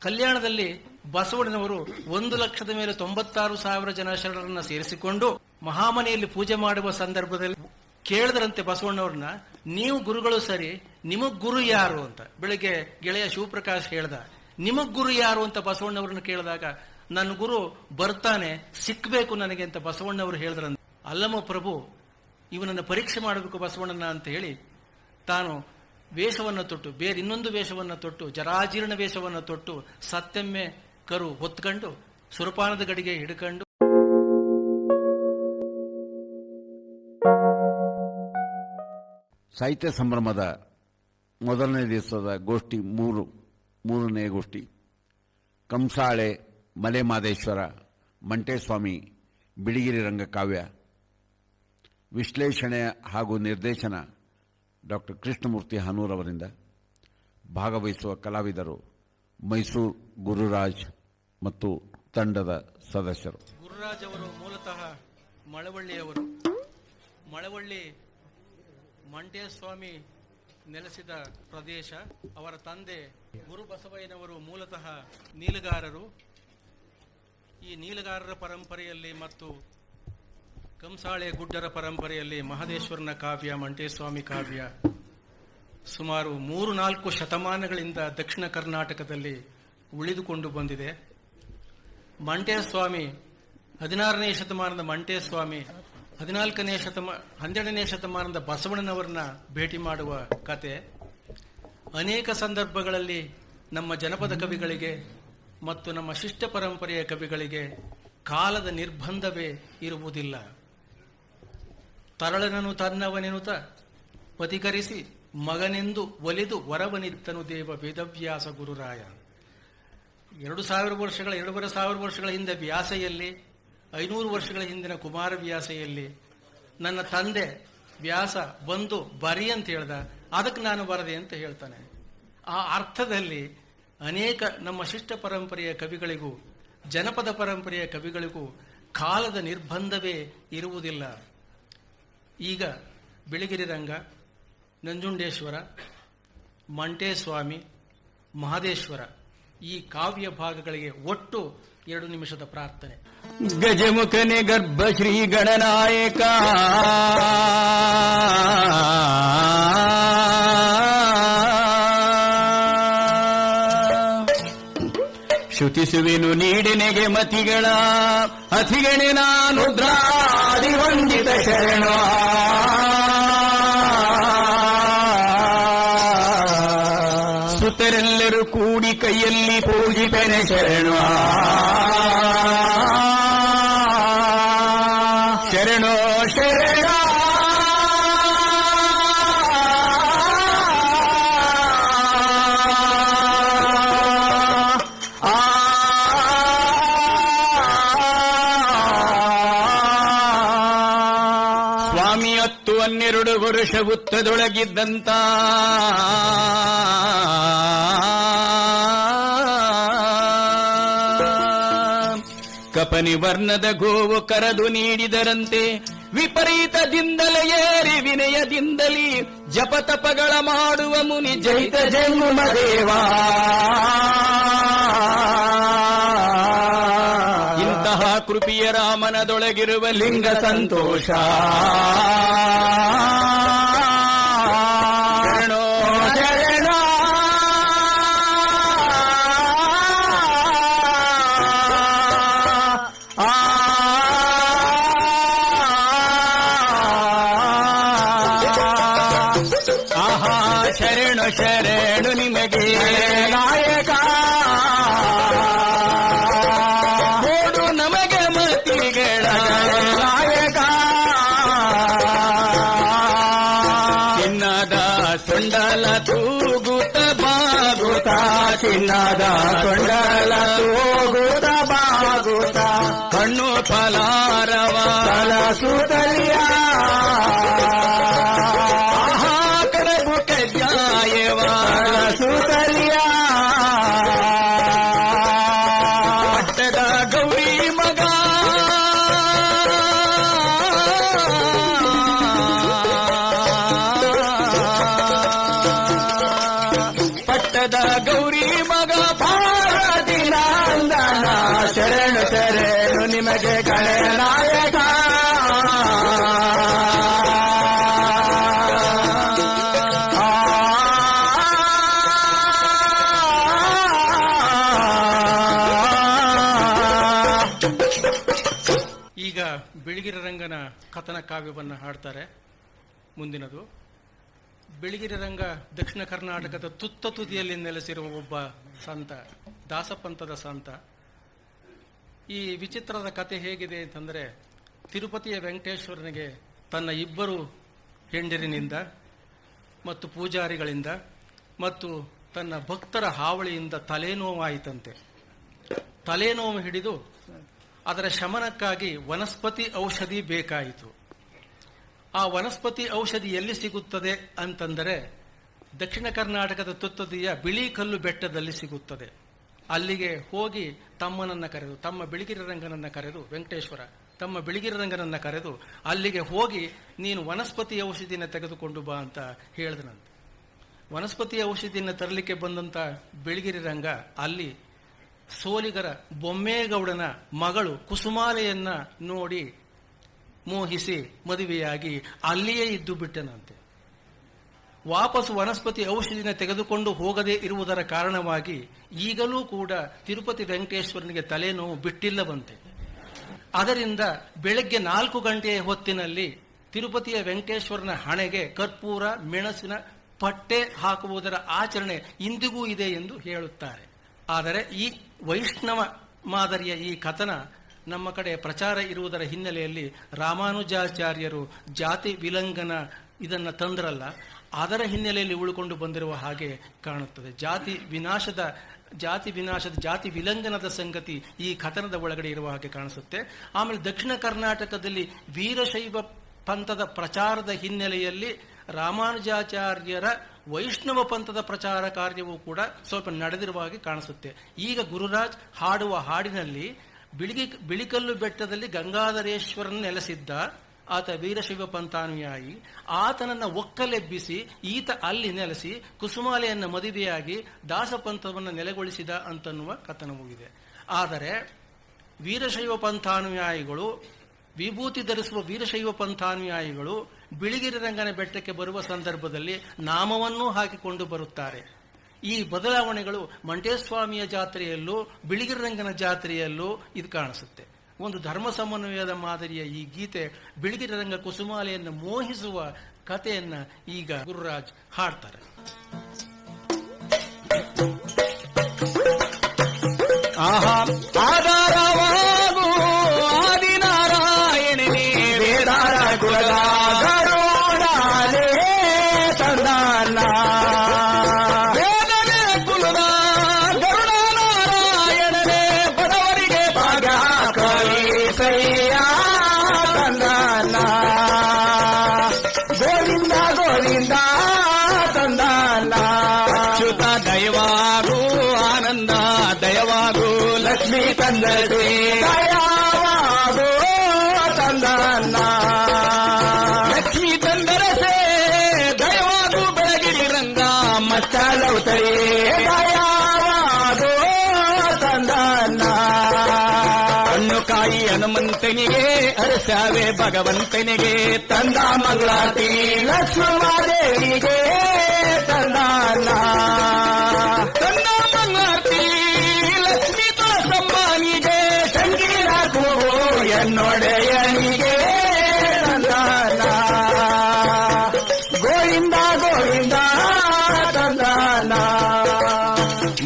ಕಲ್ಯಾಣದಲ್ಲಿ ಬಸವಣ್ಣನವರು 1,00,000 ಮೇಲೆ 96,000 ಜನ ಶರಣರನ್ನ ಸೇರಿಸಿಕೊಂಡು ಮಹಾಮನೆಯಲ್ಲಿ ಪೂಜೆ ಮಾಡುವ ಸಂದರ್ಭದಲ್ಲಿ ಕೇಳಿದ್ರಂತೆ ಬಸವಣ್ಣವ್ರನ್ನ, ನೀವು ಗುರುಗಳು ಸರಿ, ನಿಮಗ್ ಗುರು ಯಾರು ಅಂತ. ಬೆಳಿಗ್ಗೆ ಗೆಳೆಯ ಶಿವಪ್ರಕಾಶ್ ಹೇಳ್ದ, ನಿಮಗ್ ಗುರು ಯಾರು ಅಂತ ಬಸವಣ್ಣವ್ರನ್ನ ಕೇಳಿದಾಗ, ನನ್ನ ಗುರು ಬರ್ತಾನೆ, ಸಿಕ್ಬೇಕು ನನಗೆ ಅಂತ ಬಸವಣ್ಣವರು ಹೇಳಿದ್ರಂತೆ. ಅಲ್ಲಮ್ಮ ಪ್ರಭು, ಇವನನ್ನು ಪರೀಕ್ಷೆ ಮಾಡಬೇಕು ಬಸವಣ್ಣನ ಅಂತ ಹೇಳಿ ತಾನು ವೇಷವನ್ನು ತೊಟ್ಟು, ಬೇರೆ ಇನ್ನೊಂದು ವೇಷವನ್ನು ತೊಟ್ಟು, ಜರಾಜೀರ್ಣ ವೇಷವನ್ನು ತೊಟ್ಟು, ಸತ್ಯಮ್ಮೆ ಕರು ಹೊತ್ಕೊಂಡು ಸುರಪಾನದ ಗಡಿಗೆ ಹಿಡ್ಕೊಂಡು ಸಾಹಿತ್ಯ ಸಂಭ್ರಮದ ಮೊದಲನೇ ದಿವಸದ ಗೋಷ್ಠಿ ಮೂರನೇ ಗೋಷ್ಠಿ ಕಂಸಾಳೆ ಮಲೆಮಾದೇಶ್ವರ ಮಂಟೇಸ್ವಾಮಿ ಬಿಳಿಗಿರಿ ರಂಗಕಾವ್ಯ. ವಿಶ್ಲೇಷಣೆ ಹಾಗೂ ನಿರ್ದೇಶನ ಡಾಕ್ಟರ್ ಕೃಷ್ಣಮೂರ್ತಿ ಹಾನೂರವರಿಂದ. ಭಾಗವಹಿಸುವ ಕಲಾವಿದರು ಮೈಸೂರು ಗುರುರಾಜ್ ಮತ್ತು ತಂಡದ ಸದಸ್ಯರು. ಗುರುರಾಜ್ ಅವರು ಮೂಲತಃ ಮಳವಳ್ಳಿಯವರು. ಮಳವಳ್ಳಿ ಮಂಟೇಸ್ವಾಮಿ ನೆಲೆಸಿದ ಪ್ರದೇಶ. ಅವರ ತಂದೆ ಗುರು ಬಸವಯ್ಯನವರು ಮೂಲತಃ ನೀಲಗಾರರು. ಈ ನೀಲಗಾರರ ಪರಂಪರೆಯಲ್ಲಿ ಮತ್ತು ಕಂಸಾಳೆ ಗುಡ್ಡರ ಪರಂಪರೆಯಲ್ಲಿ ಮಹದೇಶ್ವರನ ಕಾವ್ಯ, ಮಂಟೇಸ್ವಾಮಿ ಕಾವ್ಯ ಸುಮಾರು 3-4 ಶತಮಾನಗಳಿಂದ ದಕ್ಷಿಣ ಕರ್ನಾಟಕದಲ್ಲಿ ಉಳಿದುಕೊಂಡು ಬಂದಿದೆ. ಮಂಟೇಸ್ವಾಮಿ 16ನೇ ಶತಮಾನದ ಮಂಟೇಸ್ವಾಮಿ 12ನೇ ಶತಮಾನದ ಬಸವಣ್ಣನವರನ್ನ ಭೇಟಿ ಮಾಡುವ ಕತೆ. ಅನೇಕ ಸಂದರ್ಭಗಳಲ್ಲಿ ನಮ್ಮ ಜನಪದ ಕವಿಗಳಿಗೆ ಮತ್ತು ನಮ್ಮ ಶಿಷ್ಟ ಪರಂಪರೆಯ ಕವಿಗಳಿಗೆ ಕಾಲದ ನಿರ್ಬಂಧವೇ ಇರುವುದಿಲ್ಲ. ತರಳನನು ತನ್ನವನೆನುತ ಪತಿಕರಿಸಿ ಮಗನೆಂದು ಒಲಿದು ವರವನಿತ್ತನು ದೇವ ವೇದವ್ಯಾಸ ಗುರುರಾಯ. 2,500 ವರ್ಷಗಳ ಹಿಂದೆ ವ್ಯಾಸೆಯಲ್ಲಿ, 500 ವರ್ಷಗಳ ಹಿಂದಿನ ಕುಮಾರವ್ಯಾಸೆಯಲ್ಲಿ ನನ್ನ ತಂದೆ ವ್ಯಾಸ ಬಂದು ಬರಿ ಅಂತ ಹೇಳ್ದ, ಅದಕ್ಕೆ ನಾನು ಬರದೆ ಅಂತ ಹೇಳ್ತಾನೆ. ಆ ಅರ್ಥದಲ್ಲಿ ಅನೇಕ ನಮ್ಮ ಶಿಷ್ಟ ಪರಂಪರೆಯ ಕವಿಗಳಿಗೂ ಜನಪದ ಪರಂಪರೆಯ ಕವಿಗಳಿಗೂ ಕಾಲದ ನಿರ್ಬಂಧವೇ ಇರುವುದಿಲ್ಲ. ಈಗ ಬಿಳಿಗಿರಿ ರಂಗ, ನಂಜುಂಡೇಶ್ವರ, ಮಂಟೇಸ್ವಾಮಿ, ಮಹದೇಶ್ವರ ಈ ಕಾವ್ಯ ಭಾಗಗಳಿಗೆ ಒಟ್ಟು 2 ನಿಮಿಷದ ಪ್ರಾರ್ಥನೆ. ಗಜಮುಖನೆ ಗರ್ಭ ಶ್ರೀ ಗಣನಾಯಕ ಶ್ರುತಿಸುವೆನು ನೀಡಿನೆಗೆ ಮತಿಗಳ ಅತಿಗಣೆ ನಾನು ದ್ರಾದಿವಂದಿತ ಶರಣ ಸುತರೆಲ್ಲರೂ ಕೂಡಿ ಕೈಯಲ್ಲಿ ಪೂಜಿಪೆನೆ ಶರಣ ಶರಣೋ ಶರಣ ಸ್ವಾಮಿ 10-12 ವರುಷ ಹುತ್ತದೊಳಗಿದ್ದಂತ ಕಪನಿ ವರ್ಣದ ಗೋವು ಕರೆದು ನೀಡಿದರಂತೆ ವಿಪರೀತದಿಂದಲೇ ಏರಿ ವಿನಯದಿಂದಲೇ ಜಪತಪಗಳ ಮಾಡುವ ಮುನಿ ಜೈತ ಜನ್ಮ ದೇವಾ. ಇಂತಹ ಕೃಪಿಯ ರಾಮನದೊಳಗಿರುವ ಲಿಂಗ ಸಂತೋಷ ಶರಣೋ ಶರಣ ಆಹಾ ಶರಣು ಶರಣು ನಿಮಗೆ ನಾಯಕ ಓಡು ನಮಗೆ ಮತಿಗಳ ನಾಯಕ ಚಿನ್ನದ ಸೊಂಡಲ ತೂಗುತ್ತ ಬಾಗುತ್ತ ಚಿನ್ನದ ಸೊಂಡಲ ತೂಗುತ್ತ ಬಾಗುತ್ತ ಹಣ್ಣು ಫಲಾರವ ಫಲ ಸುತಲಿಯ ಕಡಬು ಕಜ್ಜಾಯವ ಸುತಲಿಯ ಪಟ್ಟದ ಗೌರಿ ಮಗ ಪಟ್ಟದ ಗೌರಿ ಮಗ ಭಾರ ನನಗೆ ಗಣನಾಯಕ. ಈಗ ಬಿಳಿಗಿರಿ ರಂಗನ ಕಥನ ಕಾವ್ಯವನ್ನು ಹಾಡ್ತಾರೆ. ಮುಂದಿನದು ಬಿಳಿಗಿರಿ ರಂಗ ದಕ್ಷಿಣ ಕರ್ನಾಟಕದ ತುತ್ತ ತುದಿಯಲ್ಲಿ ನೆಲೆಸಿರುವ ಒಬ್ಬ ಸಂತ, ದಾಸಪಂಥದ ಸಂತ. ಈ ವಿಚಿತ್ರದ ಕತೆ ಹೇಗಿದೆ ಅಂತಂದ್ರೆ, ತಿರುಪತಿಯ ವೆಂಕಟೇಶ್ವರನಿಗೆ ತನ್ನ ಇಬ್ಬರು ಹೆಂಡರಿನಿಂದ ಮತ್ತು ಪೂಜಾರಿಗಳಿಂದ ಮತ್ತು ತನ್ನ ಭಕ್ತರ ಹಾವಳಿಯಿಂದ ತಲೆನೋವಾಯಿತಂತೆ. ತಲೆನೋವು ಹಿಡಿದು ಅದರ ಶಮನಕ್ಕಾಗಿ ವನಸ್ಪತಿ ಔಷಧಿ ಬೇಕಾಯಿತು. ಆ ವನಸ್ಪತಿ ಔಷಧಿ ಎಲ್ಲಿ ಸಿಗುತ್ತದೆ ಅಂತಂದರೆ, ದಕ್ಷಿಣ ಕರ್ನಾಟಕದ ತುತ್ತದಿಯ ಬಿಳಿಕಲ್ಲು ಬೆಟ್ಟದಲ್ಲಿ ಸಿಗುತ್ತದೆ. ಅಲ್ಲಿಗೆ ಹೋಗಿ ತಮ್ಮನನ್ನ ಕರೆದು, ತಮ್ಮ ಬಿಳಿಗಿರಿ ರಂಗನನ್ನ ಕರೆದು, ವೆಂಕಟೇಶ್ವರ ತಮ್ಮ ಬಿಳಿಗಿರಿ ರಂಗನನ್ನ ಕರೆದು ಅಲ್ಲಿಗೆ ಹೋಗಿ ನೀನು ವನಸ್ಪತಿ ಔಷಧಿನ ತೆಗೆದುಕೊಂಡು ಬಾ ಅಂತ ಹೇಳಿದನಂತೆ. ವನಸ್ಪತಿ ಔಷಧಿಯನ್ನು ತರಲಿಕ್ಕೆ ಬಂದಂತ ಬಿಳಿಗಿರಿ ರಂಗ ಅಲ್ಲಿ ಸೋಲಿಗರ ಬೊಮ್ಮೇಗೌಡನ ಮಗಳು ಕುಸುಮಾಲೆಯನ್ನ ನೋಡಿ ಮೋಹಿಸಿ ಮದುವೆಯಾಗಿ ಅಲ್ಲಿಯೇ ಇದ್ದು ಬಿಟ್ಟನಂತೆ. ವಾಪಸ್ ವನಸ್ಪತಿ ಔಷಧಿನ ತೆಗೆದುಕೊಂಡು ಹೋಗದೇ ಇರುವುದರ ಕಾರಣವಾಗಿ ಈಗಲೂ ಕೂಡ ತಿರುಪತಿ ವೆಂಕಟೇಶ್ವರನಿಗೆ ತಲೆನೋವು ಬಿಟ್ಟಿಲ್ಲವಂತೆ. ಅದರಿಂದ ಬೆಳಗ್ಗೆ 4 ಗಂಟೆಯ ಹೊತ್ತಿನಲ್ಲಿ ತಿರುಪತಿಯ ವೆಂಕಟೇಶ್ವರನ ಹಣೆಗೆ ಕರ್ಪೂರ ಮೆಣಸಿನ ಪಟ್ಟೆ ಹಾಕುವುದರ ಆಚರಣೆ ಇಂದಿಗೂ ಇದೆ ಎಂದು ಹೇಳುತ್ತಾರೆ. ಆದರೆ ಈ ವೈಷ್ಣವ ಮಾದರಿಯ ಈ ಕಥನ ನಮ್ಮ ಕಡೆ ಪ್ರಚಾರ ಇರುವುದರ ಹಿನ್ನೆಲೆಯಲ್ಲಿ ರಾಮಾನುಜಾಚಾರ್ಯರು ಜಾತಿ ವಿಲಂಘನ ಇದನ್ನ ತಂದ್ರಲ್ಲ, ಅದರ ಹಿನ್ನೆಲೆಯಲ್ಲಿ ಉಳ್ಕೊಂಡು ಬಂದಿರುವ ಹಾಗೆ ಕಾಣುತ್ತದೆ. ಜಾತಿ ವಿನಾಶದ ಜಾತಿ ವಿಲಂಘನದ ಸಂಗತಿ ಈ ಕಥನದ ಒಳಗಡೆ ಇರುವ ಹಾಗೆ ಕಾಣಿಸುತ್ತೆ. ಆಮೇಲೆ ದಕ್ಷಿಣ ಕರ್ನಾಟಕದಲ್ಲಿ ವೀರಶೈವ ಪಂಥದ ಪ್ರಚಾರದ ಹಿನ್ನೆಲೆಯಲ್ಲಿ ರಾಮಾನುಜಾಚಾರ್ಯರ ವೈಷ್ಣವ ಪಂಥದ ಪ್ರಚಾರ ಕಾರ್ಯವೂ ಕೂಡ ಸ್ವಲ್ಪ ನಡೆದಿರುವ ಹಾಗೆ ಕಾಣಿಸುತ್ತೆ. ಈಗ ಗುರುರಾಜ್ ಹಾಡುವ ಹಾಡಿನಲ್ಲಿ ಬಿಳಿಕಲ್ಲು ಬೆಟ್ಟದಲ್ಲಿ ಗಂಗಾಧರೇಶ್ವರನ ನೆಲೆಸಿದ್ದ ಆತ ವೀರಶೈವ ಪಂಥಾನುಯಾಯಿ. ಆತನನ್ನ ಒಕ್ಕಲೆಬ್ಬಿಸಿ ಈತ ಅಲ್ಲಿ ನೆಲೆಸಿ ಕುಸುಮಾಲೆಯನ್ನ ಮದುವೆಯಾಗಿ ದಾಸಪಂಥವನ್ನು ನೆಲೆಗೊಳಿಸಿದ ಅಂತನ್ನುವ ಕಥನವೂ ಇದೆ. ಆದರೆ ವೀರಶೈವ ಪಂಥಾನುಯಾಯಿಗಳು, ವಿಭೂತಿ ಧರಿಸುವ ವೀರಶೈವ ಪಂಥಾನುಯಾಯಿಗಳು ಬಿಳಿಗಿರಿ ರಂಗನ ಬೆಟ್ಟಕ್ಕೆ ಬರುವ ಸಂದರ್ಭದಲ್ಲಿ ನಾಮವನ್ನೂ ಹಾಕಿಕೊಂಡು ಬರುತ್ತಾರೆ. ಈ ಬದಲಾವಣೆಗಳು ಮಂಟೇಸ್ವಾಮಿಯ ಜಾತ್ರೆಯಲ್ಲೂ ಬಿಳಿಗಿರಿ ರಂಗನ ಜಾತ್ರೆಯಲ್ಲೂ ಇದು ಕಾಣಿಸುತ್ತೆ. ಒಂದು ಧರ್ಮ ಸಮನ್ವಯದ ಮಾದರಿಯ ಈ ಗೀತೆ ಬಿಳಿಗಿರಿ ರಂಗ ಕುಸುಮಾಲೆಯನ್ನು ಮೋಹಿಸುವ ಕಥೆಯನ್ನ ಈಗ ಗುರುರಾಜ್ ಹಾಡ್ತಾರೆ. ಆಧಾರವಾಗು ಆದಿನಾರಾಯಣನೇ ವೇದಾರ ಕುಲದ ಗರುಡಾಲೇ ತಂದಾನ. ವೇದನೆ ಕುಲದ ಗರುಡನಾರಾಯಣನೇ ಬಡವರಿಗೆ ಭಾಗ ಕಲಿಸಯ್ಯ ತಂದಾನ. ಗೋವಿಂದ ಗೋವಿಂದ ತಂದಾನ. ಅಚ್ಯುತ ದಯವಾಗು ಆನಂದ ದಯವಾಗು ಲಕ್ಷ್ಮೀ ತಂದದೆ ದಯವಾಗು ತಂದನ್ನ. ಲಕ್ಷ್ಮೀ ತಂದರಸೆ ದಯವಾಗು ಬೆಳಗಿರಿ ರಂಗ ಮಚ್ಚಲೌತರೆ ದಯವಾಗು ತಂದನ್ನ. ಹಣ್ಣು ಕಾಯಿ ಹನುಮಂತನಿಗೆ ಅರಸಾವೆ ಭಗವಂತನಿಗೆ ತಂದ ಮಂಗಳಾರತಿ ಲಕ್ಷ್ಮೀದೇವಿಗೆ ತಂದನ್ನ. ತಂದ ಮಂಗಳಾರತಿ ಲಕ್ಷ್ಮೀ ತುಳಸಮ್ಮನಿಗೆ ಸಂಗೀತ ಕೂಗು ಎನ್ನೊಡೆಯನಿಗೆ ತಂದನ. ಗೋವಿಂದ ಗೋವಿಂದ ತಂದನ.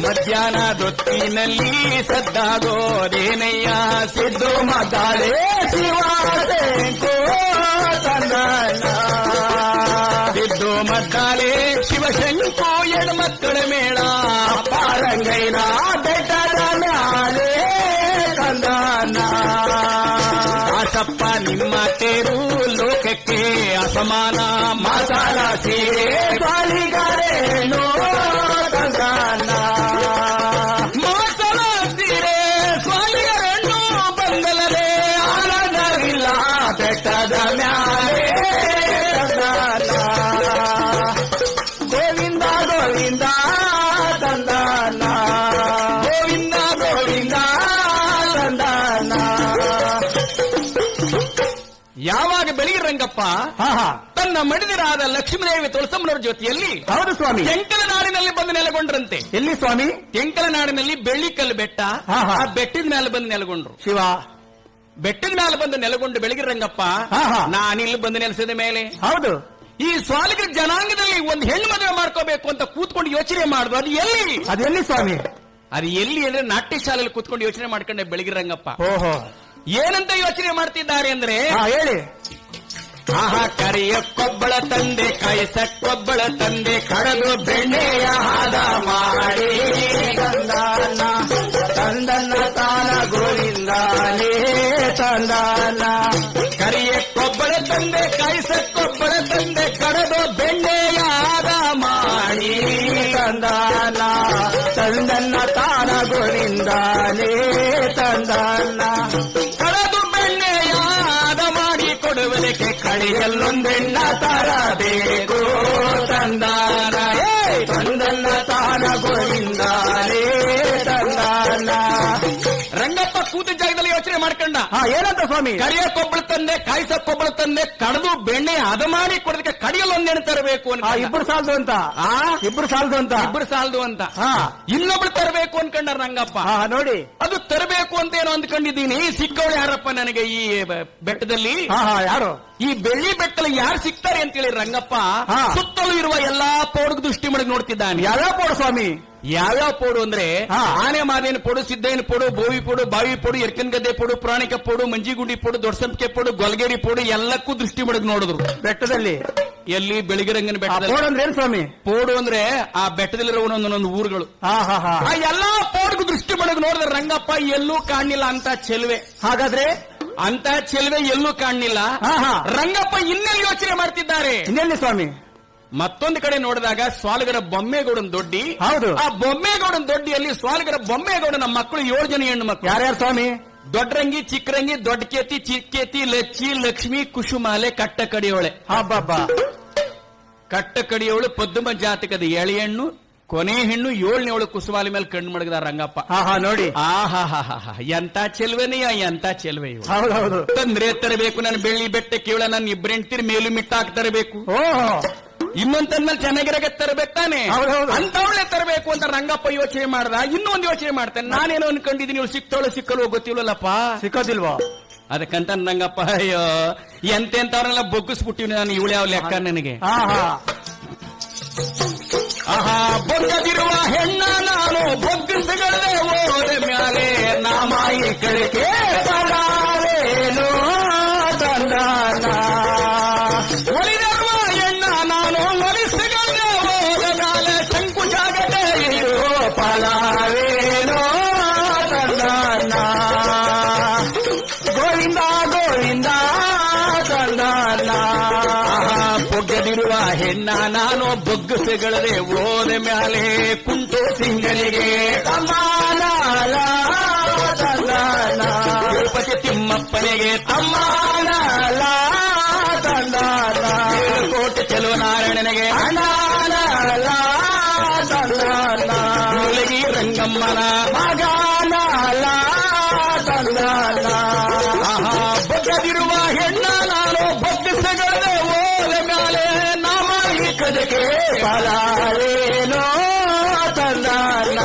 ಮಧ್ಯಾಹ್ನದೊತ್ತಿನಲ್ಲಿ ಸದ್ದಾಗೋದೇನಯ್ಯ ಸಿದ್ದು ಮದ್ದಾಳೆ ಶಿವಾಸೆಂಕೋ ತಂದನ. ಸಿದ್ದು ಮದ್ದಾಳೆ ಶಿವಶಂಕೋ ಹೆಣ್ಮಕ್ಕಳ ಮೇಳ ಪಾರಂಗೈನ ಬೆಟ್ಟದ ಮ್ಯಾಲೆ ತಂದನ. ದಾಸಪ್ಪ ನಿಮ್ಮ ತೇರು ಲೋಕಕ್ಕೆ ಅಸಮಾನ ಮಾತಾಡ ಸೀರೆ ಬಾಲಿಗಾರೇನೋ ತಂದನ. ಮಾತಲ ಸೀರೆ ಸ್ವಾಲಿಗರನ್ನು ಬಂದಲದೆ ಆನಂದವಿಲ್ಲ ಬೆಟ್ಟದ ಮ್ಯಾಲೆ ತಂದನ. ಗೋವಿಂದ ಗೋವಿಂದ ತಂದನ. ಗೋವಿಂದ ಗೋವಿಂದ ತಂದನ. ಬೆಳಗಿರಿ ರಂಗಪ್ಪ ಹಾ ಹಾ ತನ್ನ ಮಡಿದಿರಾದ ಲಕ್ಷ್ಮೀದೇವಿ ತುಳಸಮ್ಮನವರ ಜೊತೆಯಲ್ಲಿ ಹೌದು ಸ್ವಾಮಿ. ತೆಂಕಲ ನಾಡಿನಲ್ಲಿ ಬಂದು ನೆಲೆಗೊಂಡ್ರಂತೆ. ಎಲ್ಲಿ ಸ್ವಾಮಿ? ತೆಂಕಲ ನಾಡಿನಲ್ಲಿ ಬೆಳ್ಳಿಕಲ್ಲು ಬೆಟ್ಟ. ಹಾ, ಹಾ. ಆ ಬೆಟ್ಟದ ಮೇಲೆ ಬಂದು ನೆಲೆಗೊಂಡ್ರು. ಶಿವ ಬೆಟ್ಟದ ಮೇಲೆ ಬಂದು ನೆಲೆಗೊಂಡು ಬೆಳಗಿರಿ ರಂಗಪ್ಪ ಹಾ, ಹಾ. ನಾನಿಲ್ಲಿ ಬಂದು ನೆಲೆಸಿದ ಮೇಲೆ ಹೌದು. ಈ ಸ್ವಾಲಿಗರ ಜನಾಂಗದಲ್ಲಿ ಒಂದು ಹೆಣ್ಣು ಮದುವೆ ಮಾಡ್ಕೋಬೇಕು ಅಂತ ಕೂತ್ಕೊಂಡು ಯೋಚನೆ ಮಾಡುದು. ಅದು ಎಲ್ಲಿ? ಅದೆಲ್ಲಿ ಸ್ವಾಮಿ? ಅದು ಎಲ್ಲಿ ಅಂದ್ರೆ ನಾಟ್ಯ ಶಾಲೆಯಲ್ಲಿ ಕೂತ್ಕೊಂಡು ಯೋಚನೆ ಮಾಡ್ಕೊಂಡೆ ಬೆಳಗಿರಿ ರಂಗಪ್ಪ. ಓಹೋ, ಏನಂತ ಯೋಚನೆ ಮಾಡ್ತಿದ್ದಾರೆ ಅಂದ್ರೆ, ಹಾ ಹೇಳಿ. ಆಹಾ ಕರಿಯ ಕೊಬ್ಬಳ ತಂದೆ, ಕಾಯಿಸ ಕೊಬ್ಬಳ ತಂದೆ, ಕಡದು ಬೆಣ್ಣೆಯ ಹಾದ ಮಾಡಿ ತಂದಾನ ತಂದನ್ನ ತಾನ ಗೋವಿಂದಾನೇ ತಂದಾನ. ಕರಿಯ ಕೊಬ್ಬಳ ತಂದೆ, ಕಾಯಿಸ ಕೊಬ್ಬಳ ತಂದೆ, ಕಡದು ಬೆಣ್ಣೆಯ ಹಾದ ಮಾಡಿ ತಂದಾನ ತಂದನ್ನ ತಾನ ಗೋವಿಂದಾನೇ ತಂದಾನ. ಕಡದು ಬೆಣ್ಣೆಯ ಹಾದ ಮಾಡಿ ಕೊಡುವುದಕ್ಕೆ ಕಡೆಯಲ್ಲೊಂದೆಣ್ಣ ತರಬೇಕು ತಂದಾನ. ತಂದನ್ನ ತಾನ ಗೋವಿಂದಾನೇ ತಂದಾನ. ರಂಗಪ್ಪ ಕೂತ ಜಾಗದಲ್ಲಿ ಯೋಚನೆ ಮಾಡ್ಕೊಂಡ. ಹಾ ಏನಂತ ಸ್ವಾಮಿ? ಕರಿಯ ಕೊಬ್ಬಳ ತಂದೆ, ಕಾಯಿಸ ಕೊಬ್ಬಳ ತಂದೆ, ಕಡದು ಬೆಣ್ಣೆ ಹದ ಮಾಡಿ ಕೊಡೋದಕ್ಕೆ ಕಡಿಯಲ್ಲೊಂದೆಣ್ಣೆ ತರಬೇಕು ಅಂತ. ಇಬ್ರು ಸಾಲದು ಅಂತ. ಇಬ್ರು ಸಾಲದು ಅಂತ. ಇಬ್ರು ಸಾಲದು ಅಂತ. ಹಾ ಇನ್ನೊಬ್ಳು ತರಬೇಕು ಅನ್ಕೊಂಡ ರಂಗಪ್ಪ. ಹಾ ನೋಡಿ. ಅದು ತರಬೇಕು ಅಂತ ಏನೋ ಅಂದ್ಕೊಂಡಿದ್ದೀನಿ. ಸಿಕ್ಕವಳು ಯಾರಪ್ಪ ನನಗೆ ಈ ಬೆಟ್ಟದಲ್ಲಿ? ಹಾ ಹಾ ಯಾರು? ಈ ಬೆಳ್ಳಿ ಬೆಟ್ಟದಲ್ಲಿ ಯಾರು ಸಿಗ್ತಾರೆ ಅಂತೇಳಿ ರಂಗಪ್ಪ ಹಾ. ಸುತ್ತಲೂ ಇರುವ ಎಲ್ಲಾ ಪೌಡಗ್ ದೃಷ್ಟಿ ಮಡಗ್ ನೋಡ್ತಿದ್ದಾನೆ. ಯಾವ್ಯಾವ ಪೋಡು ಸ್ವಾಮಿ? ಯಾವ್ಯಾವ ಪೋಡು ಅಂದ್ರೆ ಹಾ. ಆನೆ ಮಾದೇನ ಪೋಡು, ಸಿದ್ದೇನ ಪೋಡು, ಬೋವಿ ಪೋಡು, ಬಾವಿ ಪೋಡು, ಎರ್ಕನ್ ಗದ್ದೆ ಪೋಡು, ಪುರಾಣಿಕ ಪೋಡು, ಮಂಜಿಗುಂಡಿ ಪೋಡು, ದೊಡ್ಡಸಂಪಿಕೆ ಪೋಡು, ಗೊಲ್ಗೇರಿ ಪೋಡು ಎಲ್ಲಕ್ಕೂ ದೃಷ್ಟಿ ಮಡಗ್ ನೋಡಿದ್ರು. ಬೆಟ್ಟದಲ್ಲಿ ಎಲ್ಲಿ? ಬೆಳಗಿರಂಗನ ಆ ಬೆಟ್ಟದಲ್ಲಿ. ಪೋಡು ಅಂದ್ರೆ ಏನ್ ಸ್ವಾಮಿ? ಪೋಡು ಅಂದ್ರೆ ಆ ಬೆಟ್ಟದಲ್ಲಿರೋ ಒಂದೊಂದು ಊರುಗಳು. ಹಾ ಹಾ ಹಾ ಆ ಎಲ್ಲಾ ಪೋಡ್ಗೂ ದೃಷ್ಟಿ ಮಡಗ್ ನೋಡಿದ್ರೆ ರಂಗಪ್ಪ ಎಲ್ಲೂ ಕಾಣಲಿಲ್ಲ ಅಂತ ಚೆಲುವೆ. ಹಾಗಾದ್ರೆ ಅಂತ ಚೆಲುವೆ ಎಲ್ಲೂ ಕಾಣಲಿಲ್ಲ. ಹಾ ಹಾ ರಂಗಪ್ಪ ಇನ್ನೆಲ್ಲಿ ಯೋಚನೆ ಮಾಡ್ತಿದ್ದಾರೆ? ಇನ್ನೆಲ್ಲಿ ಸ್ವಾಮಿ? ಮತ್ತೊಂದು ಕಡೆ ನೋಡಿದಾಗ ಸ್ವಾಲಗರ ಬೊಮ್ಮೇಗೌಡನ ದೊಡ್ಡಿ. ಹೌದು. ಆ ಬೊಮ್ಮೇಗೌಡನ ದೊಡ್ಡಿಯಲ್ಲಿ ಸ್ವಾಲಗರ ಬೊಮ್ಮೇಗೌಡನ ಮಕ್ಕಳು 7 ಜನ ಹೆಣ್ಣು ಮಕ್ಕಳು. ಯಾರ್ಯಾರು ಸ್ವಾಮಿ? ದೊಡ್ಡರಂಗಿ, ಚಿಕ್ಕರಂಗಿ, ದೊಡ್ಡ ಕೇತಿ, ಚಿಕ್ಕೇತಿ, ಲಚ್ಚಿ, ಲಕ್ಷ್ಮಿ, ಕುಶುಮಾಲೆ, ಕಟ್ಟ ಕಡಿಯೋಳೆ. ಹಬ್ಬಬ್ಬಾ. ಕಟ್ಟ ಕಡಿಯೋಳು ಪದ್ಮ ಜಾತಕದ ಎಳೆ ಹೆಣ್ಣು, ಕೊನೆ ಹೆಣ್ಣು 7ನೇವಳು ಕುಸುಮಾಲಿ ಮೇಲೆ ಕಣ್ಣು ಮಡಗದ ರಂಗಪ್ಪ. ಹಾ ಹಾ ನೋಡಿ. ಆಹಾ ಎಂತ ಚೆಲ್ವೆನೆಯ ಎಂತ ಚೆಲ್ವೆ ಇವು. ಹೌದೌದು. ತಂದ್ರೆ ತರಬೇಕು, ನಾನು ಬೆಳ್ಳಿ ಬೆಟ್ಟ ಕೇಳ ನನ್ನ ಇಬ್ಬರು ಹೆಂಡ್ತಿರ್ ಮೇಲು ಮಿಟ್ಟಾಕ್ ತರಬೇಕು. ಓಹೋ ಇನ್ನೊಂದ್ಮೇಲೆ ಚೆನ್ನಾಗಿರಾಗ ತರಬೇಕು ತಾನೆ. ಹೌದೌದು. ಅಂತವಳೆ ತರಬೇಕು ಅಂತ ರಂಗಪ್ಪ ಯೋಚನೆ ಮಾಡ್ದ. ಇನ್ನೊಂದು ಯೋಚನೆ ಮಾಡ್ತಾನೆ, ನಾನೇನೋ ಅನ್ಕೊಂಡಿದ್ದೀನಿ ಇವ್ಳು ಸಿಕ್ತವಳು ಸಿಕ್ಕಲು ಗೊತ್ತಿಲ್ವಲ್ಲಪ್ಪ. ಸಿಕ್ಕೋದಿಲ್ವೋ? ಅದಕ್ಕಂತ ರಂಗಪ್ಪ ಅಯ್ಯೋ ಎಂತೆಂತವ್ರನ್ನೆಲ್ಲ ಬೊಗ್ಗಿಸ್ಬಿಟ್ಟಿವಿ ನಾನು. ಇವಳು ಯಾವ ಲೆಕ್ಕ ನನಗೆ? ಹಾ ಹಾ ಆಹಾ ಬೊಗ್ಗದಿರುವ ಹೆಣ್ಣ ನಾನು ಬೊಗ್ಗಿಸಗಳದೆ ಹೋದ ಮ್ಯಾಲೆ ನಾಮಾಯಿ ಕಳಿಕೆ ಪಗಾರೇನೋ ತಂದಾನ. ಒಲಿದಿರುವ ಹೆಣ್ಣ ನಾನು ಒಲಿಸಗಳದೆ ಹೋದ ಮ್ಯಾಲೆ ಶಂಕು ಜಾಗದೆ ಇರೋ ಪಗಾರೇನೋ ತಂದಾನ. ಗೋವಿಂದ ಗೋವಿಂದ ತಂದಾನ. ಬೊಗ್ಗದಿರುವ ಹೆಣ್ಣ ನಾನು ಬೊಗ್ಗಿಸಗಳದೆ ಹೋದ ಮ್ಯಾಲೆ ಕುಂಟು ಸಿಂಗರಿಗೆ ತಮ್ಮಾನಾಲ ತಂದಾನ. ತಿರುಪತಿ ತಿಮ್ಮಪ್ಪನಿಗೆ ತಮ್ಮಾನಾಲ ತಂದಾನ. ಕೋಟೆ ಚೆಲುವ ನಾರಾಯಣನಿಗೆ ಅನಾಲ ತಂದಾನ. ಮುಲಗಿ ರಂಗಮ್ಮನ ಮಗನಾಲ ತಂದಾನ. ಆಹಾ ಬೊಗ್ಗದಿರುವ ಹೆಣ್ಣ ನಾನು ಬೊಗ್ಗಿಸಗಳದೆ ಹೋದ ಮ್ಯಾಲೆ ನಾಮ ಕದಕ್ಕೆ ಪಲಾರೇನೋ ತಂದಾನ.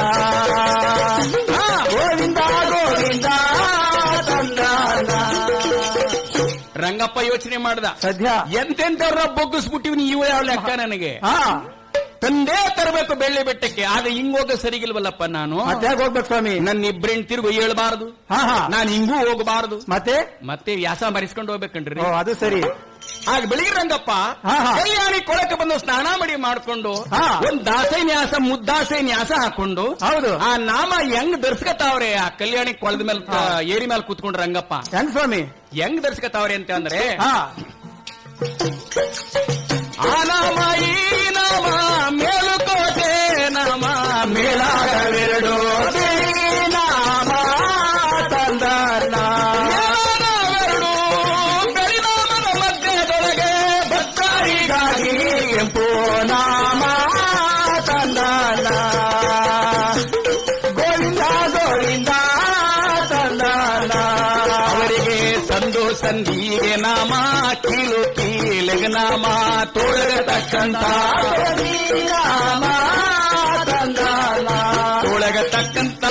ಗೋವಿಂದ ಗೋವಿಂದ ತಂದಾನ. ರಂಗಪ್ಪ ಯೋಚನೆ ಮಾಡ್ದ. ಸದ್ಯ ಎಂತೆಂತವ್ರ ಬೊಗ್ಗಿಸ್ಬಿಟ್ಟಿವ್ ನೀವು ಯಾವ ಲೆಕ್ಕ ನನಗೆ? ಹಾ ತಂದೆ ತರಬೇಕು ಬೆಳ್ಳಿ ಬೆಟ್ಟಕ್ಕೆ. ಆದ್ರೆ ಹಿಂಗೋಗ ಸರಿಗಿಲ್ವಲ್ಲಪ್ಪ ನಾನು. ಮತ್ತೆ ಹೇಗೆ ಹೋಗ್ಬೇಕು ಸ್ವಾಮಿ? ನನ್ನ ಇಬ್ಬರೇನ್ ತಿರುಗು ಹೇಳ್ಬಾರ್ದು, ಹಾ ಹಾ ನಾನು ಹಿಂಗೂ ಹೋಗಬಾರದು, ಮತ್ತೆ ವ್ಯಾಸ ಮರಿಸ್ಕೊಂಡು ಹೋಗ್ಬೇಕನ್ರಿ. ಓ ಅದು ಸರಿ. ಆಗ ಬೆಳಿಗ್ಗೆ ರಂಗಪ್ಪ ಹಾ, ಹಾ. ಕಲ್ಯಾಣಿ ಕೊಳಕ್ಕೆ ಬಂದು ಸ್ನಾನ ಮಾಡಿ ಮಾಡ್ಕೊಂಡು ಹಾ. ಒಂದ್ ದಾಸೈ ನ್ಯಾಸ ಮುದ್ದಾಸೈ ನ್ಯಾಸ ಹಾಕೊಂಡು ಹೌದು. ಆ ನಾಮ ಹೆಂಗ್ ದರ್ಸ್ಕತಾವ್ರೆ ಆ ಕಲ್ಯಾಣಿ ಕೊಳದ ಮೇಲೆ ಏರಿ ಮೇಲೆ ಕೂತ್ಕೊಂಡು ರಂಗಪ್ಪ ಹೆಂಗ್ ಸ್ವಾಮಿ? ಹೆಂಗ್ ದರ್ಸ್ಕತಾವ್ರೆ ಅಂತ ಅಂದ್ರೆ ಹಾ ಆ ನಾಮ ಈ ನಾಮ ಮೇಲುಕೋಟೆ ನಾಮ ಮೇಲಾಗವೆರಡು ನಾಮ ತಂದಾನ. ಮೇಲಾಗವೆರಡು ಬೆಳಿನಾಮದ ಮಧ್ಯದೊಳಗೆ ಭಕ್ತರಿಗಾಗಿ ಕೆಂಪು ನಾಮ ತಂದಾನ. ಗೋವಿಂದ ಗೋವಿಂದ ತಂದಾನ. ಅವರಿಗೆ ಸಂತೋಷ ತಂದಿಗೆ ನಾಮ ಕೀಲು ಕೀಲಿಗೆ ನಾಮ ತೊಳಗತಕ್ಕಂತ ನಾಮ ತಂದನ ತೊಳಗತಕ್ಕಂತ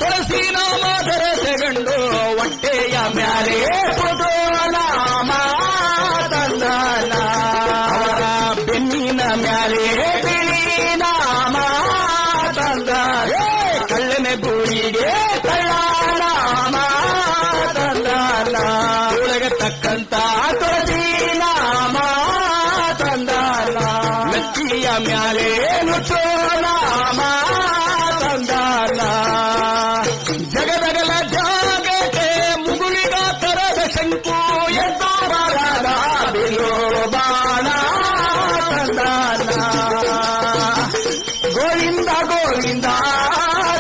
ತುಳಸಿ ನಾಮ ಧರಿಸಿಕೊಂಡು ಹೊಟ್ಟೆಯ ಮ್ಯಾಲೆ ಪುಟೋ ನಾಮ ತಂದನ ಅವರ ಬೆನ್ನಿನ ಮ್ಯಾಲೆ ಬಿಳಿ ನಾಮ ತಂದನ ಕಳ್ಳನ ಗೂಳಿಗೆ ಕಳ್ಳ ನಾಮ ತಂದನ ತೊಳಗತಕ್ಕಂತ ತುಳಸಿ ನಾಮ ತಂದನ ಲಕ್ಕಿಯ ಮ್ಯಾಲೆ ನುಚ್ಚೋ ನಾಮ ತಂದನ ಜಗದಗಲ ಜಾಗಕ್ಕೆ ಮುಗುಳಿಗ ತರದ ಶಂಕು ಎದ್ದು ಬರದ ಬಿಲು ಬಾಣ ತಂದನ ಗೋವಿಂದ ಗೋವಿಂದ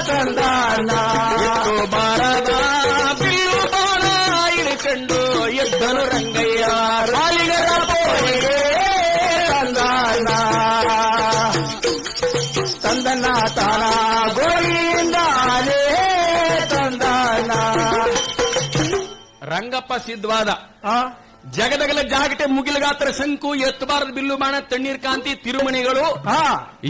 ತಂದನ ಎತ್ತು ಬಾರದ ಬಿಲ್ಲು ಬಾಣ ಇಳಿಕೊಂಡು ಎದ್ದನು ರಂಗಯ್ಯ ಕಾಲಿಗರ ಪೋರಿಗೆ ತಂದನ ತಂದನ ತಾನ ಗೋವಿಂದಾಲೇ ತಂದನ ರಂಗಪ್ಪ ಸಿದ್ಧವಾದ ಆ? ಜಗದಗಲ ಜಾಗಟೆ ಮುಗಿಲಗಾತ್ರ ಶಂಕು ಎತ್ತಬಾರದ ಬಿಲ್ಲು ಬಾಣ ತಣ್ಣೀರ್ ಕಾಂತಿ ತಿರುಮಣಿಗಳು ಆ,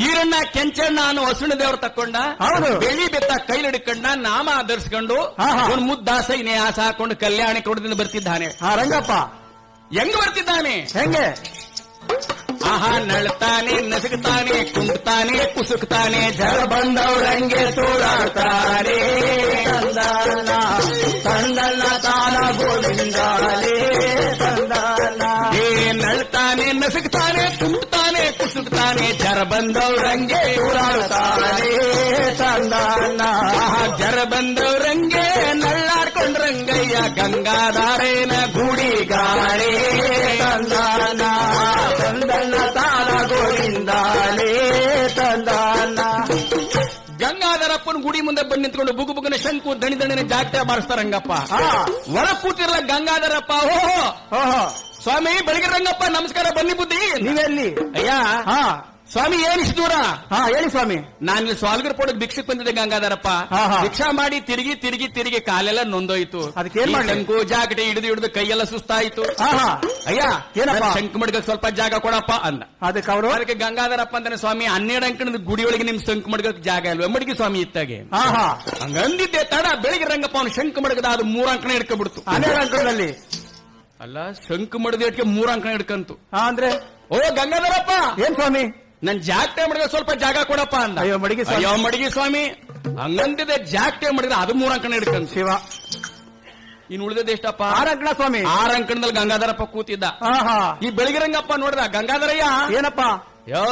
ಈರಣ್ಣ ಕೆಂಚಣ್ಣ ಅನ್ನೋ ಹಸುಣ ದೇವ್ರ ತಕ್ಕೊಂಡ ಹೌದು. ಬೆಳಿ ಬೆತ್ತ ಕೈಲಿಡ್ಕೊಂಡ ನಾಮ ಆಧರಿಸ್ಕೊಂಡು ಆಹಾ. ಒಂದು ಮುದ್ದಾಸ ಇನೇಯಾಸ ಹಾಕೊಂಡು ಕಲ್ಯಾಣಿ ಕೊಡದಿಂದ ಬರ್ತಿದ್ದಾನೆ ಆ ರಂಗಪ್ಪ ಹೆಂಗ್ ಬರ್ತಿದ್ದಾನೆ ಹೆಂಗೆ ಆಹಾ ನಳ್ತಾನೆ ನಸುಗುತ್ತಾನೆ ಕುಂಟ್ತಾನೆ ಕುಸುಕ್ತಾನೆ ಜರ ಬಂದವರಂಗೆ ತೋಳಾಡ್ತಾರೆ ತಂದನ ತಂದನ ತಾನ ಗೋವಿಂದಾಲೇ ತಂದನ ಏ ನಳ್ತಾನೆ ನಸುಗುತ್ತಾನೆ ಕುಂಟ್ತಾನೆ ಕುಸುಕ್ತಾನೆ ಜರ ಬಂದವ್ರಂಗೆ ತೋಳಾಡ್ತಾರೆ ತಂದನ ಆಹಾ ಜರ ಬಂದವ್ರಂಗೆ ನಳ್ಳಾಡ್ಕೊಂಡ್ರಂಗಯ್ಯ ಗಂಗಾಧಾರೇನ ಗುಡಿಗಾಳೆ ತಂದನ ತಂದನ ತಾನ ಗೋವಿಂದಾಲೇ ತಂದನ ಗಂಗಾಧರಪ್ಪನ ಗುಡಿ ಮುಂದೆ ಬಂದು ನಿಂತ್ಕೊಂಡು ಬುಗು ಬುಗುನ ಶಂಕು ದಣಿ ದಣಿನ ಜಾಗೃತಿ ಬಾರಿಸ್ತಾರಂಗಪ್ಪ ಆ, ಹೊರ ಕೂತಿರಲ್ಲ ಗಂಗಾಧರಪ್ಪ ಓಹೋ ಓಹೋ ಸ್ವಾಮಿ ಬೆಳಗ್ಗೆ ರಂಗಪ್ಪ ನಮಸ್ಕಾರ ಬನ್ನಿ ಬುದ್ಧಿ ನೀವೆಲ್ಲಿ ಅಯ್ಯ ಹಾ ಸ್ವಾಮಿ ಏನಿಷ್ಟು ದೂರ ಹಾ ಹೇಳಿ ಸ್ವಾಮಿ ನಾನು ಸ್ವಾಲ್ಗರ್ ಪೋಡಕ್ ಭಿಕ್ಷಕ್ ಬಂದಿದ್ದೆ ಗಂಗಾಧರಪ್ಪ ಆಹಾ. ಭಿಕ್ಷಾ ಮಾಡಿ ತಿರುಗಿ ತಿರುಗಿ ತಿರುಗಿ ಕಾಲೆಲ್ಲ ನೊಂದೋಯ್ತು ಅದಕ್ಕೆ ಏನ್ ಈ ಮಾಡ್ಲಿ? ಶಂಕು ಜಾಗಟೆ ಹಿಡಿದು ಕೈಯೆಲ್ಲ ಸುಸ್ತಾಯ್ತು ಆಹಾ ಅಯ್ಯ ಏನಪ್ಪ? ನನ್ ಶಂಕು ಮಡ್ಗ ಸ್ವಲ್ಪ ಜಾಗ ಕೊಡಪ್ಪ ಅಂದ ಅದಕ್ಕೆ ಅವರು ಅದಕ್ಕೆ ಗಂಗಾಧರಪ್ಪ ಅಂತಾನೆ ಸ್ವಾಮಿ 12 ಅಂಕಣದ ಗುಡಿಯೊಳಗೆ ನಿಮ್ ಶಂಕು ಮಡ್ಗಕ್ ಜಾಗ ಇಲ್ವ ಮಡ್ಗಿ ಸ್ವಾಮಿ ಇತ್ತಾಗೆ ಆಹಾ ಹಂಗಂದಿದ್ದೆ ತಡ ಬೆಳಿಗ್ಗೆ ರಂಗಪ್ಪ ಅವನು ಶಂಕು ಮಡ್ಗದ ಅದು 3 ಅಂಕಣ ಹಿಡ್ಕೊಂಡ್ಬಿಡ್ತು 12 ಅಂಕಣದಲ್ಲಿ ಅಲ್ಲ ಶಂಕು ಮಡ್ಗದ ಇಟ್ಕೆ 3 ಅಂಕಣ ಹಿಡ್ಕಂತು ಹಾ ಅಂದ್ರೆ ಓ ಗಂಗಾಧರಪ್ಪ ಏನ್ ಸ್ವಾಮಿ ನನ್ ಜಾಗಟೆ ಮಡ್ಗ ಸ್ವಲ್ಪ ಜಾಗ ಕೊಡಪ್ಪ ಅಂದ ಅಯ್ಯೋ ಮಡಿಗೆ ಸ್ವಾಮಿ. ಅಯ್ಯೋ ಮಡಿಗೆ ಸ್ವಾಮಿ ಹಂಗಂದಿದೆ ಜಾಗಟೆ ಮಡ್ಗದ ಅದು 3 ಅಂಕಣ ಹಿಡ್ಕಂತು ಶಿವ ಇನ್ ಉಳಿದದ ಎಷ್ಟಪ್ಪ 6 ಅಂಕಣ ಸ್ವಾಮಿ 6 ಅಂಕಣದಲ್ಲಿ ಗಂಗಾಧರಪ್ಪ ಕೂತಿದ್ದ ಆಹಾ ಈ ಬೆಳಗ್ಗೆ ರಂಗಪ್ಪ ನೋಡಿದ ಗಂಗಾಧರಯ್ಯ ಏನಪ್ಪ ಯೋ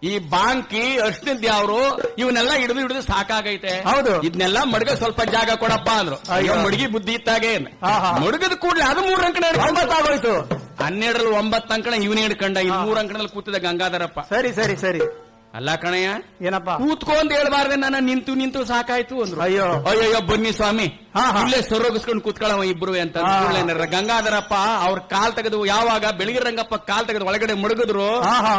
ಈ ಬಾಂಕಿ ಅಷ್ಟಿದ್ಯಾವ್ರು ಇವನ್ನೆಲ್ಲ ಹಿಡಿದು ಸಾಕಾಗೈತೆ ಹೌದು. ಇದನ್ನೆಲ್ಲ ಮಡ್ಗ ಸ್ವಲ್ಪ ಜಾಗ ಕೊಡಪ್ಪ ಅಂದ್ರು ಅಯ್ಯೋ ಅಯ್ಯೋ. ಮಡ್ಗಿ ಬುದ್ಧಿ ಇತ್ತಾಗೆ ಆಹಾ. ಮಡ್ಗದ ಕೂಡ್ಲೆ ಅದು 3 ಅಂಕಣ ಒಂಬತ್ತಾಗೋಯ್ತು 12ರಲ್ಲಿ 9 ಅಂಕಣ ಇವನೇ ಹಿಡ್ಕೊಂಡ ಇನ್ 3 ಅಂಕಣದಲ್ಲಿ ಕೂತಿದ್ದ ಗಂಗಾಧರಪ್ಪ ಸರಿ ಸರಿ ಸರಿ ಅಲ್ಲ ಕಣಯ್ಯ ಏನಪ್ಪ ಕೂತ್ಕೊಂಡ್ ಹೇಳ್ಬಾರ್ದೆ ನನ್ನ ನಿಂತು ಸಾಕಾಯ್ತು ಅಂದ್ರು ಅಯ್ಯೋ ಅಯ್ಯಯ್ಯೋ ಬನ್ನಿ ಸ್ವಾಮಿ ಹಾ, ಹಾ. ಇಲ್ಲೇ ಸೊರಗಿಸ್ಕೊಂಡು ಕೂತ್ಕೊಳ್ಳವ ಇಬ್ರು ಅಂತ ಹಾ. ಕೂಡ್ಲೆ ಗಂಗಾಧರಪ್ಪ ಅವ್ರ ಕಾಲ್ ತೆಗೆದು ಯಾವಾಗ ಬೆಳಗ್ಗೆ ರಂಗಪ್ಪ ಕಾಲ್ ತೆಗೆದು ಒಳಗಡೆ ಮುಳುಗಿದ್ರು ಆಹಾ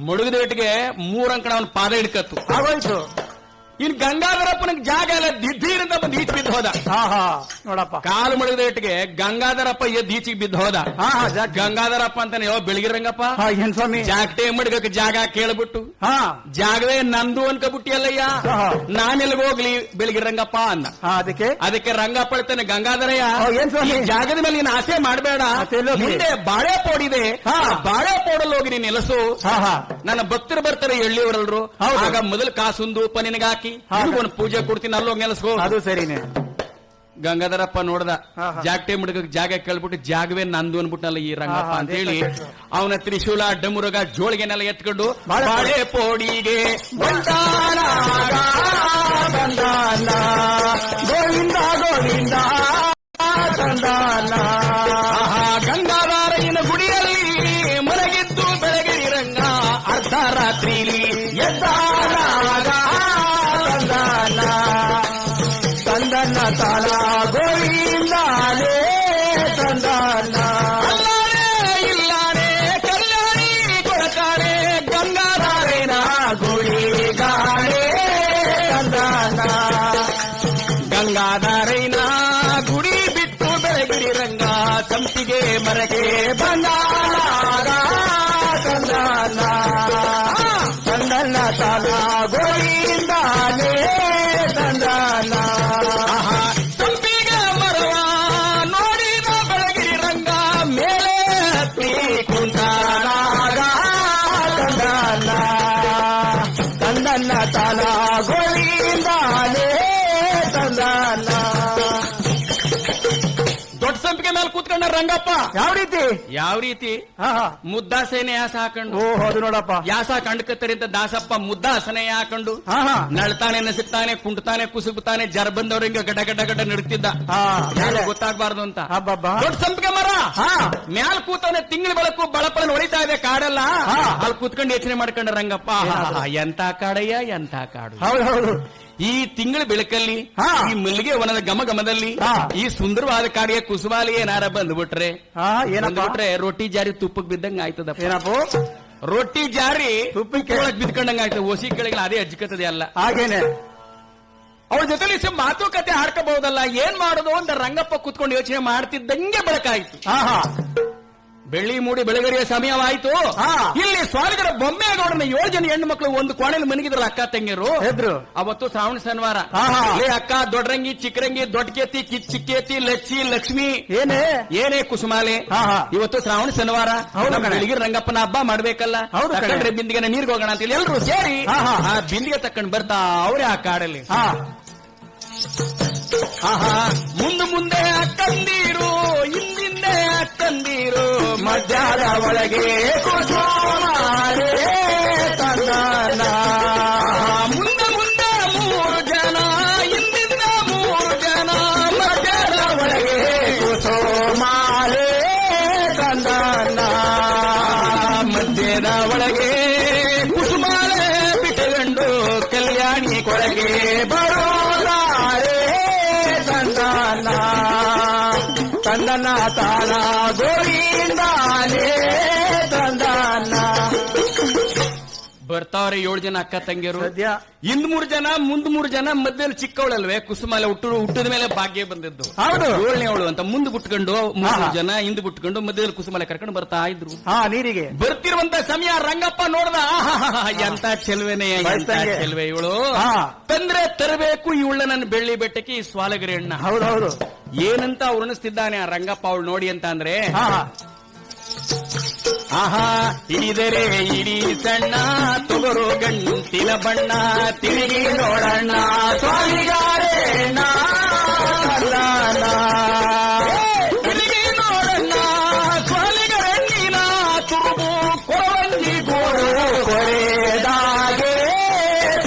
ಮುಳುಗದ ಇಟ್ಟಿಗೆ 3 ಅಂಕಣ ಅವನ ಪಾದ ಹಿಡ್ಕತ್ತು ಆಗೋಯ್ತು ಇನ್ ಗಂಗಾಧರಪ್ಪನಿಗೆ ಜಾಗ ಎಲ್ಲ ದಿಢೀರಂತ ಬಂದು ಈಚ್ ಬಿದ್ದು ಹೋದ ಆಹಾ ನೋಡಪ್ಪ ಕಾಲು ಮುಳುಗದ ಇಟ್ಟಿಗೆ ಗಂಗಾಧರಪ್ಪ ಎದ್ದು ಈಚಿಗೆ ಬಿದ್ದು ಹೋದ ಆಹಾ ಜಾಗ ಗಂಗಾಧರಪ್ಪ ಅಂತಾನೆ ಯೋ ಬೆಳಗ್ಗೆ ರಂಗಪ್ಪ ಹಾ ಏನ್ ಸ್ವಾಮಿ ಜಾಗಟೆ ಮಡ್ಗಕ್ಕೆ ಜಾಗ ಕೇಳ್ಬಿಟ್ಟು ಹಾ ಜಾಗವೇ ನಂದು ಅನ್ಕಬಿಟ್ಟಿಯಲ್ಲಯ್ಯ ಆಹಾ. ನಾನೆಲ್ಗ ಹೋಗ್ಲಿ ಬೆಳಗ್ಗೆ ರಂಗಪ್ಪ ಅಂದ ಹಾ ಅದಕ್ಕೆ ಅದಕ್ಕೆ ರಂಗಪ್ಪ ಹೇಳ್ತಾನೆ ಗಂಗಾಧರಯ್ಯ ಓ, ಏನ್ ಸ್ವಾಮಿ? ಈ ಜಾಗದ ಮೇಲೆ ನೀನು ಆಸೆ ಮಾಡಬೇಡ ಮತ್ತೆ ಎಲ್ಲಿ ಹೋಗ್ಲಿ? ಮುಂದೆ ಬಾಳೆ ಪೋಡಿದೆ ಹಾ. ಆ ಬಾಳೆ ಪೋಡಲ್ಲಿ ಹೋಗಿ ನೀನು ನೆಲಸು ಆಹಾ ನನ್ನ ಭಕ್ತರು ಬರ್ತಾರೆ ಎಳ್ಳಿಯವರಲ್ರು ಹೌದು. ಆಗ ಮೊದಲು ಕಾಸುಂದು ಪನಿನಗಾಕಿ ಹಾ. ಒಂದು ಪೂಜೆ ಕೊಡ್ತೀನಿ ಅಲ್ಲೋಗಿ ನೆಲಸ್ಕೋ ಅದು ಸರಿನೇ ಗಂಗಾಧರಪ್ಪ ನೋಡ್ದ ಹಾ, ಹಾ. ಜಾಗಟೆ ಮುಡುಗಕ್ಕೆ ಜಾಗ ಕೇಳ್ಬಿಟ್ಟು ಜಾಗವೇ ನಂದು ಅನ್ಬಿಟ್ನಲ್ಲ ಈ ರಂಗಪ್ಪ ಹಾ, ಹಾ, ಅಂತ ಹೇಳಿ ಅದೇ ಕರೆಕ್ಟ್. ಅವನ ತ್ರಿಶೂಲ ಡಮುರುಗ ಜೋಳಿಗೆನೆಲ್ಲ ಎತ್ಕೊಂಡು ಬಾಳೆ ಬಾಳೆ ಪೋಡಿಗೆ ಬಂದಾನಾಗ ತಂದಾನ ಗೋವಿಂದ ಗೋವಿಂದ ತಂದಾನ ಆಹಾ ಗಂಗಾಧಾರಯ್ಯನ ಗುಡಿಯಲ್ಲಿ ಮಲಗಿದ್ದು ಬೆಳಗಿರಿ ರಂಗ ಅರ್ಧರಾತ್ರಿಲಿ ಎದ್ದಾನಾಗ ತಂದಾನ ತಂದನ್ನ ತಾನ ಗೋವಿಂದಾಲೇ ತಂದಾನ ಅಲ್ಲಾರೆ ಇಲ್ಲಾರೆ ಕಲ್ಯಾಣಿ ಕೊಡತಾರೆ ಗಂಗಾಧಾರೇನ ಗುಡಿಗಾಳೆ ತಂದಾನ ಗಂಗಾಧಾರೈನ ಗುಡಿ ಬಿಟ್ಟು ಬೆಳಗಿರಿ ರಂಗ ಮರಕೆ ಬಂದಾನಾಗ ತಂದನ ತಂದನ ತಾನ ಗೋವಿಂದಾನೇ ತಂದನ ಸಂಪಿಗ ಮರವ ನೋಡಿದ ಬೆಳಗಿರಿ ರಂಗ ಮೇಲೆ ಹತ್ತಿ ಕುಂತಾನಾಗ ತಂದನ ತಂದನ ತಾನ ಗೋವಿಂದಾನೇ ತಂದನ ದೊಡ್ಡ ಸಂಪಿಗೆ ಮೇಲೆ ಕೂತ್ಕೊಂಡ ರಂಗಪ್ಪ ಯಾವ ರೀತಿ ಮುದ್ದಾಸನೆ ಯಾಸ ಹಾಕೊಂಡು ಹೌದು ನೋಡಪ್ಪ ಯಾಸ ಕಂಡ್ಕತ್ತರಿಂದ ದಾಸಪ್ಪ ಮುದ್ದಾಸನೆ ಹಾಕೊಂಡು ನಳ್ತಾನೆ ನಸುತ್ತಾನೆ ಕುಂಟ್ತಾನೆ ಕುಸುಗುತ್ತಾನೆ ಜರ ಬಂದವ್ರಿಗೆ ಗಡ ಗಡ ಗಡ ನಡುತ್ತಿದ್ದ ಗೊತ್ತಾಗ್ಬಾರ್ದು ಅಂತ ದೊಡ್ಡ ಸಂಪಿಗೆ ಮರ ಮ್ಯಾಲ್ ಕೂತವನೆ ತಿಂಗಳ ಬೆಳಕು ಬಳಪಳ ಹೊಳಿತಾ ಇದೆ ಕಾಡಲ್ಲ ಅಲ್ಲಿ ಕೂತ್ಕೊಂಡು ಯೋಚನೆ ಮಾಡ್ಕೊಂಡ ರಂಗಪ್ಪ ಎಂತ ಕಾಡಯ್ಯ ಎಂತ ಕಾಡು ಹೌದು ಈ ತಿಂಗಳ ಬೆಳಕಲ್ಲಿ ಈ ಮಲ್ಲಿಗೆ ವನದ ಗಮಗಮದಲ್ಲಿ ಈ ಸುಂದರವಾದ ಕಾಡಿಗೆ ಕುಸುಮಾಲಿ ಏನಾರ ಬಂದ್ಬಿಟ್ರೆ ಬಂದ್ಬಿಟ್ರೆ ರೊಟ್ಟಿ ಜಾರಿ ತುಪ್ಪಕ್ ಬಿದ್ದಂಗ ಆಯ್ತದಪ್ಪ ಏನಪ್ಪ ರೊಟ್ಟಿ ಜಾರಿ ತುಪ್ಪಕ್ಕೆ ಬಿದ್ಕೊಂಡಂಗ ಆಯ್ತದ ಓಸಿ ಕೆಳಗೆ ಅದೇ ಅಜ್ಜಿಕತ್ತದೆ ಅಲ್ಲ ಹಾಗೇನೆ ಅವ್ರ ಜೊತೆಲಿ ಮಾತುಕತೆ ಆಡ್ಕೋಬಹುದಲ್ಲ ಏನ್ ಮಾಡೋದು ಅಂತ ರಂಗಪ್ಪ ಕುತ್ಕೊಂಡು ಯೋಚನೆ ಮಾಡ್ತಿದ್ದಂಗೆ ಬೆಳಕಾಯ್ತು ಬೆಳ್ಳಿ ಮೂಡಿ ಬೆಳಗರಿಯ ಸಮಯವಾಯ್ತು ಇಲ್ಲಿ ಸ್ವಾಮಿಗರ ಬೊಮ್ಮೇಗೌಡನ 7 ಜನ ಹೆಣ್ಣು ಮಕ್ಕಳು ಒಂದು ಕೋಣೆಯಲ್ಲಿ ಮನಗಿದ್ರಲ್ಲ ಅಕ್ಕ ತಂಗಿಯರು ಅವತ್ತು ಶ್ರಾವಣ ಶನಿವಾರ ಅಕ್ಕ ದೊಡ್ಡರಂಗಿ ಚಿಕ್ಕರಂಗಿ ದೊಡ್ಡಕೇತಿ ಚಿಕ್ಕೇತಿ ಲಚ್ಚಿ ಲಕ್ಷ್ಮಿ ಏನೇ ಕುಸುಮಾಲೆ ಇವತ್ತು ಶ್ರಾವಣ ಶನಿವಾರ ಬೆಳಗಿನ ರಂಗಪ್ಪನ ಹಬ್ಬ ಮಾಡ್ಬೇಕಲ್ಲ ತಕೊಂಡ್ರೆ ಬಿಂದಿಗೆ ನೀರ್ಗೆ ಹೋಗೋಣ ಅಂತ ಎಲ್ಲರೂ ಸೇರಿ ಆ ಬಿಂದಿಗೆ ತಕೊಂಡ್ ಬರ್ತಾ ಅವ್ರೆ ಆ ಕಾಡಲ್ಲಿ ಮುಂದೆ ಅಕ್ಕಂದೀರು ಹಿಂದಿಂದೆ ಅಕ್ಕಂದೀರು ಮಧ್ಯಾಹ್ನ ಒಳಗೆ ಕುಸುಮಾಲೆ ತಂದನ ಮುಂದೆ 3 ಜನ ಹಿಂದಿಂದ 3 ಜನ ಮಧ್ಯಾಹ್ನ ಒಳಗೆ ಕುಸುಮಾಲೆ ತಂದನ ಮಧ್ಯದ ಒಳಗೆ ಕುಸುಮಾಲೆ ಬಿಟ್ಟುಕೊಂಡು ಕಲ್ಯಾಣಿ ಕೊಳಗೆ ಬರೋದಾರೆ ತಂದನ ತಂದನ ತಾನ ಗೋವಿಂದಾನೇ ತಂದನ ಬರ್ತಾವ್ರೆ 7 ಜನ ಅಕ್ಕ ತಂಗಿಯರು ಹಿಂದ್ 3 ಜನ ಮುಂದ್ 3 ಜನ ಮಧ್ಯದಲ್ಲಿ ಚಿಕ್ಕವಳಲ್ವೇ ಕುಸುಮಾಲೆ ಹುಟ್ಟಿದ ಮೇಲೆ ಭಾಗ್ಯ ಬಂದಿದ್ದು ಹೌದು 7ನೇವಳು ಅಂತ ಮುಂದೆ ಬಿಟ್ಕೊಂಡು 3 ಜನ ಹಿಂದ್ ಬಿಟ್ಕೊಂಡು ಮಧ್ಯದಲ್ಲಿ ಕುಸುಮಾಲೆ ಕರ್ಕೊಂಡು ಬರ್ತಾ ಇದ್ರು ನೀರಿಗೆ ಬರ್ತಿರುವಂತ ಸಮಯ ರಂಗಪ್ಪ ನೋಡ್ದ ಎಂತ ಚೆಲ್ವೆನೆ ಚೆಲ್ವೆ ಇವಳು ತಂದ್ರೆ ತರಬೇಕು ಇವಳ ನನ್ನ ಬೆಳ್ಳಿ ಬೆಟ್ಟಕ್ಕೆ ಈ ಸ್ವಾಲಗರಿ ಅಣ್ಣ ಹೌದೌದು ಏನಂತ ಉಣಿಸ್ತಿದ್ದಾನೆ ಆ ರಂಗಪ್ಪ ಅವಳು ನೋಡಿ ಅಂತ ಅಂದ್ರೆ ಹಿಡಿದರೆ ಇಡೀ ಸಣ್ಣ ತೊಗರು ಗಂಟಿನ ಬಣ್ಣ ತಿರುಗಿ ನೋಡಣ್ಣ ಸ್ವಾಮಿಗಾರೇಣ ತಿರುಗಿ ನೋಡಣ್ಣ ಸ್ವಾಮಿಗರಣ್ಣಿನ ತುರುಬು ಕೊರವಂಜಿ ಗೋಡು ಕೊರೆದಾಗೆ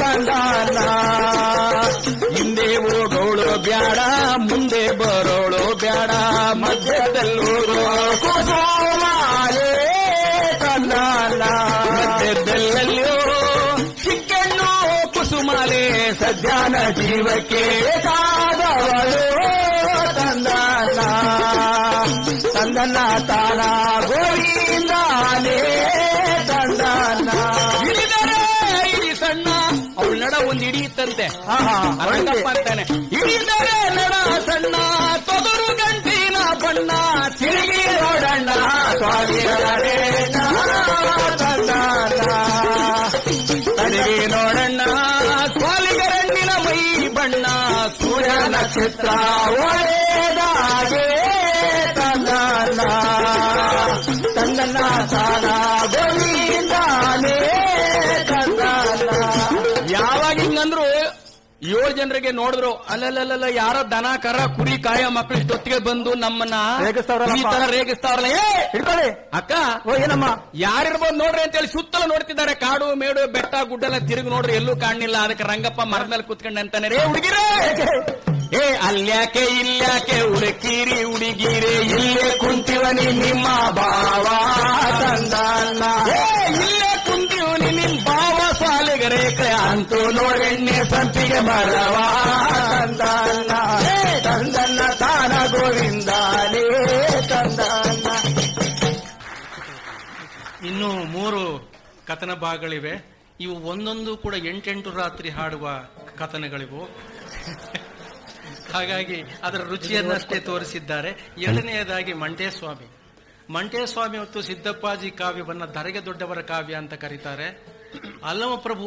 ತಂದನ ಹಿಂದೆ ಹೋಗೋಳು ಬ್ಯಾಡ ಮುಂದೆ ಬರೋಳು ಬ್ಯಾಡ ಮಧ್ಯದಲ್ಲೂರು ಕುಸುಮಾಲೆ ತಂದನ ಮಧ್ಯದಲ್ಲೂ ಚಿಕ್ಕಣ್ಣು ಕುಸುಮಾಲೆ ಸದ್ಯಾನ ಜೀವಕ್ಕೆ ಕಾದವಳು ತಂದನ ತಂದನ ತಾನ ಗೋವಿಂದಾನೇ ತಂದನ ಹಿಡಿದರೆ ಇಡಿ ಸಣ್ಣ ಅವಳ ನಡ ಒಂದ್ ಹಿಡಿಯುತ್ತಂತೆ ರಂಗಪ್ಪ ಅಂತಾನೆ ಹಿಡಿದರೆ ನಡ ಸಣ್ಣ ತೊಗರು ಗಂಟಿನ ಬಣ್ಣ ತಿರುಗಿ ನೋಡಣ್ಣ ಸ್ವಾಮಿಗಾರೇಣ ತಂದನ ತಿರುಗಿ ನೋಡಣ್ಣ ಸ್ವಾಲಿಗರಣ್ಣಿನ ಮೈ ಬಣ್ಣ ಸೂರ್ಯ ನಕ್ಷತ್ರ ಒಳೆದಾಗೆ ತಂದನ ತಂದನ ತಾನ ಗೋವಿಂದಾನೇ ತಂದನ ಯಾವಾಗ ಹಿಂಗಂದ್ರು 7 ಜನರಿಗೆ ನೋಡಿದ್ರು ಅಲ್ಲಲ್ಲ ಯಾರೋ ದನ ಕರ ಕುರಿ ಕಾಯ ಮಕ್ಕಳು ಇಷ್ಟೊತ್ತಿಗೆ ಬಂದು ನಮ್ಮನ್ನ ಈ ತರ ರೇಗಿಸ್ತಾವ್ರಲ್ಲ ಹಿಡ್ಕೊಳ್ಳಿ ಅಕ್ಕ ಏನಮ್ಮ ಯಾರಿರ್ಬೋದು ನೋಡ್ರಿ ಅಂತೇಳಿ ಸುತ್ತಲೂ ನೋಡ್ತಿದ್ದಾರೆ ಕಾಡು ಮೇಡು ಬೆಟ್ಟ ಗುಡ್ಡೆಲ್ಲ ತಿರುಗಿ ನೋಡ್ರಿ ಎಲ್ಲೂ ಕಾಣಲಿಲ್ಲ ಅದಕ್ಕೆ ರಂಗಪ್ಪ ಮರದ ಮೇಲೆ ಕುತ್ಕೊಂಡ್ ಅಂತಾನೆ ರೇ ಹುಡುಗಿರೇ ಅಲ್ಯಾಕೆ ಇಲ್ಯಾಕೆ ಹುಡುಕಿರಿ ಹುಡುಗಿರೆ ಇಲ್ಲೇ ಕುಂತಿವನಿ ನಿಮ್ಮ ಭಾವ ತಂದನ ಇಲ್ಲೇ ಕುಂತೀವನಿ ನಿಮ್ ಭಾವ ಸಾಲಿಗರೇ ಅಂತೂ ನೋಡೆಣ್ಣೆ ಸಂಪಿಗೆ ಮರವ ತಂದನ ತಂದನ ತಾನ ಗೋವಿಂದಾನೇ ತಂದನ ಇನ್ನು 3 ಕಥನ ಭಾಗಗಳಿವೆ. ಇವು ಒಂದೊಂದು ಕೂಡ 8 ರಾತ್ರಿ ಹಾಡುವ ಕಥನಗಳಿವು. ಹಾಗಾಗಿ ಅದರ ರುಚಿಯನ್ನಷ್ಟೇ ತೋರಿಸಿದ್ದಾರೆ. ಎರಡನೆಯದಾಗಿ ಮಂಟೇಸ್ವಾಮಿ ಮಂಟೇಸ್ವಾಮಿ ಮತ್ತು ಸಿದ್ದಪ್ಪಾಜಿ ಕಾವ್ಯವನ್ನ ಧರೆಗೆ ದೊಡ್ಡವರ ಕಾವ್ಯ ಅಂತ ಕರೀತಾರೆ. ಅಲ್ಲಮಪ್ರಭು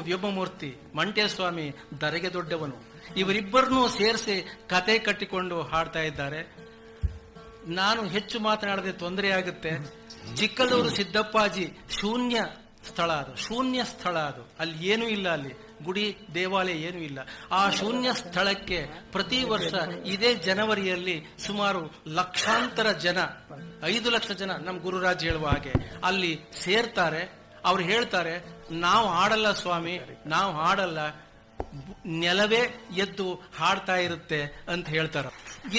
ವ್ಯೋಮಮೂರ್ತಿ, ಮಂಟೇಸ್ವಾಮಿ ಧರೆಗೆ ದೊಡ್ಡವನು. ಇವರಿಬ್ಬರನ್ನೂ ಸೇರಿಸಿ ಕತೆ ಕಟ್ಟಿಕೊಂಡು ಹಾಡ್ತಾ ಇದ್ದಾರೆ. ನಾನು ಹೆಚ್ಚು ಮಾತನಾಡದೆ ತೊಂದರೆ ಆಗುತ್ತೆ. ಚಿಕ್ಕಲ್ಲೂರು ಸಿದ್ದಪ್ಪಾಜಿ ಶೂನ್ಯ ಸ್ಥಳ ಅದು. ಅಲ್ಲಿ ಏನೂ ಇಲ್ಲ, ಅಲ್ಲಿ ಗುಡಿ ದೇವಾಲಯ ಏನೂ ಇಲ್ಲ. ಆ ಶೂನ್ಯ ಸ್ಥಳಕ್ಕೆ ಪ್ರತಿ ವರ್ಷ ಇದೇ ಜನವರಿಯಲ್ಲಿ ಸುಮಾರು ಲಕ್ಷಾಂತರ ಜನ, 5 ಲಕ್ಷ ಜನ, ನಮ್ಮ ಗುರುರಾಜ್ ಹೇಳುವ ಹಾಗೆ ಅಲ್ಲಿ ಸೇರ್ತಾರೆ. ಅವ್ರು ಹೇಳ್ತಾರೆ, ನಾವು ಹಾಡಲ್ಲ ಸ್ವಾಮಿ, ನಾವು ಹಾಡಲ್ಲ, ನೆಲವೇ ಎದ್ದು ಹಾಡ್ತಾ ಇರುತ್ತೆ ಅಂತ ಹೇಳ್ತಾರೆ.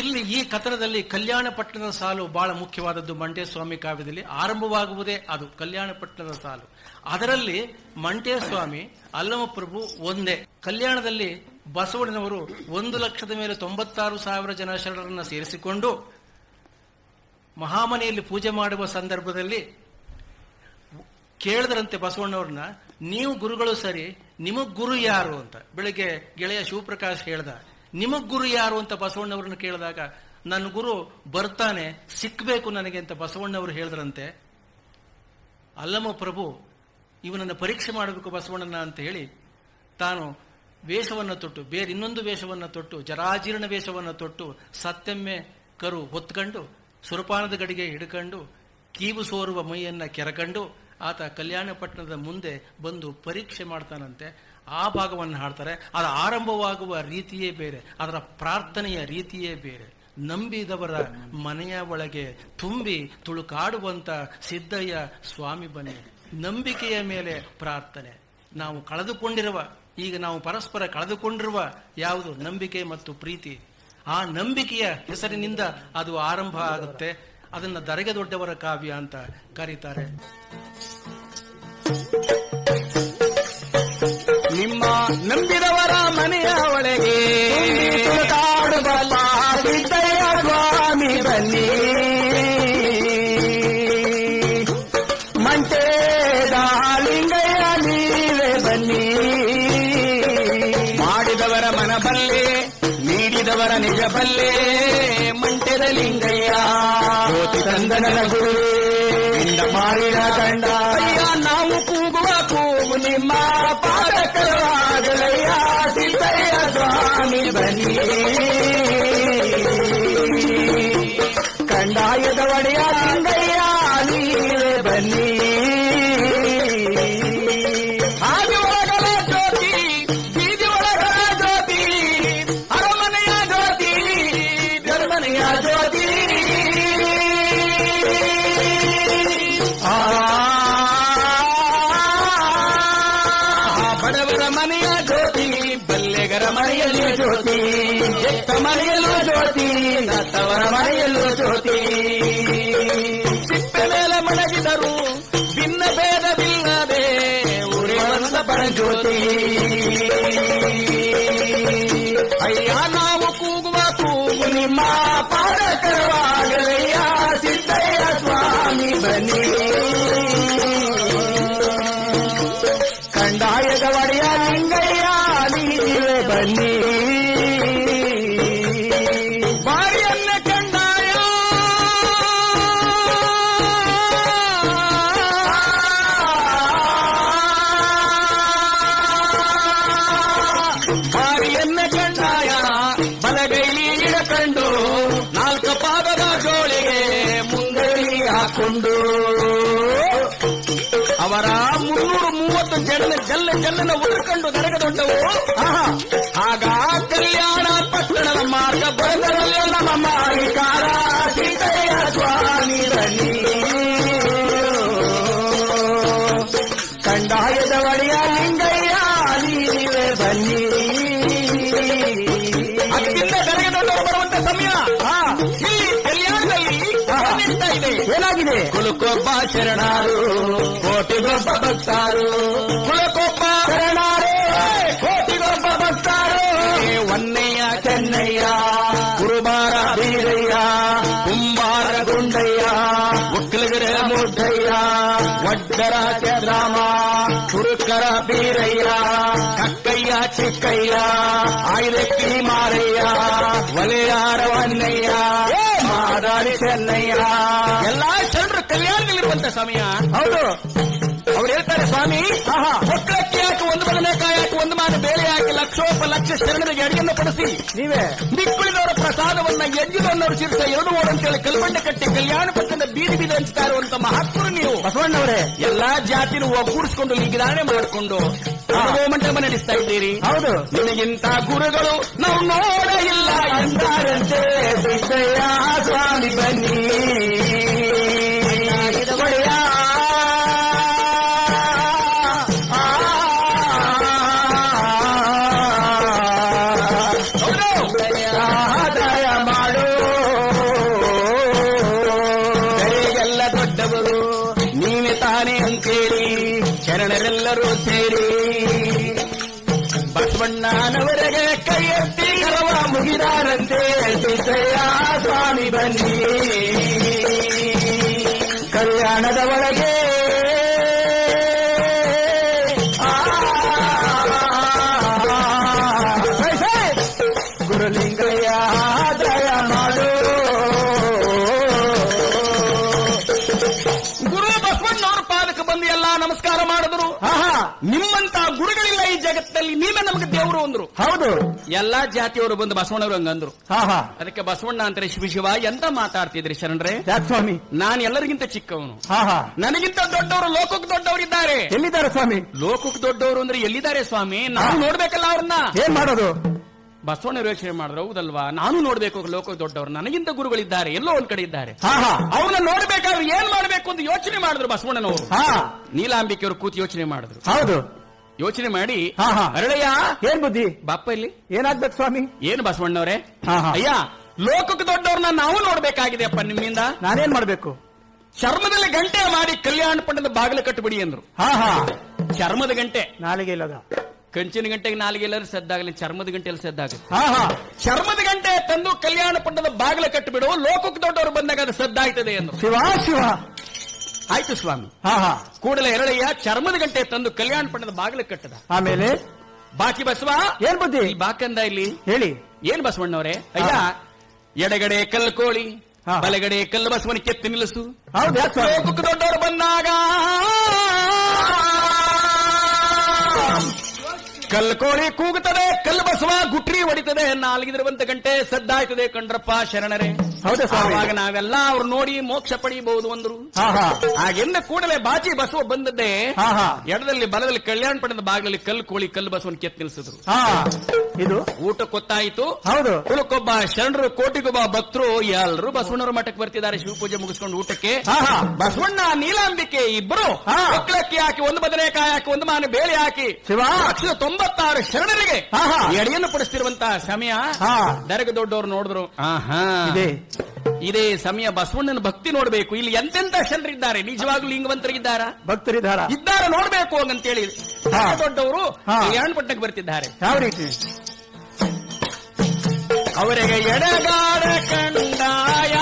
ಇಲ್ಲಿ ಈ ಕಥನದಲ್ಲಿ ಕಲ್ಯಾಣ ಪಟ್ಟಣದ ಸಾಲು ಬಹಳ ಮುಖ್ಯವಾದದ್ದು. ಮಂಟೇಸ್ವಾಮಿ ಕಾವ್ಯದಲ್ಲಿ ಆರಂಭವಾಗುವುದೇ ಅದು, ಕಲ್ಯಾಣ ಪಟ್ಟಣದ ಸಾಲು. ಅದರಲ್ಲಿ ಮಂಟೇಸ್ವಾಮಿ, ಅಲ್ಲಮಪ್ರಭು ಒಂದೇ. ಕಲ್ಯಾಣದಲ್ಲಿ ಬಸವಣ್ಣನವರು 1,96,000 ಜನ ಶರಣರನ್ನ ಸೇರಿಸಿಕೊಂಡು ಮಹಾಮನೆಯಲ್ಲಿ ಪೂಜೆ ಮಾಡುವ ಸಂದರ್ಭದಲ್ಲಿ ಕೇಳಿದರಂತೆ ಬಸವಣ್ಣವ್ರನ್ನ, ನೀವು ಗುರುಗಳು ಸರಿ, ನಿಮಗ್ ಗುರು ಯಾರು ಅಂತ. ಬೆಳಿಗ್ಗೆ ಗೆಳೆಯ ಶಿವಪ್ರಕಾಶ್ ಹೇಳ್ದ, ನಿಮಗ್ ಗುರು ಯಾರು ಅಂತ ಬಸವಣ್ಣವ್ರನ್ನ ಕೇಳಿದಾಗ, ನನ್ನ ಗುರು ಬರ್ತಾನೆ, ಸಿಕ್ಬೇಕು ನನಗೆ ಅಂತ ಬಸವಣ್ಣವರು ಹೇಳಿದ್ರಂತೆ. ಅಲ್ಲಮಪ್ರಭು ಇವನನ್ನು ಪರೀಕ್ಷೆ ಮಾಡಬೇಕು ಬಸವಣ್ಣನ ಅಂತ ಹೇಳಿ ತಾನು ವೇಷವನ್ನು ತೊಟ್ಟು, ಬೇರೆ ಇನ್ನೊಂದು ವೇಷವನ್ನು ತೊಟ್ಟು, ಜರಾಜೀರ್ಣ ವೇಷವನ್ನು ತೊಟ್ಟು, ಸತ್ಯಮ್ಮೆ ಕರು ಹೊತ್ಕೊಂಡು, ಸುರಪಾನದ ಗಡಿಗೆ ಹಿಡ್ಕೊಂಡು, ಕೀವು ಸೋರುವ ಮೈಯನ್ನ ಕೆರಕಂಡು ಆತ ಕಲ್ಯಾಣ ಪಟ್ಟಣದ ಮುಂದೆ ಬಂದು ಪರೀಕ್ಷೆ ಮಾಡ್ತಾನಂತೆ. ಆ ಭಾಗವನ್ನು ಹಾಡ್ತಾರೆ. ಅದು ಆರಂಭವಾಗುವ ರೀತಿಯೇ ಬೇರೆ, ಅದರ ಪ್ರಾರ್ಥನೆಯ ರೀತಿಯೇ ಬೇರೆ. ನಂಬಿದವರ ಮನೆಯ ಒಳಗೆ ತುಂಬಿ ತುಳುಕಾಡುವಂತ ಸಿದ್ದಯ್ಯ ಸ್ವಾಮಿ ಬನ್ನಿ. ನಂಬಿಕೆಯ ಮೇಲೆ ಪ್ರಾರ್ಥನೆ. ನಾವು ಈಗ ನಾವು ಪರಸ್ಪರ ಕಳೆದುಕೊಂಡಿರುವ ಯಾವುದು? ನಂಬಿಕೆ ಮತ್ತು ಪ್ರೀತಿ. ಆ ನಂಬಿಕೆಯ ಹೆಸರಿನಿಂದ ಅದು ಆರಂಭ ಆಗುತ್ತೆ. ಅದನ್ನ ಧರೆಗೆ ದೊಡ್ಡವರ ಕಾವ್ಯ ಅಂತ ಕರೀತಾರೆ. ನಿಮ್ಮ ನಂಬಿದವರ ಮನೆಯ ಒಳಗೆ ತುಳುಕಾಡುವ ಸಿದ್ದಯ್ಯ ಸ್ವಾಮಿ ಬನ್ನಿ, ಮಂಟೇದ ಲಿಂಗಯ್ಯ ನೀವೇ ಬನ್ನಿ. ಮಾಡಿದವರ ಮನ ಬಲ್ಲೆ, ನೀಡಿದವರ ನಿಜ ಬಲ್ಲೆ, ಮಂಟೆದ ಲಿಂಗಯ್ಯ ಜ್ಯೋತಿ ತಂದನನ ಗುರುವೇ ಇಂದ ಮಾಡಿದ ಕಂಡ. ನಾವು ಕೂಗುವ ಕೂಗು ನಿಮ್ಮ ಪಾದಕವಾಗಲಯ್ಯ ಸಿದ್ದಯ್ಯ ಸ್ವಾಮಿ ಬನ್ನಿ. ಕಂದಾಯದ ಒಡೆಯ ಲಿಂಗಯ್ಯ ನೀವೇ ಬನ್ನಿ. ಹಾದಿ ಒಳಗಲ ಜ್ಯೋತಿ, ಬೀದಿ ಒಳಗಲ ಜ್ಯೋತಿ, ಅರಮನೆಯ ಜ್ಯೋತಿ, ಧರ್ಮನೆಯ ಜ್ಯೋತಿ. ಬಡವರ ಮನೆಯ ಜ್ಯೋತಿ, ಬಲ್ಲೆಗರ ಮನೆಯಲ್ಲೂ ಜ್ಯೋತಿ, ಎತ್ತ ಮನೆಯಲ್ಲೂ ಜ್ಯೋತಿ, ನತ್ತವರ ಮನೆಯಲ್ಲೂ ಜ್ಯೋತಿ. ಸಿಪ್ಪೆ ಮೇಲೆ ಮಡಗಿದರು ಭಿನ್ನ ಭೇದವಿಲ್ಲದೆ ಉರಿಯುವಂತ ಪರಜ್ಯೋತಿ. ಅಯ್ಯ ನಾವು ಕೂಗುವ ಕೂಗು ನಿಮ್ಮ ಪಾದಕರವಾಗಲಯ್ಯ ಸಿದ್ದಯ್ಯ ಸ್ವಾಮಿ ಬನ್ನಿ. ಕಂದಾಯದ ಒಡೆಯ ಲಿಂಗಯ್ಯ ನೀವೇ ಬನ್ನಿ. ಬಾರಿಯನ್ನ ಕಂದಾಯ ಬಾರಿಯನ್ನ ಕಂದಾಯ ಬಲಗೈಲಿ ಇಡಕೊಂಡು, 4 ಪಾದದ ಜೋಳಿಗೆ ಮುಂಗೈ ಹಾಕೊಂಡು, ಅವರ 330 ಜಲ್ಲನ ಉಳ್ಕೊಂಡು ಧರೆಗೆ ದೊಡ್ಡವು. ಆಗ ಕಲ್ಯಾಣ ಪಟ್ಟಣದ ಮಾರ್ಗ ಬಂದರಲ್ಲ ನಮ್ಮ ಮಾಲಿಕಾರ ಸಿದ್ದಯ್ಯ ಸ್ವಾಮಿ ಬನ್ನಿ. ಕಂದಾಯದ ಒಡೆಯ ಲಿಂಗಯ್ಯ ನೀವೇ ಬನ್ನಿ. ಅದಕ್ಕಿಂತ ಧರೆಗೆ ದೊಡ್ಡವರು ಬರುವಂತ ಸಮಯ ಇಲ್ಲಿ ಕಲ್ಯಾಣದಲ್ಲಿ ನಡೀತಾ ಇದೆ. ಏನಾಗಿದೆ? ಕುಲಕೊಬ್ಬ ಶರಣಾರು, ಕೋಟಿಗೊಬ್ಬ ಭಕ್ತಾರು. ಕುಲಕೊಬ್ಬ ಶರಣಾರು, ಕೋಟಿಗೊಬ್ಬ ಭಕ್ತಾರು. ಒನ್ನೆಯ ಚೆನ್ನಯ್ಯ, ಕುರುಬಾರ ಬೀರಯ್ಯ, ಕುಂಬಾರ ಗುಂಡಯ್ಯ, ಒಕ್ಕಲಿಗರ ಮುದ್ದಯ್ಯ, ಒಡ್ಡರ ಚಂದ್ರಾಮ, ತುರುಕರ ಬೀರಯ್ಯ, ಕಕ್ಕಯ್ಯ ಚಿಕ್ಕಯ್ಯ, ಆಯ್ದಕ್ಕಿ ಮಾರಯ್ಯ, ಒಲೆಯಾರ ವನ್ನಯ್ಯ, ಮಾದಾರಿ ತನ್ನಯ್ಯ. ಎಲ್ಲಾ ಶರಣರು ಕಲ್ಯಾಣದಲ್ಲಿರುವಂತ ಸಮಯ. ಹೌದು, ಅವ್ರು ಹೇಳ್ತಾರೆ, ಸ್ವಾಮಿ ಒಕ್ಕಲಕ್ಕಿ ಹಾಕಿ ಒಂದು ಬದನೆಕಾಯಿ ಹಾಕಿ ಒಂದು ಮಾನ ಬೇಳೆ ಹಾಕಿ ಲಕ್ಷೋಪಲಕ್ಷ ಶರಣರಿಗೆ ಅಡಿಯನ್ನು ಪಡಿಸಿ ನೀವೇ ಮಿಕ್ಕುಳಿದವರ ಪ್ರಸಾದವನ್ನ ಯಜ್ಜುದನ್ನವರು ಶಿರ್ಸ 2 ಅಂತೇಳಿ ಕಲ್ಬಂಡೆ ಕಟ್ಟಿ ಕಲ್ಯಾಣ ಪಟ್ಟಣದ ಬೀದಿ ಬೀದಿ ಹಂಚ್ತಾ ಇರುವಂತ ಮಹಾತ್ಮರು ನೀವು ಬಸವಣ್ಣವರೇ. ಎಲ್ಲಾ ಜಾತಿನ ಒಗ್ಗೂಡಿಸಿಕೊಂಡು ಲಿಂಗದಾಣೆ ಮಾಡಿಕೊಂಡು ಮಂಟಪ ನಡೆಸ್ತಾ ಇದ್ದೀರಿ. ಹೌದು, ನಿನಗಿಂತ ಗುರುಗಳು ನಾವು ನೋಡ ಇಲ್ಲ ಅಂತಾರಂತೆ ಸಿದ್ದಯ್ಯ ಸ್ವಾಮಿ ಬನ್ನಿ ಒಡೆಯ. ದಯ ಮಾಡು ಎಲ್ಲ ದೊಡ್ಡವರು ನೀನೆ ತಾನೇ ಅಂತೇಳಿ ಶರಣರೆಲ್ಲರೂ ಸೇರಿ ಬಸವಣ್ಣನವರೆಗೆ ಕೈ ಎತ್ತಿ ಕರವ ಮುಗಿದಾರಂತೆ ಸಿದ್ದಯ್ಯ ಸ್ವಾಮಿ ಬನ್ನಿ ಕಲ್ಯಾಣದ ಒಳಗೆ. ಗುರುಲಿಂಗಯ್ಯ ದಯ ಮಾಡು. ಗುರು ಬಸವಣ್ಣವ್ರ ಪಾದಕ್ಕೆ ಬಂದು ಎಲ್ಲಾ ನಮಸ್ಕಾರ ಮಾಡಿದ್ರು. ನಿಮ್ಮಂತ ಗುರುಗಳಿಲ್ಲ ಈ ಜಗತ್ತಲ್ಲಿ, ನೀವೇ ನಮಗೆ ದೇವರು ಅಂದ್ರು. ಹೌದು, ಎಲ್ಲಾ ಜಾತಿಯವರು ಬಂದು ಬಸವಣ್ಣವ್ರು ಹಂಗಂದ್ರು. ಹಾ ಅದಕ್ಕೆ ಬಸವಣ್ಣ ಅಂತಾರೆ, ಶಿವ ಶಿವ ಎಂತ ಮಾತಾಡ್ತಿದ್ರಿ ಶರಣರೇ? ಯಾಕೆ ಸ್ವಾಮಿ? ನಾನು ಎಲ್ಲರಿಗಿಂತ ಚಿಕ್ಕವನು, ಹಾ ನನಗಿಂತ ದೊಡ್ಡವರು ಲೋಕಕ್ಕೆ ದೊಡ್ಡವರಿದ್ದಾರೆ. ಎಲ್ಲಿದ್ದಾರೆ ಸ್ವಾಮಿ? ಲೋಕಕ್ಕೆ ದೊಡ್ಡವರು ಅಂದ್ರೆ ಎಲ್ಲಿದ್ದಾರೆ ಸ್ವಾಮಿ? ನಾವು ನೋಡ್ಬೇಕಲ್ಲ ಅವ್ರನ್ನ. ಏನ್ ಮಾಡೋದು? ಬಸವಣ್ಣ ಯೋಚನೆ ಮಾಡಿದ್ರು, ಹೌದಲ್ವಾ, ನಾನು ನೋಡ್ಬೇಕು ಲೋಕಕ್ಕೆ ದೊಡ್ಡವರು, ನನಗಿಂತ ಗುರುಗಳಿದ್ದಾರೆ, ಎಲ್ಲೋ ಒಂದ್ ಕಡೆ ಇದ್ದಾರೆ. ಅವ್ರನ್ನ ನೋಡ್ಬೇಕಾದ್ರೆ ಏನ್ ಮಾಡ್ಬೇಕು ಅಂತ ಯೋಚನೆ ಮಾಡಿದ್ರು ಬಸವಣ್ಣನವರು. ನೀಲಾಂಬಿಕೆಯವರು ಕೂತು ಯೋಚನೆ ಮಾಡಿದ್ರು. ಹೌದು, ಯೋಚನೆ ಮಾಡಿ ಹಾ. ಅರಳಯ್ಯ ಏನ್ ಬುದ್ಧಿ? ಬಾಪ ಇಲ್ಲಿ ಏನಾಗ್ಬೇಕು ಸ್ವಾಮಿ? ಏನು ಬಸವಣ್ಣವ್ರೆ? ಹಾ. ಅಯ್ಯ, ಲೋಕಕ್ಕೆ ದೊಡ್ಡವ್ರನ್ನ ನಾವು ನೋಡ್ಬೇಕಾಗಿದೆ ಅಪ್ಪ ನಿಮ್ಮಿಂದ. ನಾನೇನ್ ಮಾಡ್ಬೇಕು? ಚರ್ಮದಲ್ಲಿ ಗಂಟೆ ಮಾಡಿ ಕಲ್ಯಾಣ ಪಟ್ಟಣದ ಬಾಗಿಲು ಕಟ್ಟಿಬಿಡಿ ಅಂದ್ರು. ಹಾ ಚರ್ಮದ ಗಂಟೆ, ನಾಲಿಗೆ ಇಲ್ಲದ ಕಂಚಿನ ಗಂಟೆಗೆ ನಾಲಿಗೆ ಎಲ್ಲರೂ ಸದ್ದಾಗಲಿ, ಚರ್ಮದ ಗಂಟೆಯಲ್ಲಿ ಸದ್ದಾಗುತ್ತೆ. ಹಾ ಚರ್ಮದ ಗಂಟೆ ತಂದು ಕಲ್ಯಾಣ ಪಟ್ಟಣದ ಬಾಗಿಲು ಕಟ್ಟಿಬಿಡು, ಲೋಕಕ್ಕೆ ದೊಡ್ಡವರು ಬಂದಾಗ ಅದು ಸದ್ದಾಯ್ತದೆ ಎಂದು. ಶಿವ ಶಿವ. ಆಯ್ತು ಸ್ವಾಮಿ. ಹಾ ಕೂಡಲೇ ಎರಳಯ್ಯ ಚರ್ಮದ ಗಂಟೆ ತಂದು ಕಲ್ಯಾಣ ಪಟ್ಟಣದ ಬಾಗಿಲು ಕಟ್ಟದ. ಆಮೇಲೆ ಬಾಕಿ ಬಸವ ಏನ್ ಬುದ್ಧಿ? ಈ ಬಾಕಂದ ಇಲ್ಲಿ ಹೇಳಿ. ಏನ್ ಬಸವಣ್ಣವ್ರೆ? ಅಯ್ಯ, ಎಡಗಡೆ ಕಲ್ಲು ಕೋಳಿ, ಬಲಗಡೆ ಕಲ್ಲು ಬಸವನ ಕೆತ್ತಿ ನಿಲ್ಲಿಸು. ಹೌದು, ಲೋಕಕ್ಕೆ ದೊಡ್ಡವರು ಬಂದಾಗ ಕಲ್ಲು ಕೋಳಿ ಕೂಗುತ್ತದೆ, ಕಲ್ಲು ಬಸವ ಗುಟ್ರಿ ಹೊಡಿತದೆ, ನಾಲ್ಗಿರುವಂತ ಗಂಟೆ ಸದ್ದಾಯ್ತದೆ ಕಂಡ್ರಪ್ಪ ಶರಣರೇ. ಹೌದಾ ಸ್ವಾಮಿ? ಆವಾಗ ನಾವೆಲ್ಲ ಅವ್ರು ನೋಡಿ ಮೋಕ್ಷ ಪಡೆಯಬಹುದು ಅಂದ್ರು. ಹಾಗೆಂದ ಕೂಡಲೇ ಬಾಚಿ ಬಸವ ಬಂದದ್ದೇ ಎಡದಲ್ಲಿ ಬಲದಲ್ಲಿ ಕಲ್ಯಾಣ ಪಟ್ಟಣದ ಬಾಗಿಲಲ್ಲಿ ಕಲ್ಲು ಕೋಳಿ ಕಲ್ಲು ಬಸವನ ಕೆತ್ತಿ ನಿಲ್ಲಿಸಿದ್ರು. ಇದು ಊಟ ಗೊತ್ತಾಯಿತು. ಹೌದು, ಕುಲಕ್ಕೊಬ್ಬ ಶರಣರು, ಕೋಟಿಗೊಬ್ಬ ಭಕ್ತರು ಎಲ್ಲರೂ ಬಸವಣ್ಣವ್ರ ಮಠಕ್ಕೆ ಬರ್ತಿದ್ದಾರೆ ಶಿವಪೂಜೆ ಮುಗಿಸ್ಕೊಂಡು ಊಟಕ್ಕೆ. ಬಸವಣ್ಣ ನೀಲಾಂಬಿಕೆ ಇಬ್ಬರು ಒಕ್ಕಲಕ್ಕಿ ಹಾಕಿ ಒಂದು ಬದನೆಕಾಯಿ ಹಾಕಿ ಒಂದು ಮಾನ ಬೇಳೆ ಹಾಕಿ ಶಿವ 96 ಶರಣರಿಗೆ ಎಡೆಯನ್ನು ಪಡಿಸ್ತಿರುವಂತಹ ಸಮಯ. ದರಗ ದೊಡ್ಡವರು ನೋಡಿದ್ರು, ಇದೇ ಸಮಯ ಬಸವಣ್ಣನ ಭಕ್ತಿ ನೋಡ್ಬೇಕು. ಇಲ್ಲಿ ಎಂತೆಂತ ಶರಣರಿದ್ದಾರೆ, ನಿಜವಾಗ್ಲೂ ಲಿಂಗವಂತರಿದ್ದಾರ, ಭಕ್ತರಿದ್ದಾರ, ಇದ್ದಾರೆ, ನೋಡ್ಬೇಕು ಅಂತೇಳಿ ದೊಡ್ಡವರು ಕಲ್ಯಾಣ ಪಟ್ಟಣಕ್ಕೆ ಬರ್ತಿದ್ದಾರೆ. ಯಾವ ರೀತಿ? ಅವರಿಗೆ ಎಡಗಾಡ ಕಂಡಾಯ,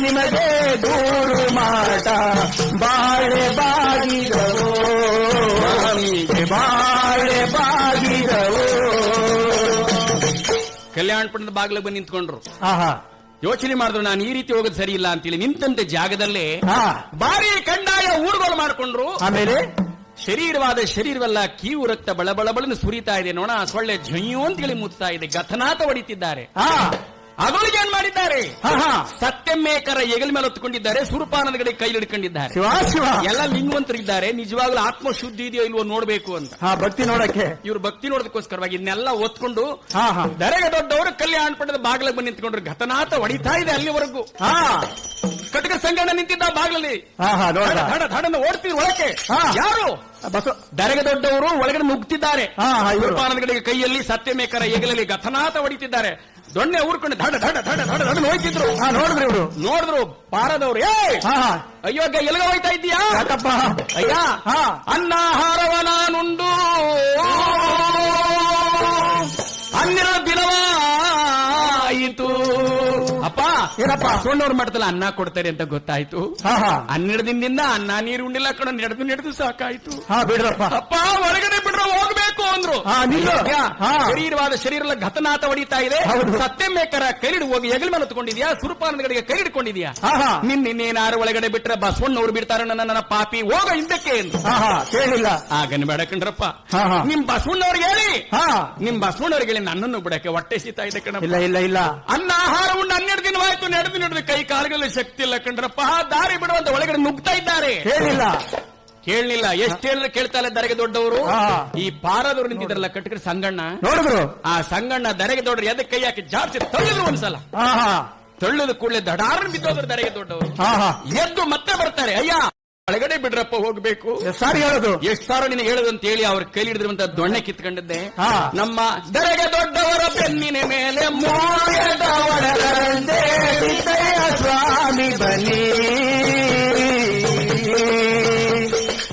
ನಿಮಗೆ ದೂರು ಮಾಟ ಬಾಳೆ ಬಾಗಿದರು ಬಾಳೆ ಬಾಗಿದವು. ಕಲ್ಯಾಣ ಪಟ್ಟಣದ ಬಾಗಿಲಿಗೆ ಬಂದು ನಿಂತ್ಕೊಂಡ್ರು. ಆಹಾ ಯೋಚನೆ ಮಾಡಿದ್ರು, ನಾನು ಈ ರೀತಿ ಹೋಗೋದು ಸರಿ ಇಲ್ಲ ಅಂತೇಳಿ ನಿಂತಂತೆ ಜಾಗದಲ್ಲೇ ಹಾ ಭಾರಿ ಕಂಡಾಯ ಊರುಗೋಲು ಮಾಡ್ಕೊಂಡ್ರು. ಆಮೇಲೆ ಶರೀರವೆಲ್ಲ ಕೀವು ರಕ್ತ ಬಳಬಳಬಳನ್ನು ಸುರಿತಾ ಇದೆ. ನೋಣ ಸೊಳ್ಳೆ ಝೊಯ್ಯೋ ಅಂತೇಳಿ ಮುತ್ತಾ ಇದೆ. ಗಥನಾಥ ಹೊಡಿತಿದ್ದಾರೆ. ಹಾ ಅದೊಳಗೆ ಏನ್ ಮಾಡಿದ್ದಾರೆ? ಹಾ ಹಾ ಸತ್ಯಮೇಕರ ಹೆಗಲ ಮೇಲೆ ಹೊತ್ತುಕೊಂಡಿದ್ದಾರೆ. ಸುರಪಾನದ ಕಡೆ ಕೈ ಹಿಡ್ಕೊಂಡಿದ್ದಾರೆ. ಶಿವ ಶಿವ ಎಲ್ಲ ಲಿಂಗವಂತರಿದ್ದಾರೆ. ನಿಜವಾಗ್ಲೂ ಆತ್ಮಶುದ್ಧಿ ಇದೆಯೋ ಇಲ್ವೋ ನೋಡ್ಬೇಕು ಅಂತ. ಹಾ ಭಕ್ತಿ ನೋಡಕ್ಕೆ ಇವ್ರು ಭಕ್ತಿ ನೋಡೋದಕ್ಕೋಸ್ಕರವಾಗಿ ಇದನ್ನೆಲ್ಲ ಒತ್ಕೊಂಡು ಹಾ ಹಾ ದರೆಗೆ ದೊಡ್ಡವರು ಕಲ್ಯಾಣ ಪಟ್ಟಣದ ಬಾಗಿಲಿಗೆ ಬಂದು ನಿಂತ್ಕೊಂಡ್ರು. ಘಟನಾಥ ಹೊಡಿತಾ ಇದೆ ಅಲ್ಲಿವರೆಗೂ. ಹಾ ಕಟಕ ಸಂಗಣ್ಣ ನಿಂತಿದ್ದ ಬಾಗಿಲಲ್ಲಿ. ಹಾ ಹಾ ನೋಡ ಧಡನ್ನು ಓಡ್ತಿದ್ರು ಒಳಕ್ಕೆ. ಹಾ. ಯಾರು? ಬಸವ ದರೆಗೆ ದೊಡ್ಡವರು ಒಳಗಡೆ ನುಗ್ತಿದ್ದಾರೆ. ಹಾ ಹಾ ಇವರು ಸುರಪಾನದ ಕಡೆಗೆ ಕೈಯಲ್ಲಿ ಸತ್ಯಮೇಕರ ಹೆಗಲಲ್ಲಿ ಘಟನಾಥ ಹೊಡಿತಿದ್ದಾರೆ. ದೊಣ್ಣೆ ಊರ್ಕೊಂಡು ಧಡ ಧಡ ಧಡ ಧಡ ಧಡ ಹೋಯ್ತಿದ್ರು. ಹಾ ನೋಡಿದ್ರಿ ಇವರು ನೋಡಿದ್ರು ಪಾರದವ್ರು. ಹಾ ಹಾ ಅಯ್ಯೋ ಎಲ್ಗ ಹೋಯ್ತಾ ಇದ್ದೀಯಾ? ಯಾಕಪ್ಪ ಅಯ್ಯ ಹಾ ಅನ್ನಾಹಾರವ ನಾನುಂಡು 12 ದಿನವಾಯಿತು. ಅಪ್ಪ ಏನಪ್ಪ? ಸೋಣ್ಣವ್ರ ಮಠದಲ್ಲಿ ಅನ್ನ ಕೊಡ್ತಾರೆ ಅಂತ ಗೊತ್ತಾಯ್ತು. ಹಾ ಹಾ 12 ದಿನದಿಂದ ಅನ್ನ ನೀರು ಉಂಡಿಲ್ಲ ಕಣ. ನಡೆದು ಸಾಕಾಯ್ತು. ಹಾ ಬಿಡ್ರಪ್ಪ ಅಪ್ಪ ಹೊರಗಡೆ ಬಿಡ್ರೆ ಹೋಗ್ಬೇಕು ಅಂದ್ರು. ಹಾ, ನಿಲ್ಲು. ಹಾ. ಶರೀರ ಘಟನಾಥ ಹೊಡಿತಾ ಇದೆ. ಹೌದು. ಸತ್ಯಮೇಕರ ಕೈ ಹಿಡಿದು ಹೋಗಿ ಹೆಗಲ ಮೇಲೆ ಹೊತ್ಕೊಂಡಿದ್ಯಾ? ಸುರಪಾನದ ಕಡೆಗೆ ಕೈ ಹಿಡ್ಕೊಂಡಿದ್ಯಾ? ಹಾ ಹಾ ನಿನ್ನೇನಾರು ಒಳಗಡೆ ಬಿಟ್ರೆ ಬಸವಣ್ಣವ್ರು ಬಿಡ್ತಾರ ನನ್ನ ಪಾಪಿ ಹೋಗ ಹಿಂದಕ್ಕೆ ಎಂದು. ಹಾ ಹಾ ಕೇಳಿಲ್ಲ. ಆಗನ್ ಬೇಡ ಕಣ್ರಪ್ಪ. ಹಾ, ಹಾ. ನಿಮ್ ಬಸವಣ್ಣವ್ರಿಗೆ ಹೇಳಿ. ಹಾ ನಿಮ್ ಬಸವಣ್ಣವ್ರಿಗೆ ಹೇಳಿ ನನ್ನನ್ನು ಬಿಡಕ್ಕೆ ಹೊಟ್ಟೆ ಸೀತಾ ಇದೆ ಕಣ. ಇಲ್ಲ ಇಲ್ಲ ಇಲ್ಲ ಅನ್ನ ಆಹಾರ ಉಂಡು 12 ದಿನವಾಯ್ತು. ನಡೆದು ಕೈ ಕಾಲುಗಳಲ್ಲಿ ಶಕ್ತಿ ಇಲ್ಲ ಕಣ್ರಪ್ಪ. ದಾರಿ ಬಿಡುವಂತ ಒಳಗಡೆ ನುಗ್ತಾ ಇದ್ದಾರೆ. ಕೇಳಿಲ್ಲ. ಕೇಳಲಿಲ್ಲ. ಎಷ್ಟು ಹೇಳಿದ್ರೆ ಕೇಳ್ತಾ ಇಲ್ಲ ದರೆಗೆ ದೊಡ್ಡವರು. ಹಾ. ಈ ಪಾರದವ್ರು ನಿಂತಿದ್ರಲ್ಲ ಕಟ್ಕರ ಸಂಗಣ್ಣ. ನೋಡಿದ್ರು. ಆ ಸಂಗಣ್ಣ ದರೆಗೆ ದೊಡ್ಡರು ಎದಕ್ಕೆ ಕೈ ಹಾಕಿ ಜಾಸ್ತಿ ತಳ್ಳಿದ್ರು ಒಂದ್ಸಲ. ಹಾ ಹಾ ತಳ್ಳಿದ ಕೂಡಲೇ ದಡಾರನ್ ಬಿದ್ದೋದ್ರು ದರೆಗೆ ದೊಡ್ಡವರು. ಹಾ ಹಾ ಎದ್ದು ಮತ್ತೆ ಬರ್ತಾರೆ. ಅಯ್ಯ ಒಳಗಡೆ ಬಿಡ್ರಪ್ಪ ಹೋಗ್ಬೇಕು. ಸಾರಿ ಹೇಳೋದು. ಎಷ್ಟು ಸಾರ ನಿನಗೆ ಹೇಳುದು ಅಂತ ಹೇಳಿ ಅವ್ರ ಕೈ ಹಿಡಿದಿರುವಂತ ದೊಣ್ಣೆ ಕಿತ್ಕೊಂಡಿದ್ದೆ. ಹಾ. ನಮ್ಮ ದರೆಗೆ ದೊಡ್ಡವರ ಬೆನ್ನಿನ ಮೇಲೆ ಮೂಳೆದವಳರಂತೆ ಸಿದ್ದಯ್ಯ ಸ್ವಾಮಿ ಬನ್ನಿ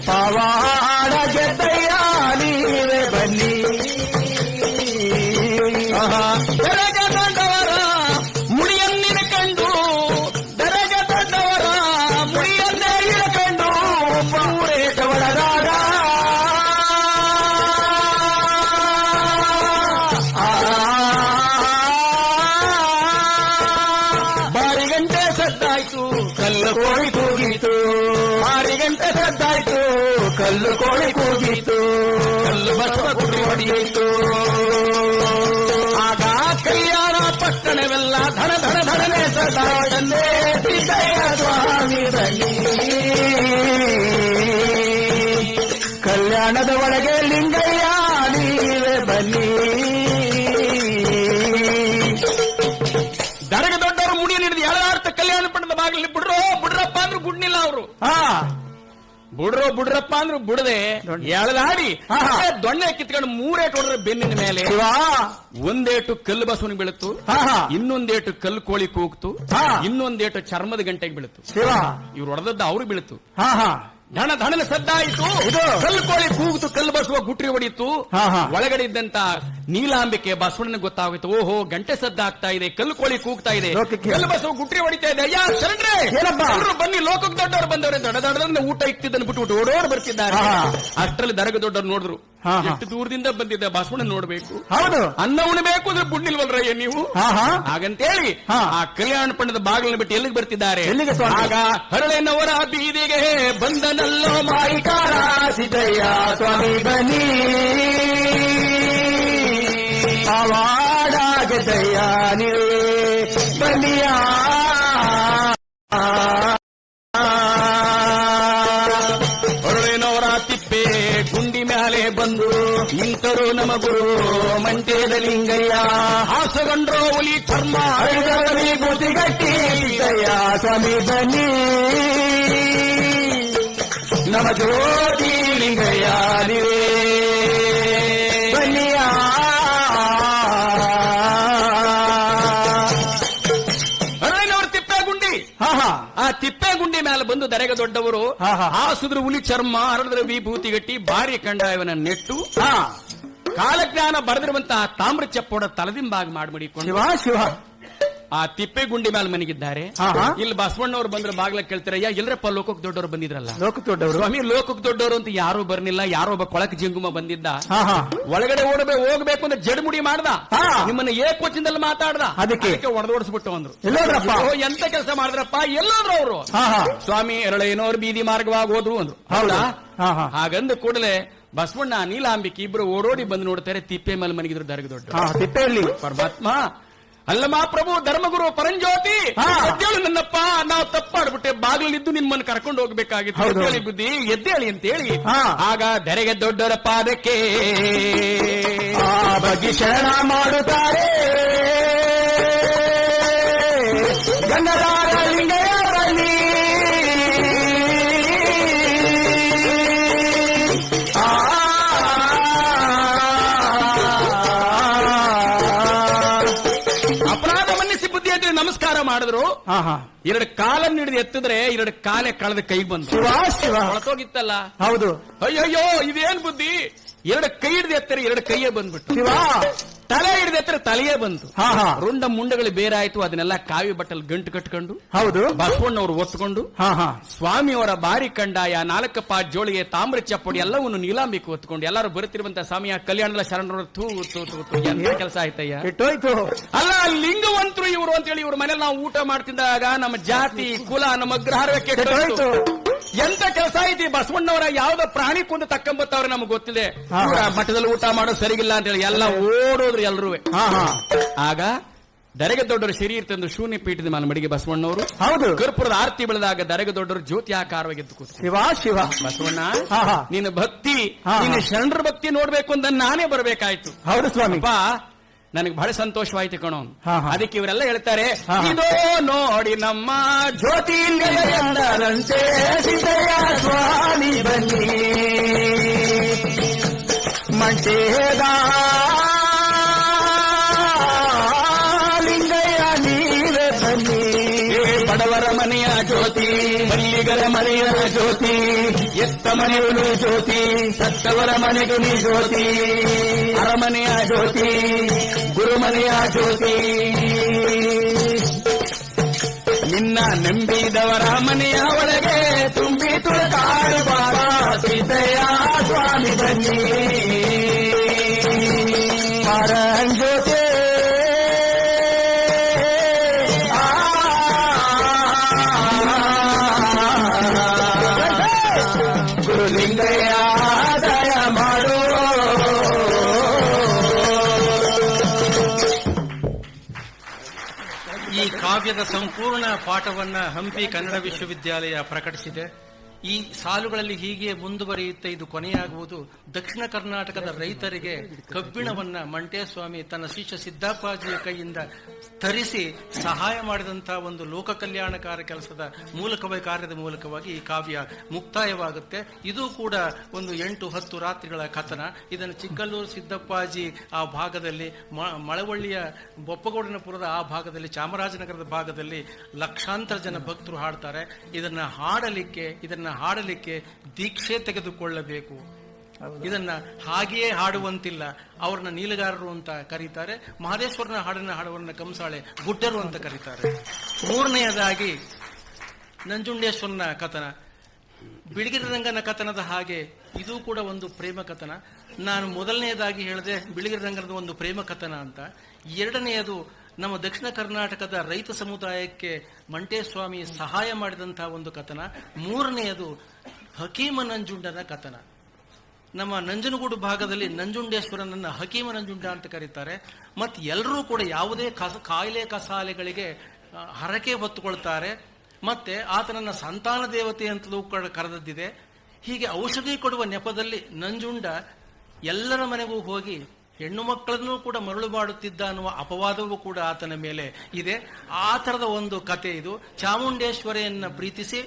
ಪವಾಡ ಗೆದ್ದಯ್ಯ ನೀವೇ ಬನ್ನಿ. ದರೆಗೆ ದೊಡ್ಡವರ ಮುಡಿಯನ್ನಿನ ಕಂಡು ದರೆಗೆ ದೊಡ್ಡವರ ಮುಡಿಯನ್ನೇ ಇರಕಂಡು ಪೂರೇಟವಳರಾಗ ಬಾರಿಗಂಟೆ ಸದ್ದಾಯ್ತು ಕಲ್ಲು ಕೋಳಿ ಕೂಗಿತು. ಬಾರಿಗಂಟೆ ಸದ್ದಾಯ್ತು ಕಲ್ಲು ಕೋಳಿ ಕೂಗಿತು. ಕಲ್ಲು ಬಸವ ಗುಡಿ ಹೊಡೆಯಿತು. ಆಗ ಕಲ್ಯಾಣ ಪಟ್ಟಣವೆಲ್ಲ ಧಡ ಧಡ ಧಡನೆ ಸದಾಡನ್ನೇ ಸಿದ್ದಯ್ಯ ಸ್ವಾಮಿ ಬನ್ನಿ ಕಲ್ಯಾಣದ ಒಳಗೆ ಲಿಂಗಯ್ಯ ನೀವೇ ಬನ್ನಿ. ದರೆಗೆ ದೊಡ್ಡವರು ಮುಡಿಯನ್ನು ಹಿಡಿದು ಎಳಾರ್ಥ ಕಲ್ಯಾಣ ಪಟ್ಟಣದ ಬಾಗಿಲಲ್ಲಿ ಬಿಡ್ರಪ್ಪ ಅಂದ್ರು ಬಿಡ್ನಿಲ್ಲ ಅವರು. ಹಾ ಬಿಡ್ರಪ್ಪ ಅಂದ್ರು ಬಿಡದೆ ಎಳದಾಡಿ ಆಹಾ. ದೊಣ್ಣೆ ಕಿತ್ಕೊಂಡು 3 ಏಟು ಹೊಡೆದ್ರೆ ಬೆನ್ನಿನ ಮೇಲೆ. ಶಿವ ಒಂದೇಟು ಕಲ್ಲು ಬಸವನಿಗೆ ಬೀಳುತ್ತು. ಹಾ ಹಾ ಇನ್ನೊಂದೇಟು ಕಲ್ಲು ಕೋಳಿ ಕೂಗ್ತು. ಹಾ. ಇನ್ನೊಂದೇಟು ಚರ್ಮದ ಗಂಟೆಗೆ ಬೀಳುತ್ತು. ಶಿವ ಇವ್ರು ಹೊಡೆದದ್ದು ಅವ್ರು ಬೀಳುತ್ತು. ಹಾ ಹಾ ಧಣನ ಸದ್ದಾಯಿತು. ಇದು. ಕಲ್ಲು ಕೋಳಿ ಕೂಗಿತು. ಕಲ್ಲು ಬಸವ ಗುಟ್ರಿ ಹೊಡಿತು. ಹಾ, ಹಾ. ಒಳಗಡೆ ಇದ್ದಂತ ನೀಲಾಂಬಿಕೆ ಬಸವಣ್ಣನ ಗೊತ್ತಾಗೋಯ್ತು. ಓಹೋ ಗಂಟೆ ಸದ್ದಾಗ್ತಾ ಇದೆ. ಕಲ್ಲು ಕೋಳಿ ಕೂಗ್ತಾ ಇದೆ. ಲೋಕಕ್ಕೆ. ಕಲ್ಲು ಬಸವ ಗುಟ್ರಿ ಹೊಡಿತಾ ಇದೆ. ಅಯ್ಯ ಶರಣ್ರೆ ಏನಪ್ಪ? ಎಲ್ರು ಬನ್ನಿ ಲೋಕಕ್ಕೆ ದೊಡ್ಡವರು ಬಂದವ್ರೆ. ದೊಡ್ಡ ಊಟ ಇಕ್ತಿದ್ದನ್ನು ಬಿಟ್ಟು ಓಡೋಡ್ ಬರ್ತಿದ್ದಾರೆ. ಹಾ. ಅಷ್ಟರಲ್ಲಿ ದರೆಗೆ ದೊಡ್ಡವ್ರು ನೋಡಿದ್ರು. ಹಾ, ಹಾ. ಎಷ್ಟು ದೂರದಿಂದ ಬಂದಿದ್ದ ಬಸವಣ್ಣ ನೋಡ್ಬೇಕು. ಹೌದು. ಅನ್ನ ಉಣಬೇಕು ಅಂದ್ರೆ ಬುಡ್ನಿಲ್ವಲ್ರಯ್ಯ ನೀವು. ಹಾ ಹಾ ಹಾಗಂತೇಳಿ ಹಾ. ಆ ಕಲ್ಯಾಣ ಪಟ್ಟಣದ ಬಾಗಿಲನ್ನು ಬಿಟ್ಟು ಎಲ್ಲಿಗೆ ಬರ್ತಿದ್ದಾರೆ? ಎಲ್ಲಿಗೆ ಸ್ವಾಮಿ? ಆಗ ಹರಳೆನವರ ಬೀದಿಗೆ ಬಂದನಲ್ಲೋ ಮಾಯಿಕಾರ ಸಿದ್ದಯ್ಯ ಸ್ವಾಮಿ ಬನ್ನಿ ಪವಾಡ ಗೆದ್ದಯ್ಯ ನೀವೇ ಬನ್ನಿಯ. ಹೊರಳಿನವರ ತಿಪ್ಪೆ ಗುಂಡಿ ಮ್ಯಾಲೆ ಬಂದು ನಿಂತರು ನಮ್ಮ ಗುರು ಮಂಟೇದ ಲಿಂಗಯ್ಯ. ಹಾಸಗಂಡ್ರೋ ಹುಲಿ ಚರ್ಮ ಹರಿದವರಿ ಬುದ್ಧಿಗಟ್ಟಿ ಸಿದ್ದಯ್ಯ ಸ್ವಾಮಿ ಬನ್ನಿ ನಮ್ಮ ಜ್ಯೋತಿ ಲಿಂಗಯ್ಯ ನೀವೇ ಬನ್ನಿಯ. ಹೊರಳಿನವರ ತಿಪ್ಪೆ ಗುಂಡಿ. ಹಾ ಹಾ ಆ ತಿಪ್ಪೆ ಗುಂಡಿ ಮೇಲೆ ಬಂದು ದರೆಗೆ ದೊಡ್ಡವರು ಹಾ, ಹಾ. ಹಾಸಿದ್ರು ಹುಲಿ ಚರ್ಮ ಹರಡಿದ್ರೆ ವಿಭೂತಿ ಗಟ್ಟಿ ಭಾರಿ ಕಂಡಾಯವನ್ನ ನೆಟ್ಟು ಹಾ ಕಾಲಜ್ಞಾನ ಬರೆದಿರುವಂತಹ ತಾಮ್ರ ಚಪ್ಪೋಡ ತಲದಿಂಬಾಗಿ ಮಾಡಿಕೊಂಡು ಶಿವ ಶಿವ ಆ ತಿಪ್ಪೆ ಗುಂಡಿ ಮೇಲೆ ಮನೆಗಿದ್ದಾರೆ. ಆಹಾ. ಇಲ್ಲಿ ಬಸವಣ್ಣವ್ರು ಬಂದ್ರೆ ಬಾಗ್ಲ ಕೇಳ್ತಾರೆ, ಎಲ್ಲರಪ್ಪ ಲೋಕಕ್ಕೆ ದೊಡ್ಡವರು ಬಂದಿದ್ರಲ್ಲ. ಲೋಕ ದೊಡ್ಡವರು ಸ್ವಾಮಿ ಲೋಕಕ್ಕೆ ದೊಡ್ಡವರು ಅಂತ ಯಾರು ಬರ್ನಿಲ್ಲ, ಯಾರೋ ಒಬ್ಬ ಕೊಳಕ್ ಜಿಂಗುಮ ಬಂದಿದ್ದ. ಆಹಾ. ಒಳಗಡೆ ಹೋಗ್ಬೇಕು ಅಂದ್ರೆ ಜಡಮುಡಿ ಮಾಡ್ದ, ಹಾ. ನಿಮ್ಮನ್ನ ಏಕೋಚಿಂದಲ್ಲಿ ಮಾತಾಡ್ದ, ಅದಕ್ಕೆ ಹೊಡೆದೋಡಿಸ್ಬಿಟ್ಟು ಅಂದ್ರು. ಎಲ್ಲೋದ್ರಪ್ಪ? ಓ, ಎಂತ ಕೆಲಸ ಮಾಡಿದ್ರಪ್ಪ, ಎಲ್ಲೋದ್ರು ಅವರು? ಆಹಾ. ಸ್ವಾಮಿ ಎರಳೇನೋರು ಬೀದಿ ಮಾರ್ಗವಾಗಿ ಹೋದ್ರು ಅಂದ್ರು. ಹೌದಾ? ಆಹಾ. ಹಾಗಂದ ಕೂಡಲೇ ಬಸವಣ್ಣ ನೀಲಾಂಬಿಕೆ ಇಬ್ರು ಓಡೋಡಿ ಬಂದು ನೋಡ್ತಾರೆ, ತಿಪ್ಪೆ ಮೇಲೆ ಮನಗಿದ್ರು ದರ್ಗ ದೊಡ್ಡ. ತಿಪ್ಪೆಯಲ್ಲಿ ಪರಮಾತ್ಮ ಅಲ್ಲಮ್ಮ ಪ್ರಭು ಧರ್ಮಗುರು ಪರಂಜ್ಯೋತಿ, ಎದ್ದೇಳು ನನ್ನಪ್ಪ, ನಾವು ತಪ್ಪಾಡ್ಬಿಟ್ಟೆ, ಬಾಗಿಲಿದ್ದು ನಿಮ್ಮನ್ನು ಕರ್ಕೊಂಡು ಹೋಗ್ಬೇಕಾಗಿತ್ತು, ಎದ್ದೇಳಿ ಬುದ್ಧಿ ಎದ್ದೇಳಿ ಅಂತ ಹೇಳಿ. ಆಗ ದರೆಗೆ ದೊಡ್ಡರ ಪಾದಕ್ಕೆ ಬಗ್ಗೆ ಶರಣ ಮಾಡುತ್ತಾರೆ ಗಂಗಧಾರ ಲಿಂಗಯ್ಯ ಬನ್ನಿ. ಅಪರಾಧ ಮನ್ನಿಸಿ ಬುದ್ಧಿ ಅಂತ ನಮಸ್ಕಾರ ಮಾಡಿದ್ರು. ಎರಡು ಕಾಲನ್ನು ಹಿಡಿದು ಎತ್ತಿದ್ರೆ ಎರಡು ಕಾಲೇ ಕಳೆದ ಕೈಗೆ ಬಂತು. ಹೊಳತೋಗಿತ್ತಲ್ಲ. ಹೌದು. ಅಯ್ಯಯ್ಯೋ ಇದೇನ್ ಬುದ್ಧಿ, ಎರಡು ಕೈ ಹಿಡಿದು ಎತ್ತರೆ ಎರಡು ಕೈಯೇ ಬಂದ್ಬಿಟ್ಟು, ಶಿವ ತಲೆ ಹಿಡಿದು ಎತ್ತರೆ ತಲೆಯೇ ಬಂತು. ರುಂಡ ಮುಂಡಗಳು ಬೇರೆ ಆಯ್ತು. ಅದನ್ನೆಲ್ಲ ಕಾವಿ ಬಟ್ಟಲ್ ಗಂಟು ಕಟ್ಕೊಂಡು ಹೌದು ಬಸವಣ್ಣವರು ಒತ್ಕೊಂಡು ಸ್ವಾಮಿಯವರ ಬಾರಿ ಕಂಡಾಯ 4 ಪಾಟ್ ಜೋಳಿಗೆ ತಾಮ್ರ ಚಪ್ಪಡಿ ಎಲ್ಲವನ್ನು ನೀಲಾಂಬಿಕೆ ಒತ್ಕೊಂಡು ಎಲ್ಲರೂ ಬರುತ್ತಿರುವಂತ ಸಮಯ ಕಲ್ಯಾಣದ ಶರಣರು ತೂ ಎಂತ ಕೆಲಸ ಆಯ್ತಯ್ಯ, ಕೆಟ್ಟೋಯ್ತು. ಅಲ್ಲ ಲಿಂಗವಂತರು ಇವರು ಅಂತ ಹೇಳಿ ಇವ್ರ ಮನೇಲಿ ನಾವು ಊಟ ಮಾಡ್ತಿದ್ದಾಗ ನಮ್ಮ ಜಾತಿ ಕುಲ ನಮ್ಮ ಅಗ್ರಹಾರವೇ ಕೆಟ್ಟೋಯ್ತು. ಎಂತ ಕೆಲಸ ಐತಿ ಬಸವಣ್ಣವರ ಯಾವ್ದೋ ಪ್ರಾಣಿ ಕೊಂದು ತಕ್ಕಂಬತ್ತವ್ರೆ ನಮ್ಗೆ ಗೊತ್ತಿದೆ. ಮಠದಲ್ಲಿ ಊಟ ಮಾಡೋದು ಸರಿಗಿಲ್ಲ ಅಂತ ಹೇಳಿ ಎಲ್ಲ ಓಡೋದ್ರು ಎಲ್ರೂ. ಆಗ ದರೆಗೆ ದೊಡ್ಡವರು ಶರೀರ ತಂದು ಶೂನ್ಯ ಪೀಠದ ಮೇಲೆ ಮಡಿಗೆ ಬಸವಣ್ಣವರು ಹೌದು ಕರ್ಪುರದ ಆರತಿ ಬೆಳೆದಾಗ ದರೆಗೆ ದೊಡ್ಡವರು ಜ್ಯೋತಿ ಆಕಾರವಾಗಿ ಎದ್ದು ಕೂತು, ಶಿವ ಶಿವ ಬಸವಣ್ಣ ನಿನ್ನ ಭಕ್ತಿ ನಿನ್ನ ಶರಣರ ಭಕ್ತಿ ನೋಡ್ಬೇಕು ಅಂತ ನಾನೇ ಬರಬೇಕಾಯ್ತು. ಹೌದು ಸ್ವಾಮಿ, ನನಗೆ ಬಹಳ ಸಂತೋಷವಾಯ್ತು ಕಣೋ. ಅದಕ್ಕೆ ಇವರೆಲ್ಲ ಹೇಳ್ತಾರೆ, ಇದೋ ನೋಡಿ ನಮ್ಮ ಜ್ಯೋತಿರ್ಲಿಂಗಯ್ಯಂತೆ ಸಿದ್ದಯ್ಯ ಸ್ವಾಮಿ ಬನ್ನಿ, ಮಂಟೇದ ಲಿಂಗಯ್ಯ ನೀವೇ ಬನ್ನಿ, ಬಡವರ ಮನೆಯ ಜ್ಯೋತಿ ಮಲ್ಲಿಗರ ಮನೆಯ ಜ್ಯೋತಿ, ಎತ್ತ ಮನೆಯವನು ಜ್ಯೋತಿ ಸತ್ತವರ ಮನೆಗೂ ನೀ ಜ್ಯೋತಿ, ಅರಮನೆಯ ಜ್ಯೋತಿ ಗುರುಮನೆಯ ಜ್ಯೋತಿ, ನಿನ್ನ ನಂಬಿದವರ ಮನೆಯ ಒಳಗೆ ತುಂಬಿ ತುಳಕಾಡುವಾರ ಸಿದ್ದಯ್ಯ ಸ್ವಾಮಿ ಬನ್ನಿ, ಪರಂಜ್ಯೋತಿ ಗುರುಲಿಂಗಯ್ಯ ದಯ ಮಾಡೋ. ಈ ಕಾವ್ಯದ ಸಂಪೂರ್ಣ ಪಾಠವನ್ನ ಹಂಪಿ ಕನ್ನಡ ವಿಶ್ವವಿದ್ಯಾಲಯ ಪ್ರಕಟಿಸಿದೆ. ಈ ಸಾಲುಗಳಲ್ಲಿ ಹೀಗೆ ಮುಂದುವರಿಯುತ್ತೆ, ಇದು ಕೊನೆಯಾಗುವುದು. ದಕ್ಷಿಣ ಕರ್ನಾಟಕದ ರೈತರಿಗೆ ಕಬ್ಬಿಣವನ್ನ ಮಂಟೇಸ್ವಾಮಿ ತನ್ನ ಶಿಷ್ಯ ಸಿದ್ದಪ್ಪಾಜಿಯ ಕೈಯಿಂದ ತರಿಸಿ ಸಹಾಯ ಮಾಡಿದಂತಹ ಒಂದು ಲೋಕ ಕಲ್ಯಾಣಕಾರ ಕೆಲಸದ ಕಾರ್ಯದ ಮೂಲಕವಾಗಿ ಈ ಕಾವ್ಯ ಮುಕ್ತಾಯವಾಗುತ್ತೆ. ಇದು ಕೂಡ ಒಂದು 8-10 ರಾತ್ರಿಗಳ ಕಥನ. ಇದನ್ನು ಚಿಕ್ಕಲ್ಲೂರು ಸಿದ್ದಪ್ಪಾಜಿ ಆ ಭಾಗದಲ್ಲಿ, ಮಳವಳ್ಳಿಯ ಬೊಪ್ಪಗೌಡನಪುರದ ಆ ಭಾಗದಲ್ಲಿ, ಚಾಮರಾಜನಗರದ ಭಾಗದಲ್ಲಿ ಲಕ್ಷಾಂತರ ಜನ ಭಕ್ತರು ಹಾಡ್ತಾರೆ. ಇದನ್ನ ಹಾಡಲಿಕ್ಕೆ ದೀಕ್ಷೆ ತೆಗೆದುಕೊಳ್ಳಬೇಕು. ಇದನ್ನ ಹಾಗೆಯೇ ಹಾಡುವಂತಿಲ್ಲ. ಅವ್ರನ್ನ ನೀಲಗಾರರು ಅಂತ ಕರೀತಾರೆ. ಮಹದೇಶ್ವರನ ಹಾಡುವನ್ನ ಕಂಸಾಳೆ ಗುಡ್ಡರು ಅಂತ ಕರೀತಾರೆ. 3ನೇದಾಗಿ ನಂಜುಂಡೇಶ್ವರನ ಕಥನ, ಬಿಳಿಗಿರಿ ರಂಗನ ಕಥನದ ಹಾಗೆ ಇದು ಕೂಡ ಒಂದು ಪ್ರೇಮ ಕಥನ. ನಾನು ಮೊದಲನೆಯದಾಗಿ ಹೇಳಿದೆ ಬಿಳಿಗಿರಿ ರಂಗನದ ಒಂದು ಪ್ರೇಮ ಕಥನ ಅಂತ. 2ನೇದು ನಮ್ಮ ದಕ್ಷಿಣ ಕರ್ನಾಟಕದ ರೈತ ಸಮುದಾಯಕ್ಕೆ ಮಂಟೇಸ್ವಾಮಿ ಸಹಾಯ ಮಾಡಿದಂತಹ ಒಂದು ಕಥನ. 3ನೇದು ಹಕೀಮ ನಂಜುಂಡನ ಕಥನ. ನಮ್ಮ ನಂಜನಗೂಡು ಭಾಗದಲ್ಲಿ ನಂಜುಂಡೇಶ್ವರನನ್ನ ಹಕೀಮ ನಂಜುಂಡ ಅಂತ ಕರೀತಾರೆ. ಮತ್ತು ಎಲ್ಲರೂ ಕೂಡ ಯಾವುದೇ ಕಾಯಿಲೆ ಕಸಾಲೆಗಳಿಗೆ ಹರಕೆ ಹೊತ್ತುಕೊಳ್ತಾರೆ. ಮತ್ತೆ ಆತನನ್ನ ಸಂತಾನ ದೇವತೆ ಅಂತಲೂ ಕರೆದದ್ದಿದೆ. ಹೀಗೆ ಔಷಧಿ ಕೊಡುವ ನೆಪದಲ್ಲಿ ನಂಜುಂಡ ಎಲ್ಲರ ಮನೆಗೂ ಹೋಗಿ ಹೆಣ್ಣು ಮಕ್ಕಳನ್ನೂ ಕೂಡ ಮರಳು ಮಾಡುತ್ತಿದ್ದ ಅನ್ನುವ ಅಪವಾದವೂ ಕೂಡ ಆತನ ಮೇಲೆ ಇದೆ. ಆ ತರದ ಒಂದು ಕತೆ ಇದು. ಚಾಮುಂಡೇಶ್ವರಿಯನ್ನ ಪ್ರೀತಿಸಿ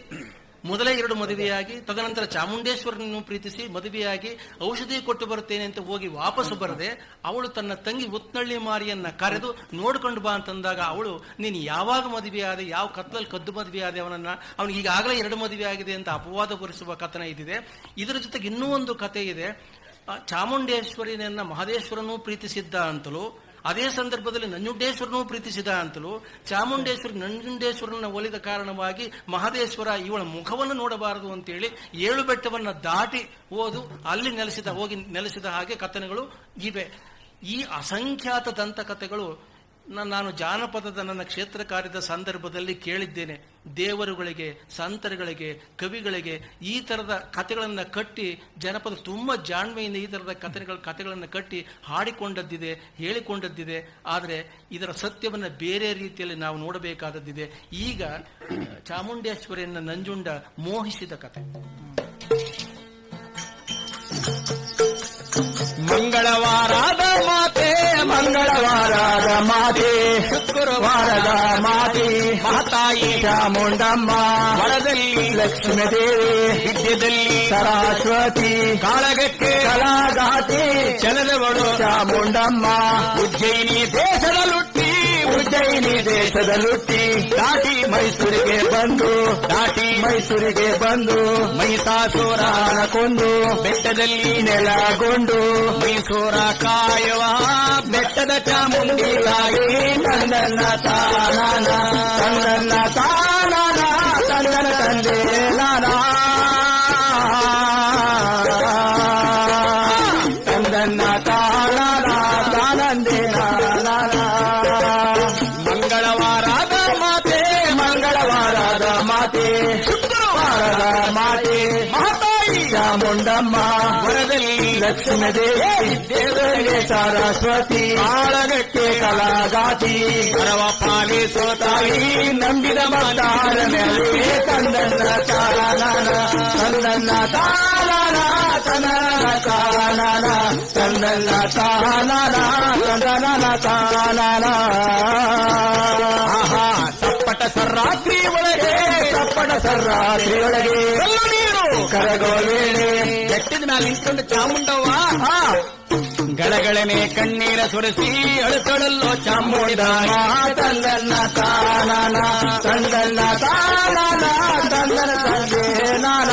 ಮೊದಲೇ 2 ಮದುವೆಯಾಗಿ, ತದನಂತರ ಚಾಮುಂಡೇಶ್ವರನನ್ನು ಪ್ರೀತಿಸಿ ಮದುವೆಯಾಗಿ ಔಷಧಿ ಕೊಟ್ಟು ಬರುತ್ತೇನೆ ಅಂತ ಹೋಗಿ ವಾಪಸ್ಸು ಬರದೆ ಅವಳು ತನ್ನ ತಂಗಿ ಉತ್ನಳ್ಳಿ ಮಾರಿಯನ್ನ ಕರೆದು ನೋಡ್ಕೊಂಡು ಬಾ ಅಂತಂದಾಗ ಅವಳು, ನೀನು ಯಾವಾಗ ಮದುವೆ ಆದೆ, ಯಾವ ಕತ್ಲಲ್ಲಿ ಕದ್ದು ಮದುವೆ ಆದೆ ಅವನಿಗೆ ಈಗಾಗಲೇ 2 ಮದುವೆ ಆಗಿದೆ ಅಂತ ಅಪವಾದ ಹೊರಿಸುವ ಕಥನ ಇದಿದೆ. ಇದರ ಜೊತೆಗೆ ಇನ್ನೂ ಒಂದು ಕತೆ ಇದೆ. ಚಾಮುಂಡೇಶ್ವರಿಯನ್ನ ಮಹದೇಶ್ವರನೂ ಪ್ರೀತಿಸಿದ್ದ ಅಂತಲೂ ಅದೇ ಸಂದರ್ಭದಲ್ಲಿ ನಂಜುಂಡೇಶ್ವರನೂ ಪ್ರೀತಿಸಿದ ಅಂತಲೂ ನಂಜುಂಡೇಶ್ವರನ ಒಲಿದ ಕಾರಣವಾಗಿ ಮಹದೇಶ್ವರ ಇವಳ ಮುಖವನ್ನು ನೋಡಬಾರದು ಅಂತೇಳಿ 7 ಬೆಟ್ಟವನ್ನ ದಾಟಿ ಅಲ್ಲಿ ಹೋಗಿ ನೆಲೆಸಿದ ಹಾಗೆ ಕಥನಗಳು ಇವೆ. ಈ ಅಸಂಖ್ಯಾತ ದಂತಕಥೆಗಳು ನಾನು ಜಾನಪದದ ನನ್ನ ಕ್ಷೇತ್ರ ಕಾರ್ಯದ ಸಂದರ್ಭದಲ್ಲಿ ಕೇಳಿದ್ದೇನೆ. ದೇವರುಗಳಿಗೆ, ಸಂತರುಗಳಿಗೆ, ಕವಿಗಳಿಗೆ ಈ ತರದ ಕಥೆಗಳನ್ನು ಕಟ್ಟಿ ಜನಪದ ತುಂಬಾ ಜಾಣ್ಮೆಯಿಂದ ಈ ತರದ ಕಥೆಗಳನ್ನು ಕಟ್ಟಿ ಹಾಡಿಕೊಂಡದ್ದಿದೆ, ಹೇಳಿಕೊಂಡದ್ದಿದೆ. ಆದರೆ ಇದರ ಸತ್ಯವನ್ನು ಬೇರೆ ರೀತಿಯಲ್ಲಿ ನಾವು ನೋಡಬೇಕಾದದ್ದಿದೆ. ಈಗ ಚಾಮುಂಡೇಶ್ವರಿಯನ್ನ ನಂಜುಂಡ ಮೋಹಿಸಿದ ಕಥೆ. ಮಂಗಳವಾರದ ಮಾತೆ, ಮಂಗಳವಾರದ ಮಾತೆ, ಶುಕ್ರವಾರದ ಮಾತೆ, ಮಹಾತಾಯಿ ಚಾಮುಂಡಮ್ಮ, ವರದಲ್ಲಿ ಲಕ್ಷ್ಮೀ ದೇವಿ, ವಿದ್ಯೆದಲ್ಲಿ ಸರಸ್ವತಿ, ಕಾಳಗಕ್ಕೆ ಕಲಾಗಾತಿ, ಚಲನವಳು ಚಾಮುಂಡಮ್ಮ, ಉಜ್ಜಯಿನಿ ದೇಶದಲ್ಲುಟ್ಟಿ, ಉಜ್ಜಯಿನಿ ದೇಶದಲ್ಲುಟ್ಟಿ, ದಾಟಿ ಮೈಸೂರಿಗೆ ಬಂದು ಮಹಿಷಾಸುರನ ಕೊಂದು ಬೆಟ್ಟದಲ್ಲಿ ನೆಲಗೊಂಡು ಮೈಸೂರ ಕಾಯುವ ಬೆಟ್ಟದ ಚಾಮುಂಡಿ ತಾಯಿ ತಂದನ್ನ ತಾನಾನ, ತಂದನ್ನ ತಾನಾನ, ತಂದನ ತಂದೆ ನಾನ, ತಂದನ್ನ ತಾನಾನ, ತಾನಂದೆ ನಾನ. ಮಂಗಳವಾರದ ಮಾತೆ, ಮಂಗಳವಾರದ ಮಾತೆ, ಶುಕ್ರವಾರದ ಮಾತೆ, ಮಹಾತಾಯಿ ಚಾಮುಂಡಮ್ಮ, ವರದಲ್ಲಿ ಲಕ್ಷ್ಮೀ ದೇವಿ, ದೇವರಿಗೆ ಸರಸ್ವತಿ, ಕಾಳಗಕ್ಕೆ ಕಲಾಗಾತಿ, ಪರವ ಪಾಲಿಸೋ ತಾಯಿ ನಂಬಿದ ಮತಾರ ಮೇಲೆ ತಂದನ್ನ ತಾನಾನ, ತಂದನ್ನ ತಾನಾನ, ತನನ ತಾನಾನ, ತಂದನ್ನ ತಾನಾನ, ತಂದನ ತಾನಾನ. ಆಹಾ ಸಪ್ಪಟ ಸರ್ರಾತ್ರಿ ಒಳಗೆ, ಸಪ್ಪಟ ಸರ್ರಾತ್ರಿಯೊಳಗೆ ಕಲ್ಲು ನೀರು ಕರಗೋ ವೇಳೆ ಬೆಟ್ಟದ ಮೇಲೆ ನಿಂತ್ಕೊಂಡು ಚಾಮುಂಡವ್ವ ಗಳಗಳನೆ ಕಣ್ಣೀರ ಸುರಿಸಿ ಅಳುತ್ತಳಲ್ಲೋ ಚಾಮುಂಡಮ್ಮ, ತಂದನ್ನ ತಾನಾನ, ತಂದನ್ನ ತಾನಾನ, ತಂದನ ತಂದೆ ನಾನ.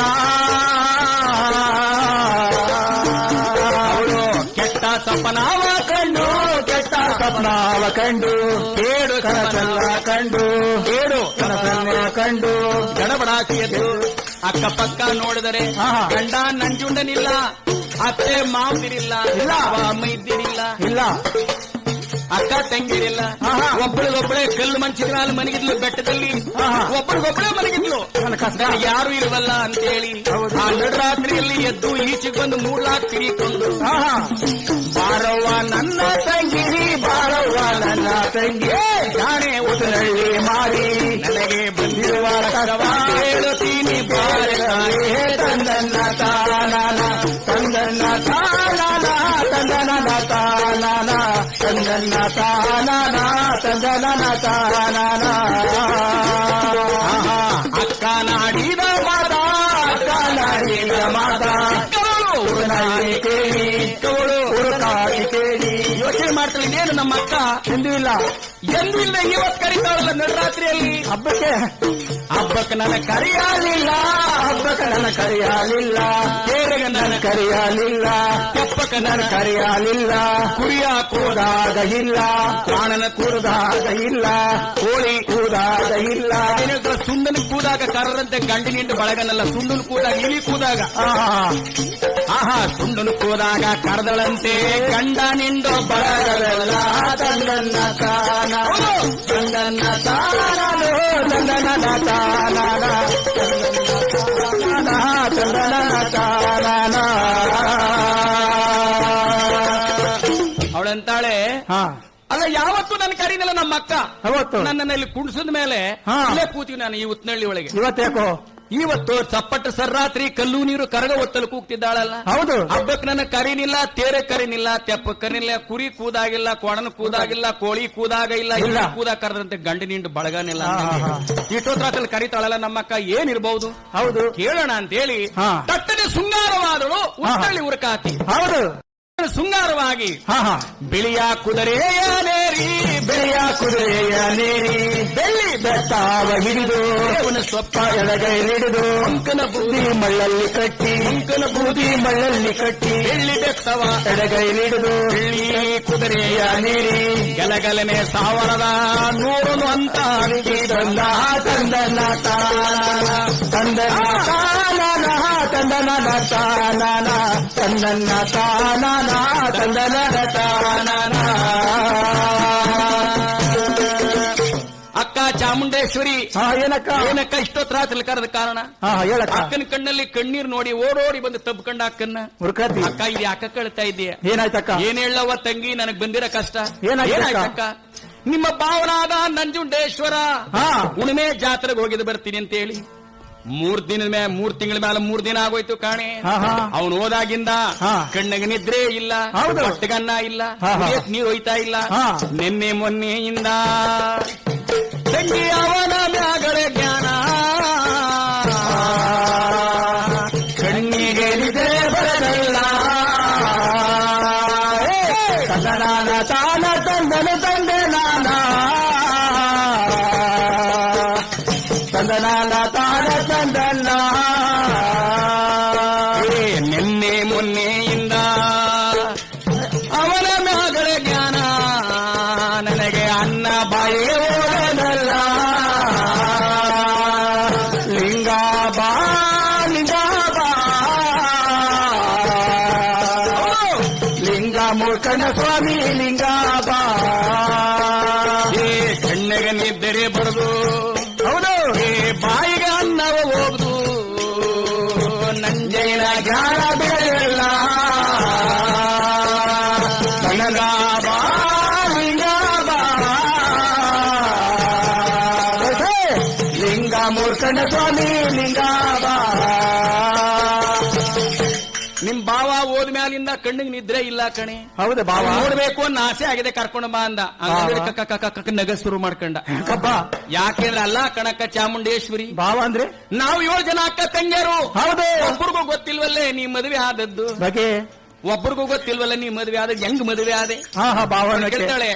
ಅವಳು ಕೆಟ್ಟ ಸಪನಾವ ಕಂಡು, ಕೆಟ್ಟ ಸ್ವಪ್ನವ ಕಂಡು, ಕೇಡು ಕನಸಲ್ಲ ಕಂಡು, ಕೇಡು ಕನಸನ್ನ ಕಂಡು, ಗಡಬಡಾಸಿಯದು ಅಕ್ಕಪಕ್ಕ ನೋಡಿದರೆ ಆಹಾ. ಗಂಡ ನಂಜುಂಡನಿಲ್ಲ, ಅತ್ತೆ ಮಾವದಿರಿಲ್ಲ, ಇಲ್ಲ. ಅಮ್ಮ ಇದ್ದಿರಿಲ್ಲ, ಇಲ್ಲ ಅಕ್ಕ ತಂಗಿರಿಲ್ಲ, ಆಹಾ. ಒಬ್ಬಳಿಗೊಬ್ಬಳೆ ಕಲ್ಲು ಮಂಚಿನ ಮೇಲೆ ಮನಗಿದ್ಲು ಬೆಟ್ಟದಲ್ಲಿ, ಆಹಾ. ಒಬ್ಬಳಿಗೊಬ್ಬಳೆ ಮನಗಿದ್ಲು. ನನ್ನ ಕಷ್ಟ ಯಾರು ಇಲ್ವಲ್ಲ ಅಂತೇಳಿ ಹೌದು. ಆ ನಡುರಾತ್ರಿಯಲ್ಲಿ ಎದ್ದು ಈಚೆಗೆ ಬಂದು 3 ಲಾಕ್ ತಿರುಗಿಕೊಂಡು ಆಹಾ. ಬಾರವ್ವ ನನ್ನ ತಂಗಿ, ಬಾರವ್ವ ನನ್ನ ತಂಗಿ, ಜಾಣೆ ಉತ್ತರಳ್ಳಿ ಮಾರಿ ನನಗೆ ಬಂದಿರುವ ಕರವ ಹೇಳುತ್ತೀನಿ ಬಾರೆ ತಾಯಿ. ತಂದನ್ನ ತಾನಾನ, ತಂದನ್ನ ತಾನಾನ, ತಂದನ ತಾನಾನ, ತಂದನ್ನ ತಾನಾನ, ತಂದನ ತಾನಾನ. ಆಹಾ, ಅಕ್ಕ ನಾಡಿದ ಮಾತ, ಅಕ್ಕ ನಾಡಿದ ಮಾತ, ಉರುನಾಡಿ ಕೇಳಿ, ಉರುಕಾಡಿ ಕೇಳಿ, ಯೋಚನೆ ಮಾಡ್ತಾಳೆ ಇನ್ನೇನು ನಮ್ಮ ಅಕ್ಕ ಎಂದೂ ಇಲ್ಲ ಎಂದೂ ಇಲ್ಲ ಇವತ್ತು ಕರೀತಾಳಲ್ಲ ನಡುರಾತ್ರಿಯಲ್ಲಿ. ಹಬ್ಬಕ್ಕೆ ಹಬ್ಬಕ್ಕೆ ನನ್ನ ಕರೆಯಲಿಲ್ಲ, ಹಬ್ಬಕ್ಕೆ ನನ್ನ ಕರೆಯಲಿಲ್ಲ, ಕೇಳಿಗೆ ನನ್ನ ಕರೆಯಲಿಲ್ಲ, ಕೆಪ್ಪಕ್ಕೆ ನನ್ನ ನನ್ನ ಕರೆಯಲಿಲ್ಲ, ಕುರಿಯ ಕೂದಾಗ ಇಲ್ಲ, ಪ್ರಾಣನ ಕೂದಾಗ ಇಲ್ಲ, ಕೋಳಿ ಕೂದಾಗ ಇಲ್ಲ. ಸುಂದನ ಕೂದಾಗ ಕರರಂತೆ ಗಂಡಿನಿಂದ ಬಳಗನಲ್ಲ, ಸುಂದನ ಕೂದಾಗ ಇಲಿ ಕೂದಾಗ, ಆಹಾ ಸುಂದನ ಕೂದಾಗ ಕರೆದಳಂತೆ ಗಂಡ ನಿಂದು ಬಳಗವೆಲ್ಲ ತಂದನ್ನ ತಾನ, ತಂದನ್ನ ತಾನೋ, ತಂದನ ತಾನ, ತಂದನ ತಾನ. ಅವಳಂತಾಳೆ ಅಲ್ಲ ಯಾವತ್ತೂ ನನ್ನ ಕರೀನಲ್ಲ ನಮ್ಮ ಅಕ್ಕ, ಅವತ್ತು ನನ್ನನ್ನು ಇಲ್ಲಿ ಕುಣಿಸಿದ ಮೇಲೆ ಹಾ. ಇಲ್ಲೇ ಕೂತೀವಿ ನಾನು ಈ ಉತ್ನಳ್ಳಿ ಒಳಗೆ. ಇವತ್ತೇಕೋ ಇವತ್ತು ಚಪ್ಪಟ್ಟ ಸರ್ರಾತ್ರಿ ಕಲ್ಲು ನೀರು ಕರಗ ಒತ್ತಲು ಕೂಗ್ತಿದ್ದಾಳಲ್ಲ, ಹೌದು. ಹಬ್ಬಕ್ಕೆ ನನ್ನ ಕರೀನಿಲ್ಲ, ತೇರೆ ಕರೀನಿಲ್ಲ, ತೆಪ್ಪ ಕರೀನಿಲ್ಲ, ಕುರಿ ಕೂದಾಗಿಲ್ಲ, ಕೊಡನ ಕೂದಾಗಿಲ್ಲ, ಕೋಳಿ ಕೂದಾಗ ಇಲ್ಲ, ಇಲ್ಲ. ಕೂದಾಗ ಕರೆದಂತೆ ಗಂಡಿನಿಂಡು ಬಳಗನಿಲ್ಲ. ಆಹಾ. ಇಷ್ಟೊತ್ತಲ್ಲಿ ಕರೀತಾಳಲ್ಲ ನಮ್ಮಕ್ಕ, ಏನಿರ್ಬಹುದು ಹೌದು ಕೇಳೋಣ ಅಂತೇಳಿ ಹಾ. ತಟ್ಟನೆ ಶೃಂಗಾರವಾದಳು ಉತ್ತಳ್ಳಿ ಉರಕಾತಿ. ಹೌದು ಶೃಂಗಾರವಾಗಿ ಹಾ ಹಾ ಬಿಳಿಯ ಕುದುರೆಯನೇರಿ ಬೆಳೆಯ ಕುದುರೆಯ ನೀರಿ ಬೆಳ್ಳಿ ಬೆತ್ತಾವ ಹಿಡಿದು ಅವನ ಸೊಪ್ಪ ಎಡಗೈಲಿಡಿದು ಅಂಕನ ಬೂದಿ ಮಳ್ಳಲ್ಲಿ ಕಟ್ಟಿ ಅಂಕನ ಬೂದಿ ಮಳ್ಳಲ್ಲಿ ಕಟ್ಟಿ ಬೆಳ್ಳಿ ಬೆತ್ತವ ಎಡಗೈಲಿಡಿದು ಬೆಳ್ಳಿ ಕುದುರೆಯ ನೀರಿ ಗಲಗಲನೆ 1100 ಅಂತ ಅಡಿಗೆ ತಂದ ತಂದನ ತಾನ ತಂದನ ತಾನನ ತಂದನ ತಾನನ ತಂದನ ತಾನನ ತಂದನ ತಾನನ ಅಕ್ಕ ಚಾಮುಂಡೇಶ್ವರಿ ಏನಕ್ಕ ಏನಕ್ಕ ಇಷ್ಟೊತ್ರಾತ್ರಿ ಕರೆದ ಕಾರಣ ಹೇಳಕ್ಕ ಅಕ್ಕನ ಕಣ್ಣಲ್ಲಿ ಕಣ್ಣೀರ್ ನೋಡಿ ಓಡೋಡಿ ಬಂದು ತಬ್ಕೊಂಡ ಅಕ್ಕನ್ನ ಮುರುಕತಿ ಅಕ್ಕ ಇದು ಯಾಕ ಕಳ್ತಾ ಇದೆಯಾ ಏನಾಯ್ತಕ್ಕ ಏನ್ ಹೇಳವ ತಂಗಿ ನನಗ್ ಬಂದಿರೋ ಕಷ್ಟ ಏನಾಯ್ತಕ್ಕ? ಏನಾಯ್ತಕ್ಕ ನಿಮ್ಮ ಭಾವನಾದ ನಂಜುಂಡೇಶ್ವರ ಹಾ. ಹುಣ್ಣಿಮೆ ಜಾತ್ರೆಗೆ ಹೋಗಿದ್ದು ಬರ್ತೀನಿ ಅಂತ ಹೇಳಿ 3 ತಿಂಗಳ ಮೇಲೆ 3 ದಿನ ಆಗೋಯ್ತು ಕಾಣೆ ಹಾ, ಹಾ. ಅವನು ಹೋದಾಗಿಂದ ಹಾ. ಕಣ್ಣಿಗೆ ನಿದ್ರೆ ಇಲ್ಲ ಹೌದು. ಹೊಟ್ಟೆಗನ್ನ ಇಲ್ಲ ಹಾ, ಹಾ. ಕುಡಿಯಕ್ ನೀರು ಹೋಯ್ತಾ ಇಲ್ಲ ಹಾ. ನಿನ್ನೆ ಮೊನ್ನೆಯಿಂದ ತಂಗಿ ಅವನ ಮ್ಯಾಗಳೆ ಜ್ಞಾನ ಕಣ್ಣಿಗೆ ನಿದ್ರೆ ಬರದಲ್ಲ ತಂದನಾನ ತಾನ ತಂದನು ತಂದೆ ನಾನ ತಂದನಾನ ತಾನ ತಂದನ್ನ ನಿನ್ನೆ ಮೊನ್ನೆಯಿಂದ ಅವನ ಮ್ಯಾಗಳೆ ಜ್ಞಾನ ನನಗೆ ಅನ್ನ ಬಾಯಿಗೆ ಹೋಗದಲ್ಲ ಲಿಂಗ ಬಾ ಲಿಂಗ ಬಾ ಲಿಂಗ ಮೂರ್ಖನ ಸ್ವಾಮಿ ಲಿಂಗ ಬಾ ಕಣ್ಣಿಗೆ ನಿದ್ದರೆ ಬರದು ಹೌದು ಬಾಯಿಗೆ ಅನ್ನವ ಹೋಗುದು ನಂಜೈನ ಜ್ಞಾನ ಬೆಳೆಯಲ್ಲ ಲಿಂಗ ಬಾ ಲಿಂಗ ಬಾ ಲಿಂಗ ಮೂರ್ಖನ ಸ್ವಾಮಿ ಲಿಂಗ ಬಾ ನಿಮ್ ಬಾವ ಹೋದ್ಮ್ಯಾಲಿಂದ ಕಣ್ಣಿಗೆ ನಿದ್ರೆ ಇಲ್ಲ ಕಣೆ ಹೌದು ಬಾವ ನೋಡ್ಬೇಕು ಅನ್ನೋ ಆಸೆ ಆಗಿದೆ ಕರ್ಕೊಂಡು ಬಾ ಅಂದ ಹಂಗಂದ್ರೆ ಕಕ್ಕ ಕಕ್ಕ ಕಕ್ಕ ನಗ ಶುರು ಮಾಡ್ಕೊಂಡ ಕಬ್ಬ ಯಾಕೆಂದ್ರೆ ಅಲ್ಲ ಕಣಕ್ಕ ಚಾಮುಂಡೇಶ್ವರಿ ಬಾವ ಅಂದ್ರೆ ನಾವು 7 ಜನ ಅಕ್ಕ ತಂಗಿಯರು ಹೌದು ಒಬ್ರಿಗೂ ಗೊತ್ತಿಲ್ವಲ್ಲೇ ನೀ ಮದುವೆ ಆದದ್ದು ಬಗೆ ಒಬ್ರಿಗೂ ಗೊತ್ತಿಲ್ವಲ್ಲ ನೀ ಮದುವೆ ಆದ ಹೆಂಗ್ ಮದುವೆ ಆದೆ ಹಾ ಬಾವ ಕೇಳ್ತಾಳೆ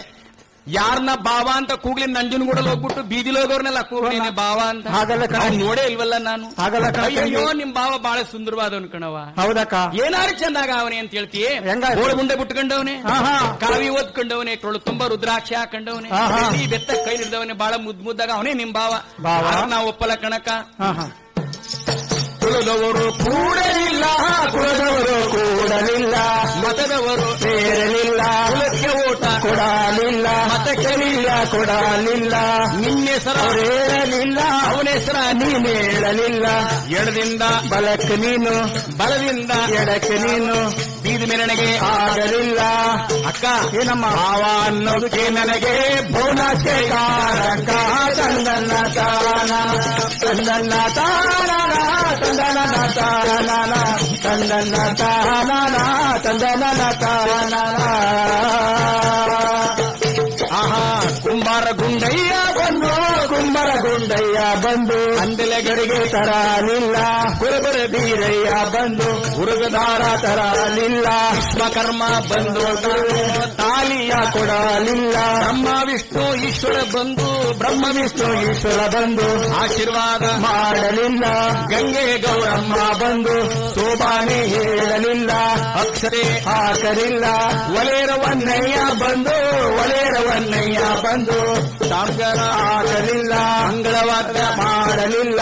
ಯಾರನ್ನ ಬಾವ ಅಂತ ಕೂಗ್ಲಿ ನಂಜನಗೂಡಲ್ಲಿ ಹೋಗ್ಬಿಟ್ಟು ಬೀದಿಲಿ ಹೋಗೋರ್ನೆಲ್ಲ ಕೂಗ್ಲಿ ಬಾವ ಅಂತ ಹಾಗಲ್ಲ ಕಣೆ. ಅವ್ನ್ ನೋಡೇ ಇಲ್ವಲ್ಲ ನಾನು ಹಾಗಲ್ಲ ಕಣೆ. ಅಯ್ಯೋ ನಿಮ್ ಬಾವ ಬಾಳ ಸುಂದರವಾದವನ್ ಕಣವ ಹೌದಕ್ಕ ಏನಾರು ಚಂದಾಗ ಅವನೇ ಅಂತ ಹೇಳ್ತೀಯ ಹೆಂಗ? ಗುಂಡೆ ಬಿಟ್ಕೊಂಡವನೆ ಹಾ, ಹಾ. ಕಾವಿ ಓದ್ಕೊಂಡವನೆ ಕೊಳು ತುಂಬಾ ರುದ್ರಾಕ್ಷಿ ಹಾಕೊಂಡವನೆ ಹಾ, ಹಾ. ಈ ಬೆತ್ತ ಕೈ ಹಿಡ್ದವನೆ ಬಾಳ ಮುದ್ದಾಗ ಅವನೇ ನಿಮ್ ಬಾವ ಬಾವ? ನಾವು ಒಪ್ಪಲ ಕಣಕ ಹಾ ಹಾ ಕುಲದವರು ಕೂಡಲಿಲ್ಲ ಕುಲದವರು ಕೂಡಲಿಲ್ಲ ಮತದವರು ಸೇರಲಿಲ್ಲ ಕುಲಕ್ಕೆ ಓಟ ಕೊಡಲಿಲ್ಲ ಮತಕ್ಕೆಲಿಲ್ಲ ಕೊಡಲಿಲ್ಲ ನಿನ್ನೆಸರ ಅವರೇಳಲಿಲ್ಲ ಅವನ ಹೆಸರ ನೀನೇಳಲಿಲ್ಲ ಎಡದಿಂದ ಬಲಕ್ಕೆ ನೀನು ಬಲದಿಂದ ಎಡಕ್ಕೆ ನೀನು ಬೀದಿ ಮೆರವಣಿಗೆ ಆಗಲಿಲ್ಲ ಅಕ್ಕ ಏನಮ್ಮ ಭಾವ ಅನ್ನೋದಕ್ಕೆ ನನಗೆ ಬೋನಕ್ಕೆ ಕಾರಕ ತಂದನ್ನ ತಾನ ತಂದನ್ನ ತಾನ ತಂದನ ತಾನ ತಂದನ್ನ ತಾನ ತಂದನ ತಾನ ಆಹಾ ಕುಂಬಾರ ಗುಂಡಯ್ಯ ಬಂದು ಕುಂಬರ ಗುಂಡಯ್ಯ ಬಂದು ಅಂದೆಲೆಗರಿಗೆ ತರಲಿಲ್ಲ ಕುರುಬರ ಬೀರಯ್ಯ ಬಂದು ಹುರುಗದಾರ ತರಲಿಲ್ಲ ವಿಶ್ವಕರ್ಮ ಬಂದು ತಾಲಿಯ ಕೊಡಲಿಲ್ಲ ಬ್ರಹ್ಮ ವಿಷ್ಣು ಈಶ್ವರ ಬಂದು ಬ್ರಹ್ಮ ವಿಷ್ಣು ಈಶ್ವರ ಬಂದು ಆಶೀರ್ವಾದ ಮಾಡಲಿಲ್ಲ ಗಂಗೆ ಗೌರಮ್ಮ ಬಂದು ಸೋಬಾನೆ ಹೇಳಲಿಲ್ಲ ಅಕ್ಷರೇ ಹಾಕಲಿಲ್ಲ ಒಲೇರವನ್ನಯ್ಯ ಬಂದು ಒಲೇರವನ್ನಯ್ಯ ಬಂದು ಸಾಂಗರ ಹಾಕಲಿಲ್ಲ ಮಂಗಳವಾದ ಮಾಡಲಿಲ್ಲ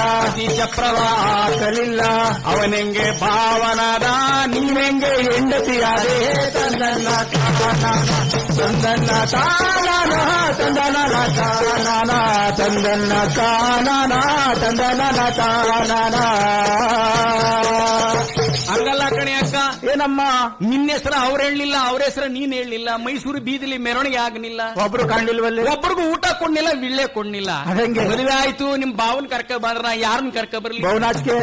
ಚಪ್ರವ ಹಾಕಲಿಲ್ಲ ಅವನೆಂಗೆ ಭಾವನಾದ ನೀನೆಂಗೆ ಹೆಂಡತಿಯಾದೆ ತಂದನ್ನ ತಾನ ತಂದನ್ನ ತಾನ ತಂದನ ತಾನ ತಂದನ್ನ ತಾನ ತಂದನ ತಾನ ಹಂಗಲ್ಲ ಕಣೆ ಅಕ್ಕ ಏನಮ್ಮ ನಿನ್ನ ಹೆಸರು ಅವ್ರ ಹೇಳಲಿಲ್ಲ ಅವ್ರ ಹೆಸರು ನೀನ್ ಹೇಳಲಿಲ್ಲ ಮೈಸೂರು ಬೀದಿಲಿ ಮೆರವಣಿಗೆ ಆಗಲಿಲ್ಲ ಒಬ್ರು ಕಾಣಿಲ್ವಲ್ಲಿ ಒಬ್ಬರಿಗೂ ಊಟ ಕೊಡ್ನಿಲ್ಲ ವಿಳ್ಳೆ ಕೊಡ್ನಿಲ್ಲ ಅದಂಗೆ? ಮದುವೆ ಆಯ್ತು ನಿಮ್ ಭಾವನ್ ಕರ್ಕ ಬಂದ್ರ ಯಾರನ್ನ ಕರ್ಕ ಬರ್ಲಿ ಭವನಾಚಿಕೆ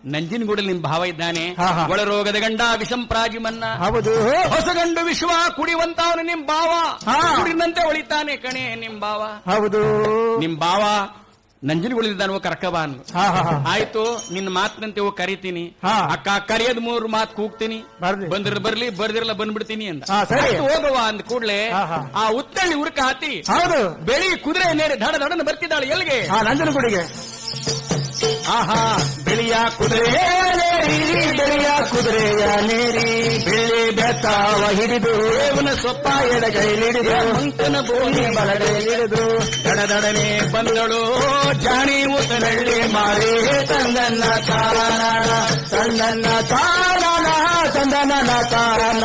ನಂಜನಗೂಡಲ್ಲಿ ನಿಮ್ ಭಾವ ಇದ್ದಾನೆ ಹಾ, ಹಾ. ಒಳರೋಗದ ಗಂಡ ವಿಷಂ ಪ್ರಾಜಿಮನ್ನ ಹೌದು ಹೊಸಗಂಡು ವಿಶ್ವ ಕುಡಿಯುವಂತವನು ನಿಮ್ ಭಾವ ಹಾ. ಕುಡಿನಂತೆ ಒಳಿತಾನೆ ಕಣೆ ನಿಮ್ ಭಾವ ಹೌದು ನಿಮ್ ಭಾವ ನಂಜನಗೂಡಿದ್ದಾನು ಕರ್ಕಬಾ ಅನ್ನು. ಹಾ ಹಾ ಹಾ ಆಯ್ತು, ನಿನ್ನ ಮಾತಿನಂತೆ ಹೋಗಿ ಕರಿತೀನಿ. ಹಾ. ಅಕ್ಕ ಕರೆಯೋದ್ 3 ಮಾತು ಕೂಗ್ತೀನಿ, ಬರ್ಲಿ. ಬಂದ್ರ ಬರ್ಲಿ, ಬರ್ದಿರಲ್ಲ ಬಂದ್ಬಿಡ್ತೀನಿ ಅಂತ. ಹಾ, ಸರಿ. ಆಯ್ತು, ಹೋಗವ ಅಂದ ಕೂಡ್ಲೆ ಹಾ, ಹಾ. ಆ ಉತ್ತಳ್ಳಿ ಉರ್ಕ ಹಾತಿ ಹೌದು. ಬೆಳಿ ಕುದುರೆ ನೇರಿ ದಡ ದಡನ ಬರ್ತಿದ್ದಾಳೆ ಎಲ್ಲಿಗೆ? ಹಾ, ನಂಜನಗೂಡಿಗೆ. ಆಹಾ, ಬೆಳಿಯ ಕುದುರೆ ಬೆಳೆಯ ಕುದುರೆಯ ನೇರಿ ಬೆಳ್ಳಿ ಬೆತ್ತಾವ ಹಿಡಿದು ದೇವನ ಸೊಪ್ಪ ಎಡಗೈಲಿಡಿದು ಮಂಕನ ಬೋನಿ ಬಲಗೈಲಿಡಿದು ದಡದಡನೆ ಬಂದಳು ಜಾಣಿ ಉತ್ತನಳ್ಳಿ ಮಾರಿ ತಂದನ್ನ ತಾರಾನ ತಂದನ್ನ ತಾರಾನ ತಂದನ ತಾರಾನ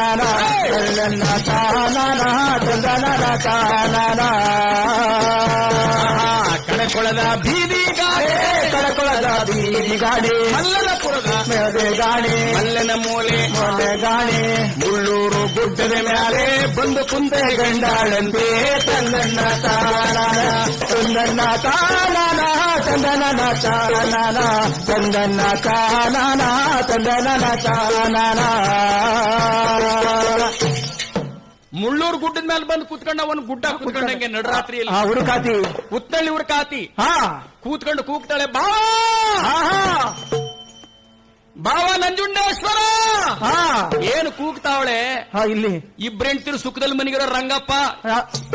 ತಂದನ್ನ ತಾರಾನ ತಂದನ ತಾರಾನ. ಕಣಕೊಳದ ಬೀದಿ ಗಾಡಿ, ಕಳಕೊಳದ ಬೀದಿ ಗಾಡಿ, ಮಲ್ಲನಪುರದ ಮೇದೆ ಗಾಡಿ, ಮಲ್ಲನ ಮೂಲೆ ಮೊಲೆ ಗಾಡಿ, ಮುಳ್ಳೂರು ಗುಡ್ಡದ ಮ್ಯಾಲೆ ಬಂದು ಕುಂತೆ ಗಂಡಾಳಂತೆ ತಂದನ್ನ ತಾರಾನ ತಂದನ್ನ ತಾರಾನ ತಂದನ ತಾರಾನ ತಂದನ್ನ ತಾರಾನ ತಂದನ ತಾರಾನ. ಮುಳ್ಳೂರು ಗುಡ್ಡದ ಮೇಲೆ ಬಂದು ಕೂತ್ಕೊಂಡ ಅವನು ಗುಡ್ಡ ಕೂತ್ಕೊಂಡಂಗೆ ನಡರಾತ್ರಿಯಲ್ಲಿ ಹುಡುಕಾತಿ ಉತ್ತಳ್ಳಿ ಹುಡುಕಾತಿ ಹಾ ಕೂತ್ಕೊಂಡು ಕೂಗ್ತಾಳೆ, ಬಾ ಹಾ ಬಾವ ನಂಜುಂಡೇಶ್ವರ. ಹಾ ಏನು ಕೂಗ್ತಾವಳೆ? ಹಾ ಇಲ್ಲಿ ಇಬ್ರೆಂಟಿರು ಸುಖದಲ್ಲಿ ಮನಿಗಿರೋ ರಂಗಪ್ಪ,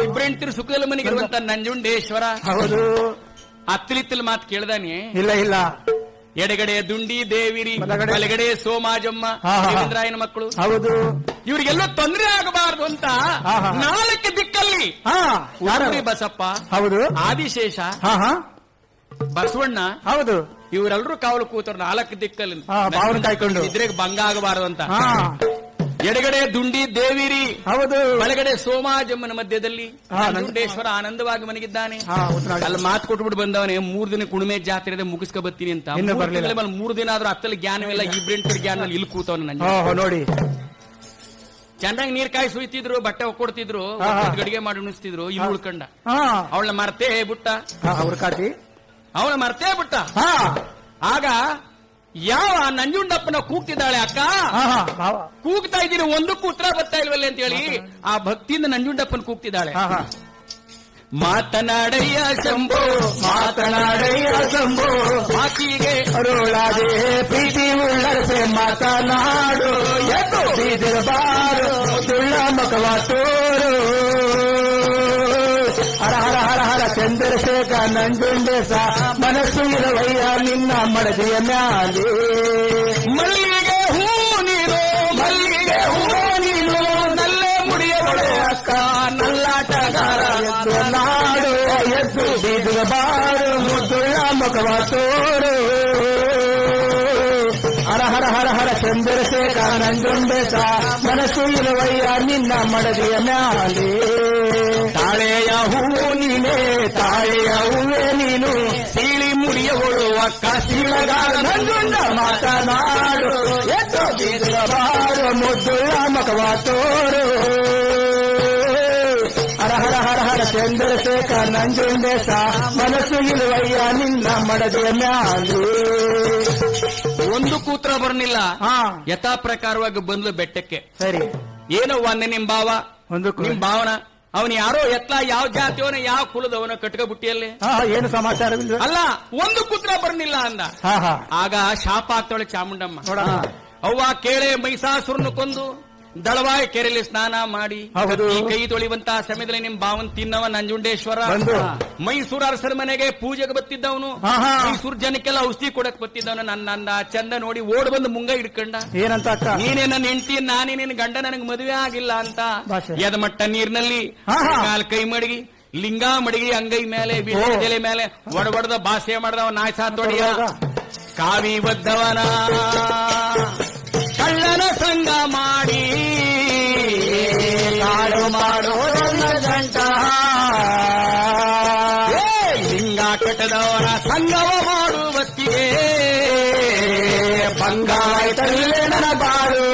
ಇಬ್ರೆಂಟಿರು ಸುಖದಲ್ಲಿ ಮನಿಗಿರುವಂತ ನಂಜುಂಡೇಶ್ವರ. ಹೌದು. ಅತ್ತಲಿತ್ತಲ್ ಮಾತು ಕೇಳ್ದಾನೆ. ಇಲ್ಲ ಇಲ್ಲ. ಎಡಗಡೆ ದುಂಡಿ ದೇವಿರಿ, ಬಲಗಡೆ ಬಲಗಡೆ ಸೋಮಾಜಮ್ಮ, ಹಾ, ಹಾ. ದೇವೇಂದ್ರಾಯನ ಮಕ್ಕಳು. ಹೌದು. ಇವರಿಗೆಲ್ಲೋ ತೊಂದರೆ ಆಗಬಾರದು ಅಂತ ಹಾ, ಹಾ. 4 ದಿಕ್ಕಲ್ಲಿ ಹಾ ಉಡುಪಿ ಬಸಪ್ಪ, ಹೌದು. ಆದಿಶೇಷ, ಹಾ ಹಾ ಬಸವಣ್ಣ, ಹೌದು. ಇವರೆಲ್ಲರೂ ಕಾವಲು ಕೂತರು 4 ದಿಕ್ಕಲ್ಲಿ. ಹಾ, ಬಾವನ್ನ ಕಾಯ್ಕೊಂಡು. ಇದ್ರೆಗೆ ಭಂಗ ಆಗಬಾರದು ಅಂತ. ಹಾ ಎಡಗಡೆ ದುಂಡಿ ದೇವಿರಿ, ಹೌದು. ಬಲಗಡೆ ಸೋಮಾಜಮ್ಮನ ಮಧ್ಯದಲ್ಲಿ ಹಾ, ನಂಜುಂಡೇಶ್ವರ ಆನಂದವಾಗಿ ಮನಗಿದ್ದಾನೆ. ಹಾ ಉತ್ತರಾಡಿ. ಅಲ್ಲಿ ಮಾತು ಕೊಟ್ಬಿಟ್ಟು ಬಂದವನೇ 3 ದಿನ ಕುಣಿಮೆ ಜಾತ್ರೆ ಮುಗಿಸ್ಕೊ ಬರ್ತೀನಿ ಅಂತ. ಇನ್ನೂ ಬರ್ಲಿಲ್ಲ. 3 ದಿನ ಆದ್ರೂ ಹತ್ತಲ್ಲಿ ಜ್ಞಾನವಿಲ್ಲ, ಇಬ್ರೆಂಟರ ಜ್ಞಾನದಲ್ಲಿ ಇಲ್ಲಿ ಕೂತವನ ನಂಜ. ಓಹೋ ನೋಡಿ. ಚೆನ್ನಾಗಿ ನೀರ್ ಕಾಯಿ ಸುಯ್ತಿದ್ರು, ಬಟ್ಟೆ ಒಕ್ಕೊಡ್ತಿದ್ರು, ಹಾ, ಹಾ. ಗಡಿಗೆ ಮಾಡಿ ಉಣಿಸ್ತಿದ್ರು. ಇಲ್ಲಿ ಉಳ್ಕಂಡ ಹಾ ಅವಳ ಮರ್ತೇ ಬಿಟ್ಟ, ಹುಡುಕಾತಿ. ಅವಳ ಮರ್ತೇ ಬಿಟ್ಟ. ಹಾ ಆಗ ಯಾವ ನಂಜುಂಡಪ್ಪನ ಕೂಗ್ತಿದ್ದಾಳೆ, ಅಕ್ಕ ಹಾ ಹಾ ಭಾವ. ಕೂಗ್ತಾ ಇದ್ದೀನಿ, ಒಂದಕ್ಕೂ ಉತ್ತರ ಬರ್ತಾ ಇಲ್ವಲ್ಲ ಅಂತ ಹೇಳಿ ಆ ಭಕ್ತಿಯಿಂದ ನಂಜುಂಡಪ್ಪನ ಕೂಗ್ತಿದ್ದಾಳೆ. ಹಾ ಹಾ ಮಾತನಾಡಯ್ಯ ಶಂಭೋ, ಮಾತನಾಡಯ್ಯ ಶಂಭೋ, ಮಾತಿಗೆ ಅರುಳಾದೆ ಪ್ರೀತಿ ಉಳ್ಳರಸೆ ಮಾತನಾಡು, ಎದ್ದು ಬೀದಿರಬಾರು ತುಳ್ಳ ಮಕವ ತೋರು. ಹರ ಹರ ಹರ ಹರ ಚಂದ್ರಶೇಖರ ನಂಜುಂಡೇಶ ಮನಸ್ಸು ಇರವಯ್ಯ ನಿನ್ನ ಮಡದಿಯ ಮ್ಯಾಲೆ. ಮಲ್ಲಿಗೆ ಹೂ ನೀನು, ಮಲ್ಲಿಗೆ ಹೂ ನೀನು, ನಲ್ಲೇ ಮುಡಿಯವಳೆ ಅಕ್ಕ ನಲ್ಲಾಟಗಾರ ಎದ್ದು ನಾಡು ಎದ್ದು ಬೀದಿರಬಾರು ತುಳ್ಳ ಮಕವ ತೋರು. ಹರ ಹರ ಹರ ಹರ ಚಂದ್ರಶೇಖರ ನಂಜುಂಡೇಶ ಮನಸ್ಸು ಇರುವಯ್ಯ ನಿನ್ನ ಮಡದಿಯ ಮ್ಯಾಲೆ. ತಾಳೆಯ ಹೂವು ನೀನೆ, ತಾಳೆಯ ಹೂವೆ ನೀನು, ಸೀಳಿ ಮುಡಿಯವಳು ಅಕ್ಕ ಶೀಲಗಾರ ನಂಜುಂಡ ಮಾತನಾಡು, ಎದ್ದು ಬೀದಿರಬಾರು ಮುದ್ದುಳ್ಳ ಮಕವ ತೋರು. ಹರ ಹರ ಹರ ಹರ ಚಂದ್ರಶೇಖರ ನಂಜುಂಡೇಶ ಮನಸ್ಸು ಇರುವಯ್ಯ ನಿನ್ನ ಮಡದಿಯ ಮ್ಯಾಲೆ. ಒಂದು ಕೂತ್ರ ಬರ್ನಿಲ್ಲ. ಹಾ ಯಥಾ ಪ್ರಕಾರವಾಗಿ ಬಂದ್ಲು ಬೆಟ್ಟಕ್ಕೆ. ಸರಿ. ಏನೋ ಒಂದೆ ನಿಮ್ ಭಾವ, ಒಂದು ನಿಮ್ ಭಾವನ ಅವನು ಯಾರೋ ಎತ್ಲ ಯಾವ ಜಾತಿಯವನ ಯಾವ ಕುಲದವನ ಕಟ್ಕ ಬುಟ್ಟಿಯಲ್ಲಿ. ಹಾ ಏನು ಸಮಾಚಾರವಿಲ್ಲ. ಅಲ್ಲ, ಒಂದು ಕೂತ್ರ ಬರ್ನಿಲ್ಲ ಅಂದ. ಹಾ ಹಾ ಆಗ ಶಾಪ ಆಗ್ತಾಳೆ ಚಾಮುಂಡಮ್ಮ. ನೋಡೋಣ. ಅವ್ವ ಕೇಳೆ ಮೈಸಾಸುರನ್ನು ಕೊಂದು ದಳವಾಯಿ ಕೆರೆಯಲ್ಲಿ ಸ್ನಾನ ಮಾಡಿ ಹೌದು. ಈ ಕೈ ತೊಳಿವಂತ ಸಮಯದಲ್ಲಿ ನಿಮ್ ಭಾವನ್ ತಿನ್ನವ ನಂಜುಂಡೇಶ್ವರ. ಬಂದು. ಮೈಸೂರು ಅರಸರ ಮನೆಗೆ ಪೂಜೆಗೆ ಬತ್ತಿದ್ದವನು, ಹಾ, ಹಾ. ಮೈಸೂರು ಜನಕ್ಕೆಲ್ಲ ಔಷಧಿ ಕೊಡಕ್ ಬತ್ತಿದ್ದವನು. ನನ್ನ ಚಂದ ನೋಡಿ ಓಡ್ ಬಂದು ಮುಂಗ ಹಿಡ್ಕಂಡ. ಏನಂತ ಅಕ್ಕ? ನೀನೇ ನನ್ನ ಹೆಂಡತಿ, ನಾನೇ ನಿನ್ನ ಗಂಡ, ನನಗೆ ಮದುವೆ ಆಗಿಲ್ಲ ಅಂತ ಭಾಷೆ. ಎದಮಟ್ಟ ನೀರಿನಲ್ಲಿ ಹಾ, ಹಾ. ಕಾಲ್ ಕೈ ಮಡಗಿ ಲಿಂಗ ಮಡಗಿ ಅಂಗೈ ಮೇಲೆ ಎಲೆ ಮೇಲೆ ಒಡಬಡ್ದ ಭಾಷೆ ಮಾಡ್ದವ ನಾಯ್ ಸಾತೊಡಿಯ ಕಾವಿ ಬದ್ದವನ ಕಳ್ಳನ ಸಂಗ ಮಾಡಿ ಕಾಡು ಮಾಡೋ ಗಂಟ ಲಿಂಗ ಕಟ್ಟದವನ ಸಂಗವ ಮಾಡುವತ್ತಿಗೆ ಬಂಗಾಯ್ತಲ್ಲೇ ನನ್ನ ಬಾಳು.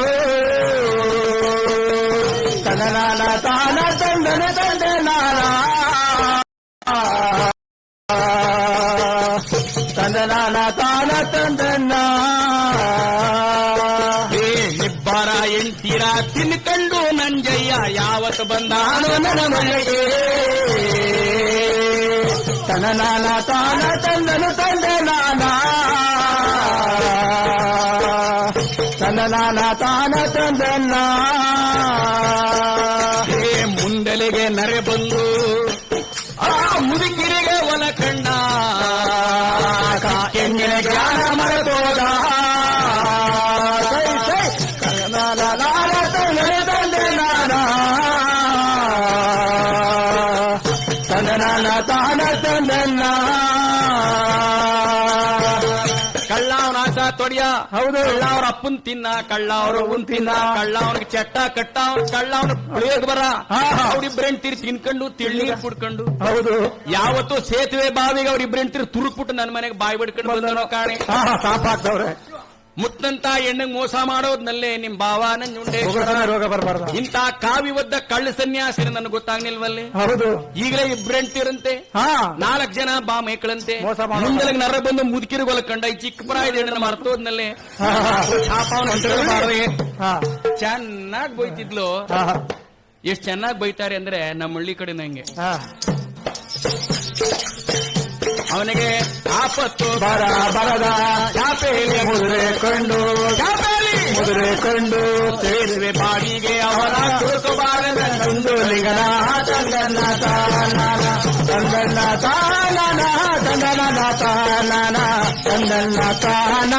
ತನನಾನ ತಾನ ತಂದನ ತಂದೆ ನಾನ ತಂದನಾನ ತಾನ ತಂದನ್ನ ನಿಬ್ಬಾರ ಎಂತೀರ ತಿನ್ಕಂಡು ನಂಜಯ್ಯ ಯಾವತ್ತು ಬಂದಾನು ನನ್ನ ಮನೆಗೆ ತನನಾನ ತಾನ ತಂದನು ತಂದನಾನ ತನನಾನ ತಾನ ತಂದನ ಮುಂದಲೆಗೆ ನರೆ ಬಂದು ಆ ಮುದುಕಿರಿಗೆ ಒಲ ಕಣ್ಣ ಹೆಣ್ಣಿನ ಜ್ಞಾನ ಮರೆತೋದ ತಂದನಾನ ತಾನ ತಂದನ್ನ ಕಳ್ಳ ಅವನ ಆಸ ತೊಡಿಯ ಹೌದು. ಕಳ್ಳ ಅವ್ರ ಅಪ್ಪನ್ ತಿನ್ನ ಕಳ್ಳ ಅವ್ರ ಅವ್ವನ್ ತಿನ್ನ ಕಳ್ಳ ಅವನಿಗೆ ಚಟ್ಟ ಕಟ್ಟ ಕಳ್ಳ ಅವನ ಪುಳಿಯೋಗ್ ಬರ ಅವ್ರಿಬ್ರೆಂಟಿರ್ ತಿನ್ಕೊಂಡು ತಿಳ್ನೀರ್ ಕುಡ್ಕೊಂಡು ಹೌದು. ಯಾವತ್ತು ಸೇತುವೆ ಬಾವಿಗೆ ಅವ್ರಿಬ್ರೆಂಟಿರ್ ತುರುಕ್ಬಿಟ್ಟು ನನ್ನ ಮನೆಗೆ ಬಾಯಿ ಬಿಡ್ಕೊಂಡು ಬಂದನೋ ಕಾಣೆ ಸಾಪಾಕ್ತವ್ರೆ ಮುತ್ತಂತ ಹೆಣ್ಣಗ್ ಮೋಸ ಮಾಡೋದ್ನಲ್ಲೇ ನಿಮ್ ಭಾವ ನಂಜುಂಡೆ ರೋಗ ಬರಬಾರ್ದ. ಇಂಥ ಕಾವಿ ಒದ್ದ ಕಳ್ಳ ಸನ್ಯಾಸಿನ ನನಗೆ ಗೊತ್ತಾಗ್ನಿಲ್ವಲ್ಲೇ. ಹೌದು. ಈಗಲೇ ಇಬ್ರೆಂಟಿರಂತೆ 4 ಜನ ಬಾ ಮೇಕಳಂತೆ ಮೋಸ ಮಾಡೋದು. ಮುಂದಲಿಗೆ ನರ ಬಂದು ಮುದುಕಿರಿಗೊಲ ಕಂಡ ಈ ಚಿಕ್ಕ ಪ್ರಾಯದ ಹೆಣ್ಣನ್ನು ಮರ್ತೋದ್ನಲ್ಲೇ ಚೆನ್ನಾಗ್ ಬೈತಿದ್ಲು. ಎಷ್ಟ್ ಚೆನ್ನಾಗ್ ಬೈತಾರೆ ಅಂದ್ರೆ ನಮ್ಮ ಹಳ್ಳಿ ಕಡೆ ನಂಗೆ ಅವನಿಗೆ ಆಪತ್ತು ಬರ ಬರದ ಚಾಪೆಯಲ್ಲಿ ಮುದುರೆಕೊಂಡು ಸೇರುವೆ ಬಾವಿಗೆ ಅವನ ತುರುಕಬಾರದ ತಂದು ಲಿಂಗನ ತಂದನ ತಾನ ತಂದನ ತಾನ ತಂದನ ತಾನ ತಂದನ ತಾನ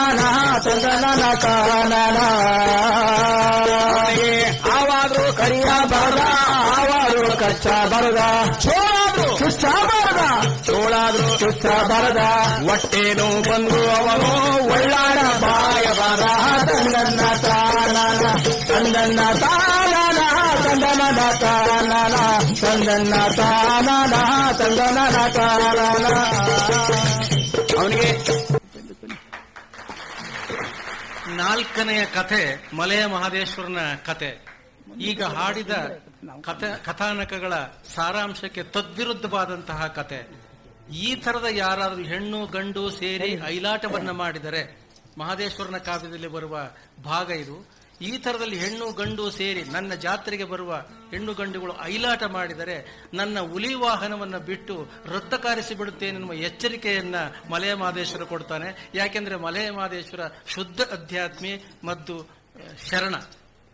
ತಂದನ ತಾನ ಆವಾದ್ರು ಕರಿಯ ಬರದ ಆವಾರು ಕಚ್ಚ ಬರದ ಚೋಳಾದ್ರು ಚುಚ್ಚ ಬರದ ಚೋಳಾದ್ರು ಚುಚ್ಚ ಬರದ ಹೊಟ್ಟೇನು ಬಂದು ಅವನು ಒಳ್ಳಾಡ ಬಾಯ ಬರ ತಂದನ ತಾನ ತಂದನ ತಾನ ತಂದನ ತಾನ ತಂದನ ತಾನ ತಂದನ ತಾನ ಅವನಿಗೆ 4ನೆಯ ಕಥೆ ಮಲೆಯ ಮಹದೇಶ್ವರನ ಕಥೆ. ಈಗ ಹಾಡಿದ ಕಥಾನಕಗಳ ಸಾರಾಂಶಕ್ಕೆ ತದ್ವಿರುದ್ಧವಾದಂತಹ ಕಥೆ. ಈ ತರದ ಯಾರಾದರೂ ಹೆಣ್ಣು ಗಂಡು ಸೇರಿ ಐಲಾಟವನ್ನ ಮಾಡಿದರೆ, ಮಹದೇಶ್ವರನ ಕಾವ್ಯದಲ್ಲಿ ಬರುವ ಭಾಗ ಇದು. ಈ ತರದಲ್ಲಿ ಹೆಣ್ಣು ಗಂಡು ಸೇರಿ ನನ್ನ ಜಾತ್ರೆಗೆ ಬರುವ ಹೆಣ್ಣು ಗಂಡುಗಳು ಐಲಾಟ ಮಾಡಿದರೆ ನನ್ನ ಹುಲಿ ವಾಹನವನ್ನು ಬಿಟ್ಟು ರಕ್ತ ಕಾರಿಸಿ ಬಿಡುತ್ತೇನೆನ್ನುವ ಎಚ್ಚರಿಕೆಯನ್ನ ಮಲೆಯ ಮಹದೇಶ್ವರ ಕೊಡ್ತಾನೆ. ಯಾಕೆಂದ್ರೆ ಮಲೆಯ ಮಹದೇಶ್ವರ ಶುದ್ಧ ಅಧ್ಯಾತ್ಮಿ ಮತ್ತು ಶರಣ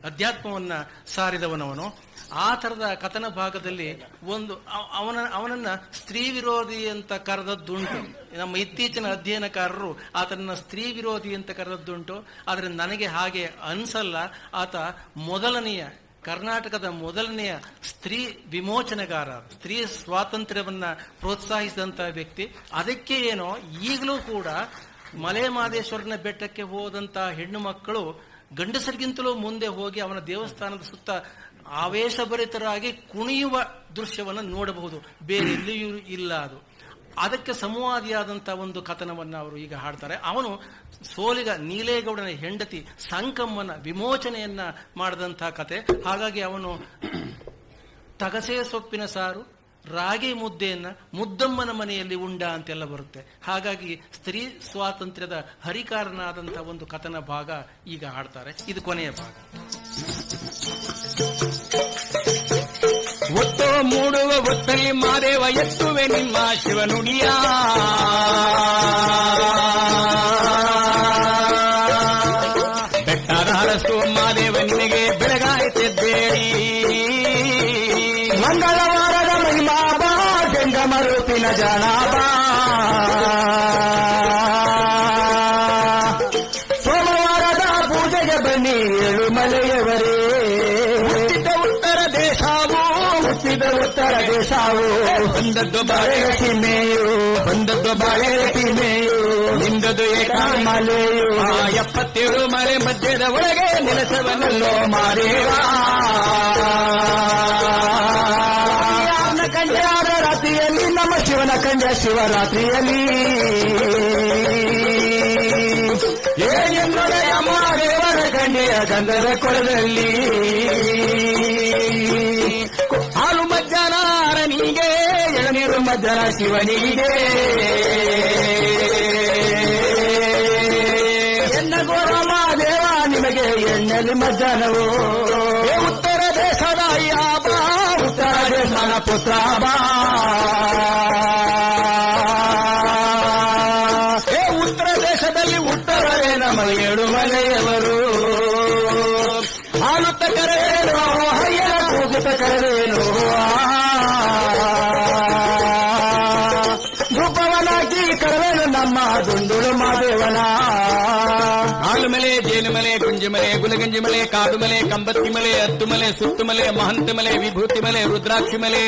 ಅಧ್ಯಾತ್ಮವನ್ನ ಸಾರಿದವನವನು. ಆ ತರದ ಕಥನ ಭಾಗದಲ್ಲಿ ಅವನನ್ನ ಸ್ತ್ರೀ ವಿರೋಧಿ ಅಂತ ಕರೆದದ್ದುಂಟು. ನಮ್ಮ ಇತ್ತೀಚಿನ ಅಧ್ಯಯನಕಾರರು ಆತನನ್ನ ಸ್ತ್ರೀ ವಿರೋಧಿ ಅಂತ ಕರೆದದ್ದುಂಟು. ಆದರೆ ನನಗೆ ಹಾಗೆ ಅನ್ಸಲ್ಲ. ಆತ ಕರ್ನಾಟಕದ ಮೊದಲನೆಯ ಸ್ತ್ರೀ ವಿಮೋಚನೆಗಾರ, ಸ್ತ್ರೀ ಸ್ವಾತಂತ್ರ್ಯವನ್ನ ಪ್ರೋತ್ಸಾಹಿಸಿದಂತಹ ವ್ಯಕ್ತಿ. ಅದಕ್ಕೆ ಏನೋ ಈಗಲೂ ಕೂಡ ಮಲೆ ಮಹದೇಶ್ವರನ ಬೆಟ್ಟಕ್ಕೆ ಹೋದಂತಹ ಹೆಣ್ಣು ಮಕ್ಕಳು ಗಂಡಸರಿಗಿಂತಲೂ ಮುಂದೆ ಹೋಗಿ ಅವನ ದೇವಸ್ಥಾನದ ಸುತ್ತ ಆವೇಶಭರಿತರಾಗಿ ಕುಣಿಯುವ ದೃಶ್ಯವನ್ನು ನೋಡಬಹುದು. ಬೇರೆ ಎಲ್ಲಿಯೂ ಇಲ್ಲ ಅದು. ಅದಕ್ಕೆ ಸಂವಾದಿಯಾದಂತಹ ಒಂದು ಕಥನವನ್ನು ಅವರು ಈಗ ಹಾಡ್ತಾರೆ. ಅವನು ಸೋಲಿಗ ನೀಲೇಗೌಡನ ಹೆಂಡತಿ ಸಂಕಮ್ಮನ ವಿಮೋಚನೆಯನ್ನ ಮಾಡಿದಂತಹ ಕತೆ. ಹಾಗಾಗಿ ಅವನು ತಗಸೆ ಸೊಪ್ಪಿನ ಸಾರು, ರಾಗಿ ಮುದ್ದೆಯನ್ನ ಮುದ್ದಮ್ಮನ ಮನೆಯಲ್ಲಿ ಉಂಡ ಅಂತೆಲ್ಲ ಬರುತ್ತೆ. ಹಾಗಾಗಿ ಸ್ತ್ರೀ ಸ್ವಾತಂತ್ರ್ಯದ ಹರಿಕಾರನಾದಂತಹ ಒಂದು ಕಥನ ಭಾಗ ಈಗ ಹಾಡ್ತಾರೆ. ಇದು ಕೊನೆಯ ಭಾಗ. ಒತ್ತು ಮೂಡುವ ಒತ್ತಲ್ಲಿ ಮಾದೇವ ಎತ್ತುವೆ ನಿಮ್ಮ ಶಿವನುಡಿಯ. ಬೆಟ್ಟದ ಹರಸು ಮಾದೇವ ನಿನಗೆ ಬೆಳಗಾಯಿತಿದ್ದೇಳಿ. ಮಂಗಳವಾರದ ಮಹಿಮಾಬಾ ಜಂಗಮರೂಪಿನ ಜನಾಬಾ, ಸೋಮವಾರದ ಪೂಜೆಗೆ ಬನ್ನಿ ಏಳುಮಲೆಯವರೇ. ಹುಟ್ಟಿದ ಉತ್ತರ ದೇಶವು ಬಂದದ್ದು ಬಾಳೆ ಸೀಮೆಯು ನಿಂದದು ಮಲೆಯು 77 ಮಲೆ ಮಧ್ಯದ ಒಳಗೆ ನೆಲೆಸವನಲ್ಲೋ ಮಾರೇವಾ. ಕಂಡ್ಯಾರ ರಾತ್ರಿಯಲ್ಲಿ ನಮ್ಮ ಶಿವನ ಕಂಡ ಶಿವರಾತ್ರಿಯಲ್ಲಿ ಏನೆನ್ನೊಡೆಯ ಮಾದೇವರ ಕಂಡೆಯ ಗಂಧದ ಕೊಳದಲ್ಲಿ ಹಾಲು ಮಜ್ಜನ ಅರನಿಗೆ ಎಳನೀರು ಮಜ್ಜನ ಶಿವನಿಗೆ ಎನ್ನ ಗೋರ ಮಾದೇವ ನಿಮಗೆ ಎಣ್ಣೆಲಿ ಮಜ್ಜನವು. ಉತ್ತರ ದೇಶದ ಅಯ್ಯ ಬಾ, ಉತ್ತರ ದೇಶನ ಪುತ್ರ ಬಾ. ನಮ್ಮ ಏಳು ಮನೆಯವರು. ಹಾಲುತ್ತ ಕರೆವೇನು ಹಯ್ಯನ ಕೂಗುತ್ತ ಕರೆವೇನು, ಧೂಪವನಾಗಿ ಕರೆವೇನು ನಮ್ಮ ದುಂಡುಳು ಮಾದೇವನ. ಹಾಲು ಮಲೆ, ಜೇನು ಮಲೆ, ಗುಂಜಿ ಮಲೆ, ಗುಲಗಂಜಿ ಮಲೆ, ಕಾಡು ಮಲೆ, ಕಂಬತ್ತಿ ಮಲೆ, ಹತ್ತು ಮಲೆ, ಸುತ್ತು ಮಲೆ, ಮಹಂತ ಮಲೆ, ವಿಭೂತಿ ಮಲೆ, ರುದ್ರಾಕ್ಷಿ ಮಲೆ,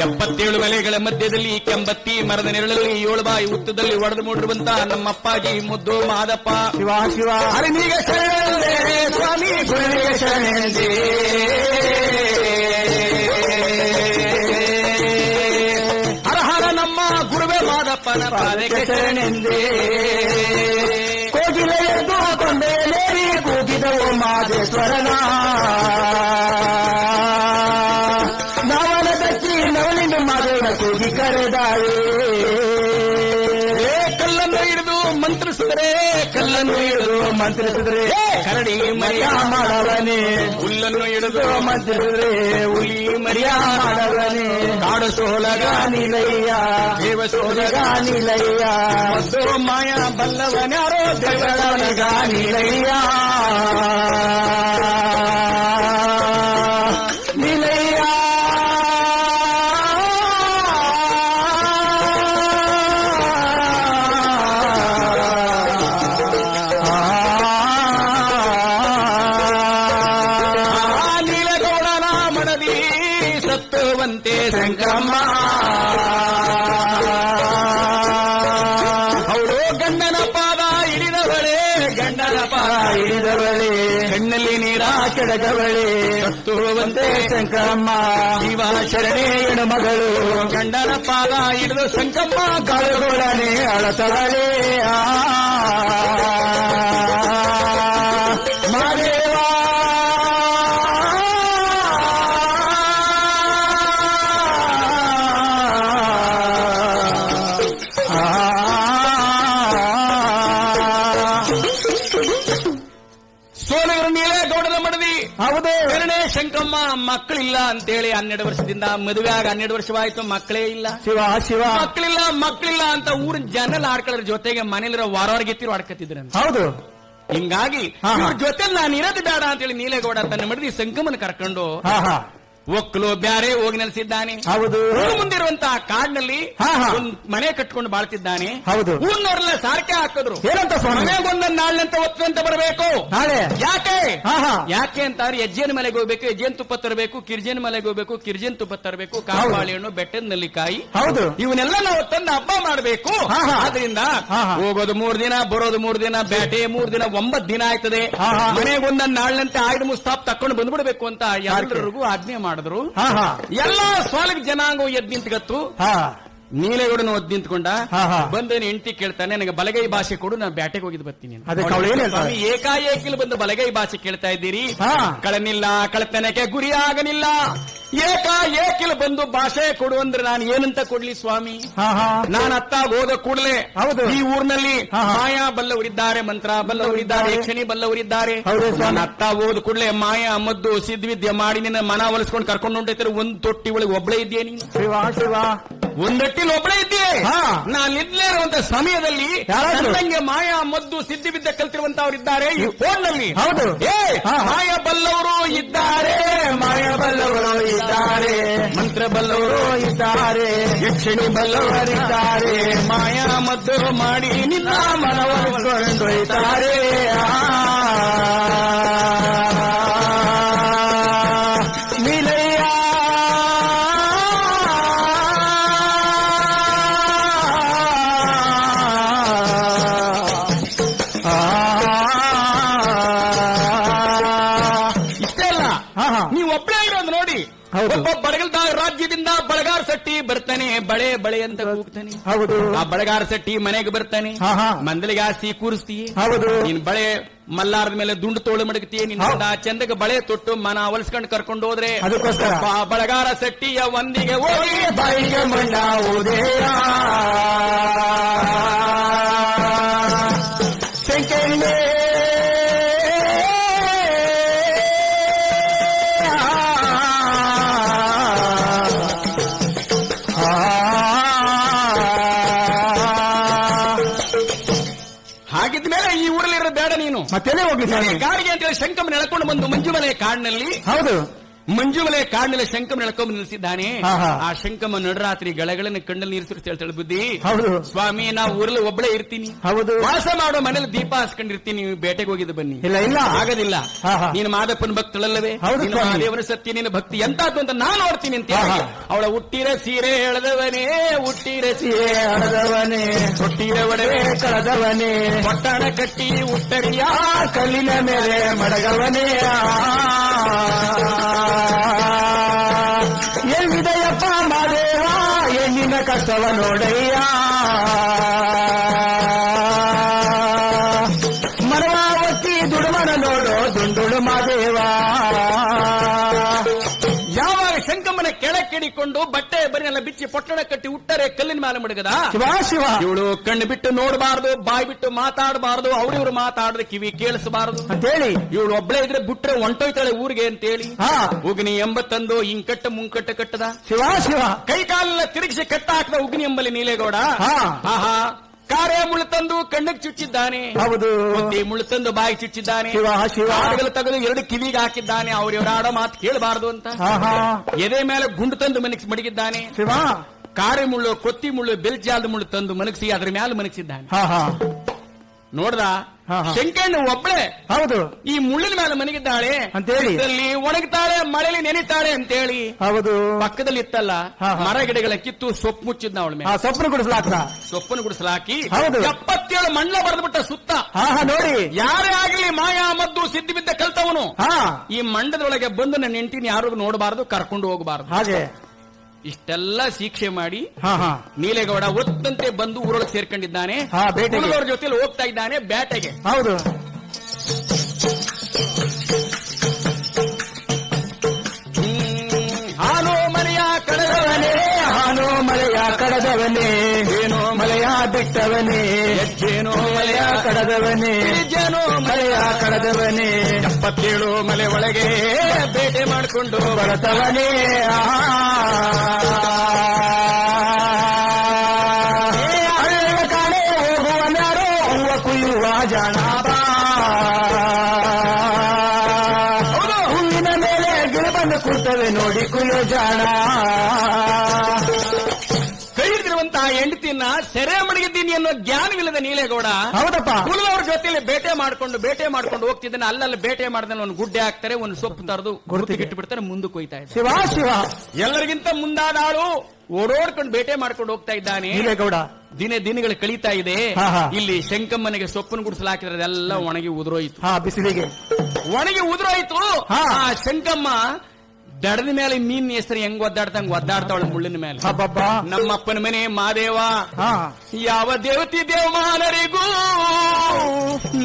77 ಮಲೆಗಳ ಮಧ್ಯದಲ್ಲಿ ಕೆಂಬತ್ತಿ ಮರದ ನೆರಳಲ್ಲಿ 7 ಬಾಯಿ ಉತ್ತದಲ್ಲಿ ಒಡೆದು ಮೂಡಿರುವಂತ ನಮ್ಮಪ್ಪಾಜಿ ಮುದ್ದು ಮಾದಪ್ಪ. ಶಿವ ಶಿವ ಹರಿನಿಗೆ ಶರಣೆ ಸ್ವಾಮಿ, ಗುರುವಿಗೆ ಶರಣೆ. ಹರ ಹರ ನಮ್ಮ ಗುರುವೇ ಮಾದಪ್ಪನ ಪಾದಕ್ಕೆ ಶರಣೆಂದೇ. ಕೋಗಿಲೆ ಎದ್ದು ಕೊಂಡೇರಿ ಕೂಗಿದವು ಮಾದೇಶ್ವರನ, ನವನ ದಕ್ಕಿ ನವಲಿನ ಮಾದೇವನ ಕೂಗಿ ಕರೆದಾವೆ. ಕಲ್ಲನ್ನು ಹಿಡಿದು ಮಂತ್ರಿಸಿದರೆ, ಕಲ್ಲನ್ನು ಹಿಡಿದು ಮಂತ್ರಿಸಿದ್ರೆ ಕರಡಿ ಮರಿಯ ಮಾಡವನೇ, ಹುಲ್ಲನ್ನು ಹಿಡಿದು ಮಂತ್ರಿಸಿದ್ರೆ ಹುಲಿ ಮರಿಯ ಮಾಡವನೇ. ಕಾಡು ಸೋಲಗ ನೀಲಯ್ಯ ದೇವ ಸೋಲಗ ನೀಲಯ್ಯ, ಮತ್ತು ಮಾಯ ಬಲ್ಲವನ್ಯಾರೋ ದೇವಳಗ ನೀಲಯ್ಯ ನೀಲಯ್ಯ. ನೀಲಗೌಡನ ಮಡದಿ ಸತ್ತುವಂತೆ ಸಂಗಮ್ಮ, ಅವಳು ಗಂಡನ ಪಾದ ಹಿಡಿದವಳೆ, ಗಂಡನ ಪಾದ ಹಿಡಿದವಳೆ, ಕಣ್ಣಲ್ಲಿ ನೀರ ಕೆಡಗವಳೆ, ಸತ್ತುವಂತೆ ಶಂಕರಮ್ಮ ಶಿವ ಶರಣೆ ಹೆಣ್ಣು ಮಗಳು. ಗಂಡನ ಪಾದ ಹಿಡಿದು ಸಂಕಮ್ಮ ಕಾಳುಗೊಳನೆ ಅಳತಳಲೆ ಮಾದೇವ. ಸೋಲಗರು ನೀಲೇಗೌಡನ ಮಡದಿ ಹೌದು, ಶರಣೆ ಶಂಕಮ್ಮ ಮಕ್ಕಳಿಲ್ಲ ಅಂತೇಳಿ 12 ವರ್ಷದಿಂದ ಮದುವೆ ಆಗ 12 ವರ್ಷವಾಯ್ತು, ಮಕ್ಕಳೇ ಇಲ್ಲ. ಶಿವ ಶಿವ ಮಕ್ಕಳಿಲ್ಲ ಅಂತ ಊರಿನ ಜನ ಆಡ್ಕೊಳ್ಳೋದ್ರ ಜೊತೆಗೆ ಮನೇಲಿರೋ ವಾರವಾರಗೆತ್ತಿರು ಆಡ್ಕತ್ತಿದ್ರು. ಹೌದು. ಹಿಂಗಾಗಿ ಇವ್ರ ಜೊತೆ ನಾನು ಇರೋದು ಬೇಡ ಅಂತೇಳಿ ನೀಲೇಗೌಡ ತನ್ನ ಮಡದಿ ಸಂಕಮ್ಮನ ಕರ್ಕೊಂಡು ಒಕ್ಕಲು ಬ್ಯಾರೆ ಹೋಗಿ ನೆಲೆಸಿದ್ದಾನೆ. ಹೌದು. ಊರು ಮುಂದಿರುವಂತಹ ಕಾಡಿನಲ್ಲಿ ಒಂದು ಮನೆ ಕಟ್ಕೊಂಡು ಬಾಳ್ತಿದ್ದಾನೆ. ಹೌದು. ಊರ್ನವರೆಲ್ಲ ಸಾರಿಗೆ ಹಾಕಿದ್ರು, ಏನಂತ ಸ್ವಾಮಿ? ಮನೆಗೊಂದ ನಾಳೆಂತ ಒತ್ತಂತ ಬರಬೇಕು. ನಾಳೆ ಯಾಕೆ ಯಾಕೆ ಅಂತಾರೆ, ಹೆಜ್ಜೆನ ಮಲೆಗೆ ಹೋಗ್ಬೇಕು, ಹೆಜ್ಜೆನ್ ತುಪ್ಪ ತರಬೇಕು, ಕಿರ್ಜೆನ್ ಮಲೆಗೆ ಹೋಗ್ಬೇಕು, ಕಿರ್ಜೆನ್ ತುಪ್ಪ ತರಬೇಕು, ಕಾಳು ಬಾಳೆಹಣ್ಣು, ಬೆಟ್ಟದ ನಲ್ಲಿಕಾಯಿ, ಹೌದು, ಇವನ್ನೆಲ್ಲ ನಾವು ತಂದು ಹಬ್ಬ ಮಾಡಬೇಕು. ಆದ್ರಿಂದ ಹೋಗೋದು 3 ದಿನ, ಬರೋದು 3 ದಿನ, ಬೇಟೆ 3 ದಿನ, 9 ದಿನ ಆಯ್ತದೆ. ಮನೆಗೊಂದ ನಾಳೆಂತೆ ಆಯ್ದು ಮುಸ್ತಾಪ್ ತಕೊಂಡು ಬಂದ್ಬಿಡ್ಬೇಕು ಅಂತ ಎಲ್ಲರಿಗೂ ಆಜ್ಞೆ ಮಾಡಿದ್ರು. ಎಲ್ಲಾ ಸ್ವಾಲಿಗೆ ಜನಾಂಗ ಎದ್ದು ನಿಂತ್ಗತ್ತು. ನೀಲೇಗೌಡನು ಒದ್ದು ನಿಂತ್ಕೊಂಡ. ಬಂದೇನು ಹೆಂಡತಿ ಕೇಳ್ತಾನೆ, ನನಗೆ ಬಲಗೈ ಭಾಷೆ ಕೊಡು, ನಾನು ಬ್ಯಾಟೆಗೆ ಹೋಗಿದ್ ಬರ್ತೀನಿ. ಏಕಾಏಕಿಲ್ ಬಂದು ಬಲಗೈ ಭಾಷೆ ಕೇಳ್ತಾ ಇದ್ದೀರಿ, ಕಳನಿಲ್ಲ, ಕಳತನಕ್ಕೆ ಗುರಿ ಆಗನಿಲ್ಲ. ಏಕಾಏಕಿಲ್ ಬಂದು ಭಾಷೆ ಕೊಡು ಅಂದ್ರೆ ನಾನು ಏನಂತ ಕೊಡ್ಲಿ ಸ್ವಾಮಿ? ನಾನು ಅತ್ತಾಗ ಹೋದ ಕೂಡಲೇ ಈ ಊರಿನಲ್ಲಿ ಮಾಯಾ ಬಲ್ಲವರಿದ್ದಾರೆ, ಮಂತ್ರ ಬಲ್ಲವರಿದ್ದಾರೆ, ಯಕ್ಷಣಿ ಬಲ್ಲವರಿದ್ದಾರೆ. ನಾನು ಅತ್ತ ಹೋದ ಕೂಡಲೇ ಮಾಯಾ ಮದ್ದು ಸಿದ್ಧವಿದ್ಯೆ ಮಾಡಿ ನಿನ್ನ ಮನ ಒಲಿಸ್ಕೊಂಡು ಕರ್ಕೊಂಡು ಹೊಂಟೈತಾರೆ. ಒಂದ್ ತೊಟ್ಟಿ ಒಳಗೆ ಒಬ್ಳೆ ಇದ್ದೀಯ ನೀನು, ಒಂದಟ್ಟಿಲ್ ಒಬ್ಳೆ ಇದ್ದೀಯ. ನಾನು ಇದ್ಲೇ ಇರುವಂತ ಸಮಯದಲ್ಲಿ ನನ್ನಂಗೆ ಮಾಯಾ ಮದ್ದು ಸಿದ್ಧಿವಿದ್ಯೆ ಕಲ್ತಿರುವಂತವರಿದ್ದಾರೆ ಈ ಫೋನ್ ನಲ್ಲಿ. ಹೌದು, ಮಾಯಾ ಬಲ್ಲವರು ಇದ್ದಾರೆ, ಮಾಯಾ ಬಲ್ಲವರು ಇದ್ದಾರೆ, ಮಂತ್ರ ಬಲ್ಲವರು ಇದ್ದಾರೆ, ಯಕ್ಷಿಣಿ ಬಲ್ಲವರಿದ್ದಾರೆ, ಮಾಯಾ ಮದ್ದು ಮಾಡಿ ನಿನ್ನ ಮನವೊಲಿಸಿಕೊಂಡೊಯ್ತಾರೆ. ನೀಲಯ್ಯ ಇಷ್ಟೆಲ್ಲ ನೀವು ಒಬ್ಬರೇ ಇರೋದು ನೋಡಿ. ಒಬ್ಬ ಬಡಗಲ್ದ ರಾಜ್ಯದಿಂದ ಬಳಗಾರ ಸಟ್ಟಿ ಬರ್ತಾನೆ, ಬಳೆ ಬಳೆ ಅಂತ ಹೋಗ್ತಾನೆ. ಹೌದು, ಆ ಬಳಗಾರ ಸಟ್ಟಿ ಮನೆಗೆ ಬರ್ತಾನೆ, ಮಂದಲಿಗೆ ಆಸ್ತಿ ಕೂರಿಸ್ತೀಯ. ಹೌದು, ನೀನ್ ಬಳೆ ಮಲ್ಲಾರದ ಮೇಲೆ ದುಂಡು ತೋಳು ಮಡಗ್ತೀಯ. ನಿನ್ನ ಚಂದಕ್ಕೆ ಬಳೆ ತೊಟ್ಟು ಮನ ಅವಲ್ಸ್ಕೊಂಡು ಕರ್ಕೊಂಡು ಹೋದ್ರೆ ಅದಕ್ಕೋಸ್ಕರ ಬಳಗಾರ ಸಟ್ಟಿಯ ಒಂದಿಗೆ ಹೋಗಿ ಬಾಯಿಗೆ ಮಣ್ಣ ಉದಯ ಶಂಕರನೇ ಹಾಗಿದ್ಮೇಲೆ ಈ ಊರಲ್ಲಿರೋ ಬೇಡ ನೀನು ಮತ್ತೇನೇ ಹೋಗ್ಲಿ ಸ್ವಾಮಿ. ಗಾಡಿಗೆ ಅಂತೇಳಿ ಶಂಕಮ್ಮನ ಎಳ್ಕೊಂಡು ಬಂದು ಮಂಜುಮಲೆ ಕಾಡಿನಲ್ಲಿ ಹೌದು. ಮಂಜುಮಲೆ ಕಾಡಿನಲ್ಲಿ ಶಂಕಮ್ಮನ ಎಳ್ಕೊಂಡು ನಿಲ್ಲಿಸಿದ್ದಾನೆ. ಆಹಾ. ಆ ಶಂಕಮ್ಮ ನಡರಾತ್ರಿ ಗಳಗಳನ್ನು ಕಣ್ಣಲ್ಲಿ ನೀರು ಸುರಿಸಿ ಹೇಳ್ತಾಳೆ, ಬುದ್ಧಿ ಹೌದು ಸ್ವಾಮಿ ನಾ ಊರಲ್ಲಿ ಒಬ್ಬಳೇ ಇರ್ತೀನಿ, ಹೌದು. ವಾಸ ಮಾಡೋ ಮನೇಲಿ ದೀಪ ಹಾಸ್ಕೊಂಡಿರ್ತೀನಿ, ನೀವು ಬೇಟೆಗೆ ಹೋಗಿದ್ದು ಬನ್ನಿ. ಇಲ್ಲ ಇಲ್ಲ ಆಗೋದಿಲ್ಲ, ಆಹಾ. ನೀನು ಮಾದಪ್ಪನ ಭಕ್ತಳಲ್ಲವೇ, ಹೌದು ನೀನು ಸ್ವಾಮಿ. ಮಹಾದೇವನ ಸತ್ಯ, ನಿನ್ನ ಭಕ್ತಿ ಎಂತಾದ್ದು ಅಂತ ನಾನು ನೋಡ್ತೀನಿ ಅಂತ ಹೇಳಿ ಆಹಾ. ಅವಳ ಹುಟ್ಟಿರ ಸೀರೆ ಎಳೆದವನೇ, ಹುಟ್ಟಿರ ಏ ಹಣದವನೇ, ಹುಟ್ಟಿರ ಒಡವೆ ಕಳೆದವನೇ, ಪಟ್ಟಣ ಕಟ್ಟಿ ಉತ್ತರಿಯ ಕಲ್ಲಿನ ಮೇಲೆ ಮಡಗವನೇ. ಎಲ್ಲಿದೆಯಪ್ಪ ಮಾದೇವ ಹೆಣ್ಣಿನ ಕಷ್ಟವ ನೋಡಯ್ಯ, ಮರವ ಒತ್ತಿ ದುಡುಮನ ನೋಡೋ ದುಂಡುಳು ಮಾದೇವ. ಯಾವಾಗ ಶಂಕಮ್ಮನ ಕೆಳಕ್ಕಿಡಿಕೊಂಡು ಬಟ್ಟೆ ಬರಿನೆಲ್ಲ ಬಿಚ್ಚಿ ಪೊಟ್ಟಣ ಕಟ್ಟಿ ಉಟ್ಟರೆ ಕಲ್ಲಿನ ಮೇಲೆ ಮಡಗದ, ಶಿವ ಶಿವ, ಇವಳು ಕಣ್ಣು ಬಿಟ್ಟು ನೋಡಬಾರದು, ಬಾಯಿ ಬಿಟ್ಟು ಮಾತಾಡಬಾರದು, ಅವ್ರಿವ್ರು ಮಾತಾಡಿದ್ರೆ ಕಿವಿ ಕೇಳಿಸಬಾರದು ಅಂತೇಳಿ ಇವಳು ಒಬ್ಳೆ ಇದ್ರೆ ಬಿಟ್ರೆ ಹೊಂಟೋಯ್ತಾಳೆ ಊರಿಗೆ ಅಂತೇಳಿ ಹಾ ಉಗ್ನಿ ಎಂಬತ್ತಂದು ಹಿಂಕಟ್ಟ ಮುಂಕಟ್ಟ ಕಟ್ಟದ, ಶಿವ ಶಿವ, ಕೈ ಕಾಲೆಲ್ಲ ತಿರುಗಿಸಿ ಕಟ್ಟ ಹಾಕದ ಉಗ್ನಿ ಎಂಬಲ್ಲಿ ನೀಲೇಗೌಡ. ಹಾ ಆಹಾ, ಕಾರೆ ಮುಳ್ಳು ತಂದು ಕಣ್ಣಿಗೆ ಚುಚ್ಚಿದ್ದಾನೆ, ಹೌದು. ಬುದ್ಧಿ ಮುಳ್ಳು ತಂದು ಬಾಯಿ ಚುಚ್ಚಿದ್ದಾನೆ, ಶಿವ ಶಿವ, ಕಾಡುಗಳು ತೆಗೆದು ಎರಡು ಕಿವಿಗೆ ಹಾಕಿದ್ದಾನೆ, ಅವ್ರಿವ್ರು ಆಡೋ ಮಾತು ಕೇಳಬಾರದು ಅಂತ. ಆಹಾ ಎದೆ ಮೇಲೆ ಗುಂಡು ತಂದು ಮನಗಿಸಿ ಮಡಗಿದ್ದಾನೆ, ಶಿವ, ಕಾರೆ ಮುಳ್ಳು, ಕೊತ್ತಿ ಮುಳ್ಳು, ಬೆಲ್ಜಾಲದ ಮುಳ್ಳು ತಂದು ಮನಗಿಸಿ ಅದ್ರ ಮೇಲೆ ಮನಗಿಸಿದ್ದಾನೆ. ಹಾ ಹಾ ನೋಡ್ದ ಹಾ, ಹಾ. ಶಂಕಣ್ಣ ಒಬ್ಳೆ ಹೌದು ಈ ಮುಳ್ಳಿನ ಮೇಲೆ ಮನಗಿದ್ದಾಳೆ ಅಂತೇಳಿ. ಬಿಸಿಲಲ್ಲಿ ಒಣಗ್ತಾಳೆ, ಮಳೆಯಲ್ಲಿ ನೆನಿತಾಳೆ ಅಂತೇಳಿ ಹೌದು. ಪಕ್ಕದಲ್ಲಿ ಇತ್ತಲ್ಲ ಹಾ, ಹಾ. ಮರ ಗಿಡಗಳ ಕಿತ್ತು ಸೊಪ್ಪು ಮುಚ್ಚಿದ್ನ ಅವಳ ಆ ಮೇಲೆ, ಸೊಪ್ಪನ್ನು ಗುಡಿಸ್ಲಾಕ್ರ. ಸೊಪ್ಪನ್ನು ಗುಡಿಸಲಾಕಿ ಹೌದು. 77 ಮಣ್ಣ ಬರೆದ್ಬಿಟ್ಟ ಸುತ್ತ. ಹಾ ಹಾ ನೋಡಿ. ಯಾರೇ ಆಗಲಿ ಮಾಯಾ ಮದ್ದು ಸಿದ್ಧಿ ಬಿದ್ದ ಕಲ್ತವನು ಹಾ ಈ ಮಂಡದೊಳಗೆ ಬಂದು ನನ್ನ ಹೆಂಡತಿನ ಯಾರು ನೋಡಬಾರದು, ಕರ್ಕೊಂಡು ಹೋಗಬಾರದು. ಹಾಗೆ ಇಷ್ಟೆಲ್ಲ ಶಿಕ್ಷೆ ಮಾಡಿ ಹಾ ಹಾ ನೀಲೇಗೌಡ ಒತ್ತಂತೆ ಬಂದು ಊರೊಳಗೆ ಸೇರ್ಕೊಂಡಿದ್ದಾನೆ. ಹಾ, ಬೇಟೆಗೆ. ಹುಡುಗರ ಜೊತೆಲಿ ಹೋಗ್ತಾ ಇದ್ದಾನೆ ಬೇಟೆಗೆ. ಹೌದು. ಹಾನು ಮನೆಯ ಕಡದವನೇ, ಹಾನು ಮಳೆಯ ಕಡದವನೇ, ಏನೋ ಮಳೆಯ ಬಿಟ್ಟವನೇ, ಹೆಜ್ಜೇನೋ ಮಳೆಯ ಕಡದವನೇ, ಹೆಜ್ಜೇನೋ ಮಳೆಯ ಕಡದವನೇ, 77 ಮಲೆ ಒಳಗೆ ಬೇಟೆ ಮಾಡಿಕೊಂಡು ಬರತವನೇ. ಹಳ್ಳಿಯ ಕಾಣೆ ಹೋಗುವನ್ಯಾರೋ ಹೂವ ಕುಯ್ಯುವ ಜಾಣ ಬಾ. ಹೂವಿನ ಮೇಲೆ ಗಿಡ ಬಂದು ಕೂರ್ತವೆ ನೋಡಿ ಕುಯ್ಯೋ ಜಾಣ. ಕೈ ಹಿಡಿದಿರುವಂತಹ ಹೆಂಡತಿನ ಸೆರೆ ಮಡಗಿದ್ದೀನಿ ಅನ್ನೋ ಜ್ಞಾನವಿಲ್ಲದ ನೀಲೇಗೌಡ ಹೌದಪ್ಪ. ಕುಲದವ್ರ ಜೊತೆಲಿ ಬೇಟೆ ಮಾಡ್ಕೊಂಡು ಹೋಗ್ತಿದ್ದಾನೆ. ಅಲ್ಲಲ್ಲಿ ಬೇಟೆ ಮಾಡ್ದಾನೆ, ಒಂದು ಗುಡ್ಡೆ ಹಾಕ್ತಾರೆ, ಒಂದು ಸೊಪ್ಪು ತರದು ಗುರುತಿಗಿಟ್ಟು ಬಿಡ್ತಾರೆ, ಮುಂದಕ್ಕೆ ಹೋಯ್ತಾ ಇದ್ದಾರೆ. ಶಿವ ಶಿವ, ಎಲ್ಲರಿಗಿಂತ ಮುಂದಾದ ಆಳು ಓಡೋಡ್ಕೊಂಡು ಬೇಟೆ ಮಾಡ್ಕೊಂಡು ಹೋಗ್ತಾ ಇದ್ದಾನೆ. ನೀಲೇಗೌಡ ದಿನಗಳು ಕಳೀತಾ ಇದೆ. ಹಾ, ಹಾ. ಇಲ್ಲಿ ಶಂಕಮ್ಮನಿಗೆ ಸೊಪ್ಪನ್ನು ಗುಡಿಸಲಾಕಿದ್ರೆ ಅದೆಲ್ಲ ಒಣಗಿ ಉದುರೋಯ್ತು. ಹಾ ಬಿಸಿಲಿಗೆ ಒಣಗಿ ಉದುರೋಯ್ತು. ಹಾ. ಆ ಶಂಕಮ್ಮ ದಡದ ಮೇಲೆ ಮೀನ್ ಹೆಸರು ಹೆಂಗ್ ಒದ್ದಾಡ್ತಂಗ್ ಒದ್ದಾಡ್ತಾವಳ ಮುಳ್ಳಿನ ಮೇಲೆ. ಹಬ್ಬಬ್ಬ. ನಮ್ಮಪ್ಪನ ಮನೆ ಮಾದೇವ, ಹಾ ಯಾವ ದೇವತಿ ದೇವಮಾನರಿಗೂ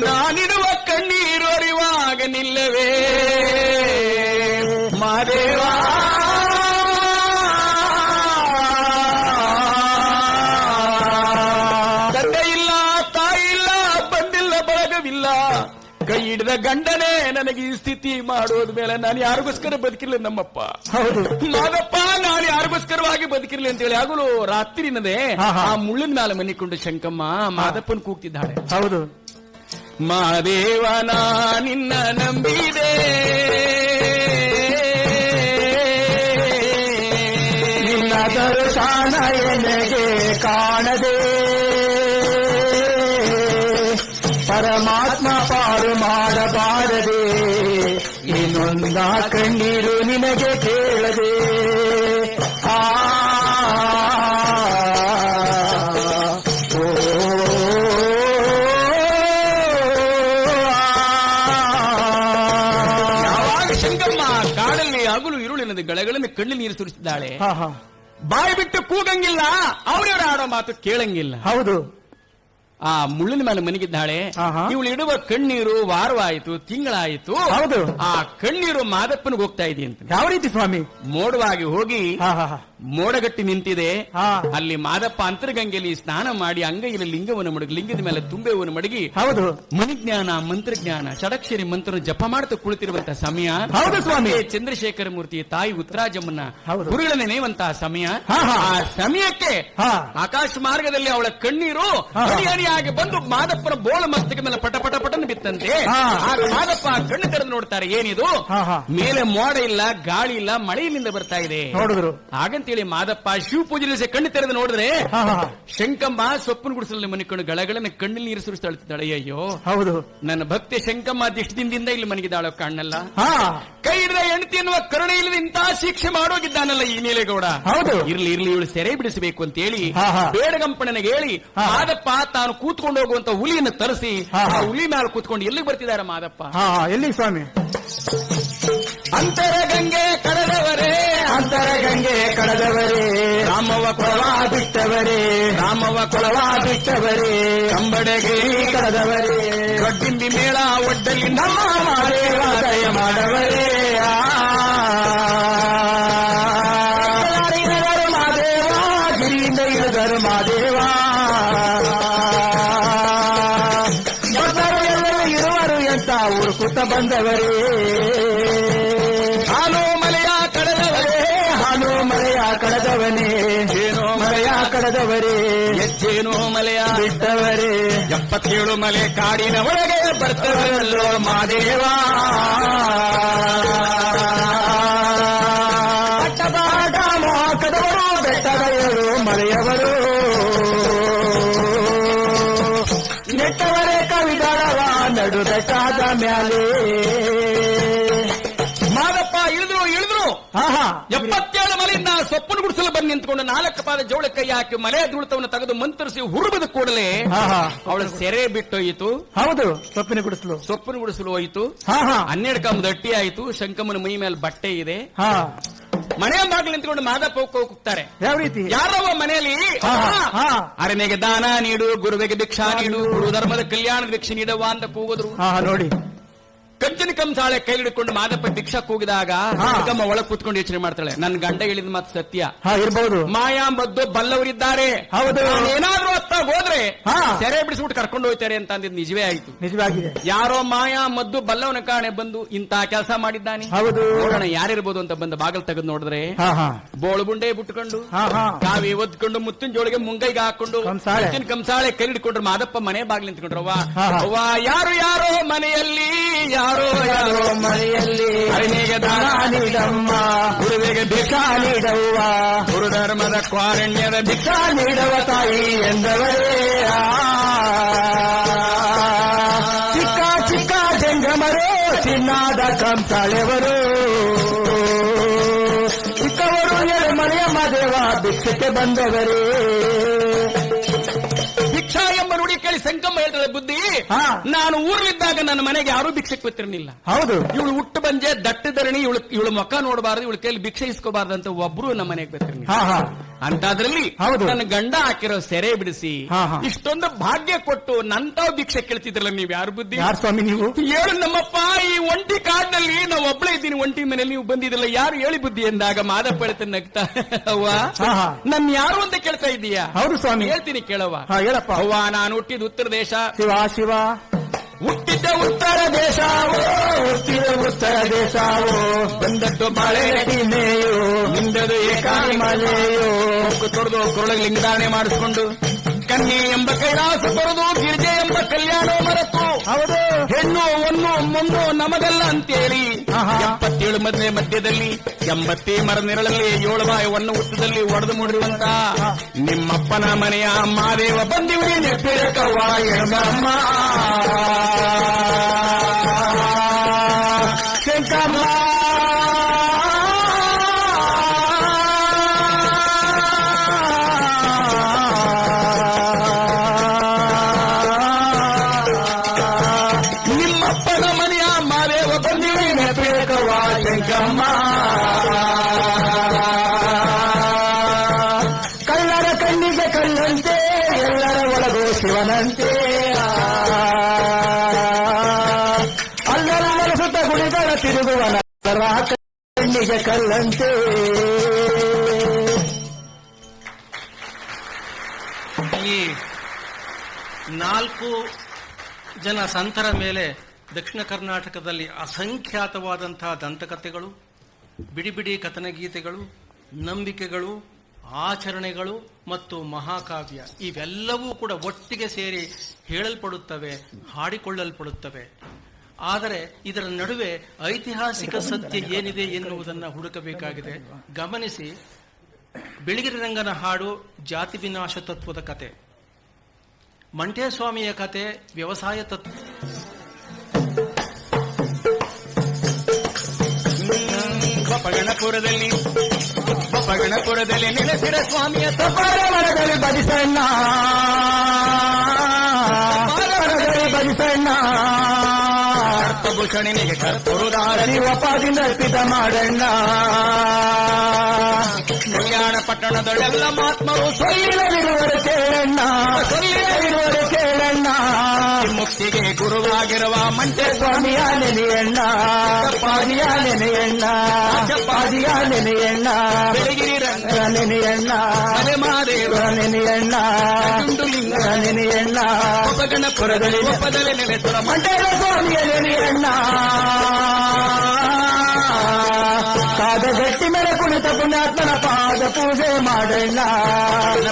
ನಾನಿಡುವ ಕಣ್ಣೀರು ಅರಿವಾಗ ನಿಲ್ಲವೇ ಮಾದೇವ. ತಂದೆ ಇಲ್ಲ, ತಾಯಿ ಇಲ್ಲ, ಬಂದಿಲ್ಲ, ಬಳಗವಿಲ್ಲ, ಕೈ ಹಿಡಿದ ಗಂಡನೇ ನನಗೆ ಈ ಸ್ಥಿತಿ ಮಾಡೋದ ಮೇಲೆ ನಾನು ಯಾರಿಗೋಸ್ಕರ ಬದುಕಿರ್ಲಿ ನಮ್ಮಪ್ಪ. ಹೌದು. ಮಾದಪ್ಪ ನಾನು ಯಾರಿಗೋಸ್ಕರವಾಗಿ ಬದುಕಿರ್ಲಿ ಅಂತೇಳಿ ಆಗಲು ರಾತ್ರಿನದೇ ಹಾ, ಹಾ. ಆ ಮುಳ್ಳಿನ ಮೇಲೆ ಮನಿಕೊಂಡು ಶಂಕಮ್ಮ ಮಾದಪ್ಪನ್ ಕೂಗ್ತಿದ್ದಾಳೆ. ಹೌದು. ಮಾದೇವನ ನಿನ್ನ ನಂಬಿದೆ, ನಿನ್ನ ದರ್ಶನ ಎನೆಗೆ ಕಾಣದೆ, ಪರಮಾತ್ಮ ಪಾರು ಮಾಡಬಾರದೆ, ಇನ್ನೊಂದ ಕಣ್ಣೀರು ನಿನಗೆ ಕೇಳದೆ. ಆ ಓ, ಯಾವಾಗ ಶಂಕಮ್ಮ ಕಾಡಲ್ಲಿ ಹಗಲು ಇರುಳಿನದು ಗಳಗಳನ್ನು ಕಣ್ಣು ನೀರು ಸುರಿಸಿದ್ದಾಳೆ. ಹಾ ಹಾ ಬಾಯಿ ಬಿಟ್ಟು ಕೂಗಂಗಿಲ್ಲ, ಅವರವರ ಆಡೋ ಮಾತು ಕೇಳಂಗಿಲ್ಲ. ಹೌದು. ಆ ಮುಳ್ಳಿನ ಮೇಲೆ ಮನಗಿದ್ದಾಳೆ. ಆಹಾ. ಇವಳು ಇಡುವ ಕಣ್ಣೀರು ವಾರವಾಯಿತು, ತಿಂಗಳಾಯಿತು. ಹೌದು. ಆ ಕಣ್ಣೀರು ಮಾದಪ್ಪನಿಗೆ ಹೋಗ್ತಾ ಇದೆ ಅಂತ ಯಾವ ರೀತಿ ಸ್ವಾಮಿ? ಮೋಡವಾಗಿ ಹೋಗಿ ಹಾ ಹಾ ಹಾ ಮೋಡಗಟ್ಟಿ ನಿಂತಿದೆ. ಹಾ. ಅಲ್ಲಿ ಮಾದಪ್ಪ ಅಂತರ್ಗಂಗೆಯಲ್ಲಿ ಸ್ನಾನ ಮಾಡಿ ಅಂಗೈಯಲ್ಲಿ ಲಿಂಗವನ್ನು ಮಡಗಿ, ಲಿಂಗದ ಮೇಲೆ ತುಂಬೆವನ್ನು ಮಡಗಿ, ಹೌದು ಮಣಿಜ್ಞಾನ ಮಂತ್ರಜ್ಞಾನ ಷಡಕ್ಷರಿ ಮಂತ್ರ ಜಪ ಮಾಡ್ತಾ ಕುಳಿತಿರುವಂತಹ ಸಮಯ. ಹೌದು ಸ್ವಾಮಿ. ಚಂದ್ರಶೇಖರ ಮೂರ್ತಿ ತಾಯಿ ಉತ್ತರಾಜಮ್ಮನ ಹೌದು. ಗುರುಗಳ ನೆನೆಯುವಂತಹ ಸಮಯ. ಹಾ, ಹಾ. ಆ ಸಮಯಕ್ಕೆ ಹಾ. ಆಕಾಶ ಮಾರ್ಗದಲ್ಲಿ ಅವಳ ಕಣ್ಣೀರು ಹಾ. ಹನಿ ಹನಿಯಾಗಿ ಬಂದು ಮಾದಪ್ಪನ ಬೋಳ ಮಸ್ತಕ ಮೇಲೆ ಪಟ ಪಟ ಪಟನ್ ಬಿತ್ತಂತೆ. ಹಾ. ಆಗ ಮಾದಪ್ಪ ಕಣ್ಣು ತೆರೆದು ನೋಡ್ತಾರೆ, ಏನಿದು? ಹಾ, ಹಾ. ಮೇಲೆ ಮೋಡ ಇಲ್ಲ, ಗಾಳಿ ಇಲ್ಲ, ಮಳೆಯಿಂದ ಬರ್ತಾ ಇದೆ. ನೋಡಿದ್ರು. ಹಾಗಂತೇಳಿ ಮಾದಪ್ಪ ಶಿವ ಪೂಜೆ ಕಣ್ಣು ತೆರೆದು ನೋಡಿದ್ರೆ ಹಾ, ಹಾ. ಶಂಕಮ್ಮ ಸೊಪ್ಪನ ಗುಡಿಸಲು ಮನಿಕೊಂಡು ಗಳಗಳನ್ನ ಕಣ್ಣಲ್ಲಿ ನೀರು ಸುರಿಸ್ತಾಳ್ತಿದ್ದಾಳೆ. ಅಯ್ಯೋ, ಹೌದು. ನನ್ನ ಭಕ್ತಿ ಶಂಕಮ್ಮ ದಿಷ್ಟದಿಂದ ಇಲ್ಲಿ ಮನಗಿದಾಳೋ ಕಾಣಲ್ಲ. ಹಾ. ಕೈ ಹಿಡಿದ ಹೆಂಡತಿ ಎನ್ನುವ ಕರುಣೆ ಇಲ್ಲದ ಇಂತಹ ಶಿಕ್ಷೆ ಮಾಡೋಗಿದ್ದಾನಲ್ಲ ಈ ನೀಲೇಗೌಡ. ಹೌದು. ಇರ್ಲಿ ಇರ್ಲಿ, ಇವಳು ಸೆರೆ ಬಿಡಿಸಬೇಕು ಅಂತ ಹೇಳಿ ಹಾ, ಹಾ. ಬೇಡಗಂಪಣ್ಣನಿಗೆ ಹೇಳಿ ಹಾ. ಮಾದಪ್ಪ ತಾನು ಕೂತ್ಕೊಂಡು ಹೋಗುವಂತ ಹುಲಿಯನ್ನು ತರಿಸಿ ಹಾ, ಹಾ. ಆ ಹುಲಿ ಮೇಲೆ ಕೂತ್ಕೊಂಡು ಎಲ್ಲಿಗೆ ಬರ್ತಿದ್ದಾರೆ ಮಾದಪ್ಪ? ಹಾ, ಎಲ್ಲಿಗೆ ಸ್ವಾಮಿ? ಅಂತರಗಂಗೆ ಕಳೆದವರೇ, ಅಂತರಗಂಗೆ ಕಳೆದವರೇ, ರಾಮವ ಕೊಳವ ಬಿಟ್ಟವರೇ, ರಾಮವ ಕೊಳವ ಬಿಟ್ಟವರೇ, ಕಂಬಡೆಗೆ ಕಳೆದವರೇ, ಗಡ್ಡಿಂದಿ ಮೇಳ ಒಡ್ಡಲ್ಲಿ ನಮ್ಮ ಮಾದೇವ ದಯ ಮಾಡವರೇ. ಇಳಿದರು ಮಾದೇವ, ಗಿರಿಯಿಂದ ಇಳಿದರು ಮಾದೇವ, ಭಕ್ತರು ಎಲ್ಲರೂ ಇರುವರು ಎಂತ ಹುಡುಕುತ್ತ ಬಂದವರೇ. ಹಾಲು ಮಲೆಯ ಕಳೆದವರೇ, ಹಾಲು ಮಳೆಯ ಕಳೆದವನೇ, ಏನೋ ಮಳೆಯ ಕಳೆದವರೇ, ಹೆಜ್ಜೇನೋ ಮಲೆಯ ಬಿಟ್ಟವರೇ, 77 ಮಲೆ ಕಾಡಿನ ಒಳಗೆ ಬರ್ತವರಲ್ಲೋ ಮಾದೇವ. ಪಟ್ಟಪಾಟ ಮೋಹಕದವರು, ಬೆಟ್ಟದವರು ಮಳೆಯವರು, ನೆಟ್ಟವರೇ ಕವಿಗಳವ ನಡು ಬೆಟ್ಟದ ಮ್ಯಾಲೆ. ಮಾದಪ್ಪ ಇಳಿದ್ರು ಇಳಿದ್ರು ಆಹಾ, 77 ಮಲೆಯಿಂದ ಸೊಪ್ಪನ್ನು ಗುಡಿಸಲು ಬಂದು ನಿಂತ್ಕೊಂಡು 4 ಪಾದ ಜೋಳ ಕೈ ಹಾಕಿ ಮಲೆಯ ಧೂಳತವನ್ನು ತೆಗೆದು ಮಂತ್ರಿಸಿ ಹುರುಬದ ಕೂಡಲೇ ಆಹಾ. ಅವಳ ಸೆರೆ ಬಿಟ್ಟೋಯಿತು. ಹೌದು, ಸೊಪ್ಪಿನ ಗುಡಿಸಲು. ಸೊಪ್ಪನ್ನು ಗುಡಿಸಲು ಹೋಯಿತು. ಹಾ, ಹಾ. 12 ಕಂಬದ ಅಟ್ಟಿ ಆಯಿತು. ಶಂಕಮ್ಮನ ಮೈ ಮೇಲೆ ಬಟ್ಟೆ ಇದೆ. ಹಾ. ಮನೆಯ ಬಾಗಿಲು ನಿಂತ್ಕೊಂಡು ಮಾದಪ್ಪ ಹೋಗ್ತಾರೆ. ಯಾವ ರೀತಿ? ಯಾರವ ಮನೆಯಲ್ಲಿ ಹಾ, ಹಾ. ಅರನೆಗೆ ದಾನ ನೀಡು, ಗುರುವಿಗೆ ಭಿಕ್ಷಾ ನೀಡು, ಗುರು ಧರ್ಮದ ಕಲ್ಯಾಣದ ಭಿಕ್ಷೆ ನೀಡವ ಅಂತ ಕೂಗಿದ್ರು. ಹಾ, ನೋಡಿ. ಕಂಚನ ಕಂಸಾಳೆ ಕೈ ಹಿಡ್ಕೊಂಡು ಮಾದಪ್ಪ ಭಿಕ್ಷಾ ಕೂಗಿದಾಗ ಹಾ. ಶಂಕಮ್ಮ ಒಳಗೆ ಕೂತ್ಕೊಂಡು ಯೋಚನೆ ಮಾಡ್ತಾಳೆ, ನನ್ನ ಗಂಡ ಹೇಳಿದ ಮಾತು ಸತ್ಯ. ಹಾ, ಇರ್ಬಹುದು. ಮಾಯಾ ಮದ್ದು ಬಲ್ಲವರಿದ್ದಾರೆ. ಹೌದು. ಏನಾದ್ರೂ ಅತ್ತ ಹೋದ್ರೆ ಹಾ. ಸೆರೆ ಬಿಡಿಸ್ಬಿಟ್ಟು ಕರ್ಕೊಂಡು ಹೋಗ್ತಾರೆ ಅಂತ ಅಂದಿದ್ದು ನಿಜವೇ ಆಯ್ತು. ನಿಜವಾಗಿದೆ. ಯಾರೋ ಮಾಯಾ ಮದ್ದು ಬಲ್ಲವನ ಕಾಣೆ ಬಂದು ಇಂತ ಕೆಲಸ ಮಾಡಿದ್ದಾನೆ. ಹೌದು. ನೋಡೋಣ ಯಾರಿರ್ಬೋದು ಅಂತ ಬಂದ ಬಾಗಿಲು ತೆಗೆದು ನೋಡಿದ್ರೆ ಹಾ, ಹಾ. ಬೋಳು ಬುಂಡೆ ಬಿಟ್ಕೊಂಡು ಹಾ, ಹಾ. ಕಾವಿ ಒದ್ಕೊಂಡು ಮುತ್ತಿನ ಜೋಳಿಗೆ ಮುಂಗೈಗೆ ಹಾಕೊಂಡು ಕಂಸಾಳೆ. ಕಂಸಾಳೆ ಕೈ ಹಿಡ್ಕೊಂಡ್ರು. ಮಾದಪ್ಪ ಮನೆ ಬಾಗಿಲು ನಿಂತ್ಕೊಂಡ್ರವ್ವ. ಹಾ, ಹಾ. ಅವ್ವ ಯಾರು ಯಾರೋ ಮನೆಯಲ್ಲಿ, ಯಾರೋ ಯಾರೋ ಮನೆಯಲ್ಲಿ ಅರಣಿಗೆ ದಾನ ನೀಡಮ್ಮ, ಗುರುವಿಗೆ ಭಿಕ್ಷಾ ನೀಡವ್ವ, ಗುರು ಧರ್ಮದ ಕ್ವಾರಣ್ಯದ ಭಿಕ್ಷಾ ನೀಡವ ತಾಯಿ ಎಂದವರೇ. ಚಿಕ್ಕ ಚಿಕ್ಕ ಜಂಗಮರು, ಚಿನ್ನಾದ ಕಂಸಾಳೆವರು, ಚಿಕ್ಕವರು ಎಳೆಮನೆಯ ಮಾದೇವ ಭಿಕ್ಷಕ್ಕೆ ಬಂದವರೇ. ಭಿಕ್ಷಾ ಎಂಬ ನುಡಿ ಕೇಳಿ ಸಂಕಮ್ಮ ಹೇಳ್ತಾಳೆ, ಬುದ್ಧಿ ಹಾ. ನಾನು ಊರಲ್ಲಿದ್ದಾಗ ನನ್ನ ಮನೆಗೆ ಯಾರೂ ಭಿಕ್ಷಕ್ಕೆ ಬರ್ತಿರ್ಲಿಲ್ಲ. ಹೌದು. ಇವಳು ಹುಟ್ಟು ಬಂಜೆ ದಟ್ಟ ಧರಣಿ, ಇವಳು ಮುಖ ನೋಡಬಾರದು, ಇವಳ ಕೈಲಿ ಭಿಕ್ಷೆ ಇಸ್ಕೋಬಾರ್ದು ಅಂತ ಒಬ್ರು ನಮ್ಮ ಮನೆಗೆ ಬರ್ತಿರ್ಲಿಲ್ಲ. ಹಾ, ಹಾ. ಅಂತದ್ರಲ್ಲಿ ಹೌದು. ನನ್ನ ಗಂಡ ಹಾಕಿರೋ ಸೆರೆ ಬಿಡಿಸಿ ಹಾ, ಹಾ. ಇಷ್ಟೊಂದು ಭಾಗ್ಯ ಕೊಟ್ಟು ನಂತಾವ್ ಭಿಕ್ಷೆ ಕೇಳ್ತಿದ್ರಲ್ಲ, ನೀವ್ ಯಾರು ಬುದ್ಧಿ? ಯಾರು ಸ್ವಾಮಿ ನೀವು? ಹೇಳು ನಮ್ಮಪ್ಪ, ಈ ಒಂಟಿ ಕಾಡಿನಲ್ಲಿ ನಾವು ಒಬ್ಳೆ ಇದ್ದೀನಿ, ಒಂಟಿ ಮನೇಲಿ ನೀವು ಬಂದಿದ್ರಲ್ಲ, ಯಾರು ಹೇಳಿ ಬುದ್ಧಿ ಎಂದಾಗ ಮಾದಪ್ಪ ಹೇಳ್ತಾನೆ ನಗ್ತಾ, ಅವ್ವ ಹಾ, ಹಾ. ನನ್ ಯಾರು ಅಂತ ಕೇಳ್ತಾ ಇದ್ದೀಯಾ? ಹೌದು ಸ್ವಾಮಿ. ಹೇಳ್ತೀನಿ ಕೇಳವ್ವ. ಹಾ, ಹೇಳಪ್ಪ. ಅವ್ವ, ನಾನು ಹುಟ್ಟಿದ ಉತ್ತರ ದೇಶ, ಶಿವ ಶಿವ, ಹುಟ್ಟಿದ್ದ ಉತ್ತರ ದೇಶವೋ, ಹುಟ್ಟಿದ ಉತ್ತರ ದೇಶವೋ, ಬಂದದ್ದು ಬಾಳೆ ನೆಟ್ಟಿನೆಯೋ, ನಿಂದದು ಏಕಾನಿ ಮಲೆಯೋ, ಮುಕ್ಕು ತೊಳೆದು ಕೊರಳಿಗೆ ಲಿಂಗಧಾರಣೆ ಮಾಡಿಸಿಕೊಂಡು ಕನ್ಯೆ ಎಂಬ ಕೈಲಾಸ ಬರೆದು ಗಿರಿಜೆ ಎಂಬ ಕಲ್ಯಾಣ ಮರೆತು, ಹೌದು. ಹೆಣ್ಣು ಒಂದು ಮುಂದು ನಮಗಲ್ಲ ಅಂತೇಳಿ ಆಹಾ. 77 ಮದುವೆ ಮಧ್ಯದಲ್ಲಿ 80 ಮರ ನೆರಳಲ್ಲಿ 7 ಬಾಯಿ ಒಣ್ಣ ಹುತ್ತದಲ್ಲಿ ಒಡೆದು ಮುಡಿರುವಂತ ನಿಮ್ಮಪ್ಪನ ಮನೆಯ ಮಾದೇವ ಬಂದಿವರಿ ನೆಪ್ಪಿರಕವ್ವ ಎಣಮ್ಮ ಶಂಕಮ್ಮ. ನಿಮ್ಮಪ್ಪನ ಮನೆಯ ಮಾದೇವ ಬಂದಿವರಿ ನೆಪ್ಪಿರಕವ್ವ ಶಂಕಮ್ಮ. ಕಳ್ಳರ ಕಣ್ಣಿಗೆ ಕಲ್ಲಂತೆ, ಎಲ್ಲರ ಒಳಗೋ ಶಿವನಂತೆ. ಅಲ್ಲಲ್ಲ ಸುತ್ತ ಗುಡಿಗಳ ತಿರುಗುವ ನಗರ ಕಣ್ಣಿಗೆ ಕಲ್ಲಂತೆ. 4 ಜನ ಸಂತರ ಮೇಲೆ ದಕ್ಷಿಣ ಕರ್ನಾಟಕದಲ್ಲಿ ಅಸಂಖ್ಯಾತವಾದಂತಹ ದಂತಕಥೆಗಳು, ಬಿಡಿ ಬಿಡಿ ಕಥನಗೀತೆಗಳು, ನಂಬಿಕೆಗಳು, ಆಚರಣೆಗಳು ಮತ್ತು ಮಹಾಕಾವ್ಯ ಇವೆಲ್ಲವೂ ಕೂಡ ಒಟ್ಟಿಗೆ ಸೇರಿ ಹೇಳಲ್ಪಡುತ್ತವೆ, ಹಾಡಿಕೊಳ್ಳಲ್ಪಡುತ್ತವೆ. ಆದರೆ ಇದರ ನಡುವೆ ಐತಿಹಾಸಿಕ ಸತ್ಯ ಏನಿದೆ ಎನ್ನುವುದನ್ನು ಹುಡುಕಬೇಕಾಗಿದೆ. ಗಮನಿಸಿ, ಬಿಳಿಗಿರಿ ರಂಗನ ಹಾಡು ಜಾತಿ ವಿನಾಶ ತತ್ವದ ಕತೆ, ಮಂಟೇಸ್ವಾಮಿಯ ಕತೆ ವ್ಯವಸಾಯ ತತ್ವ. ಪಗಣಪುರದಲ್ಲಿ ನೆಲೆಸಿರ ಸ್ವಾಮಿಯ ಮರದಲ್ಲಿ ಬದಿಸಣ್ಣ, ಬದಿಸಣ್ಣ ಭೂಷಣಿನಿಗೆ ಕರ್ಪುರುದಾರ ಶಿವಪಾದಿಂದ ಅರ್ಪಿತ ಮಾಡಣ್ಣ. ಕಲ್ಯಾಣ ಪಟ್ಟಣದೊಳೆಲ್ಲ ಮಹಾತ್ಮರು ಸೊಲ್ಲಿನವಿರುವರು ಕೇಳಣ್ಣ, ಸೊಲ್ಲಿನವಿರುವರು ಕೇಳಣ್ಣ. ಮುಕ್ತಿಗೆ ಗುರುವಾಗಿರುವ ಮಂಟೆ ಸ್ವಾಮಿಯ ನೆನೆಯಣ್ಣ, ಪಾದಿಯ ನೆನೆಯಣ್ಣ, ಪಾದಿಯ ನೆನೆಯಣ್ಣ, ಬೆಳಗಿರಿ ರಂಗ ನೆನೆಯಣ್ಣ, ಮಹಾದೇವ ನೆನೆಯಣ್ಣ, ಲಿಂಗ ನೆನೆಯಣ್ಣ. ಪಗಣಪುರದಲ್ಲಿ ಒಪ್ಪದಲ್ಲಿ ನೆಲೆಸುವ ಮಂಟೇರ ಸ್ವಾಮಿಯ ನೆನೆಯಣ್ಣ. ಕಾದಗಟ್ಟಿ ಮೇಲೆ ಕುಣಿತ ಪುಣ್ಯಾತ್ಮನ ಪಾದ ಪೂಜೆ ಮಾಡಣ್ಣ.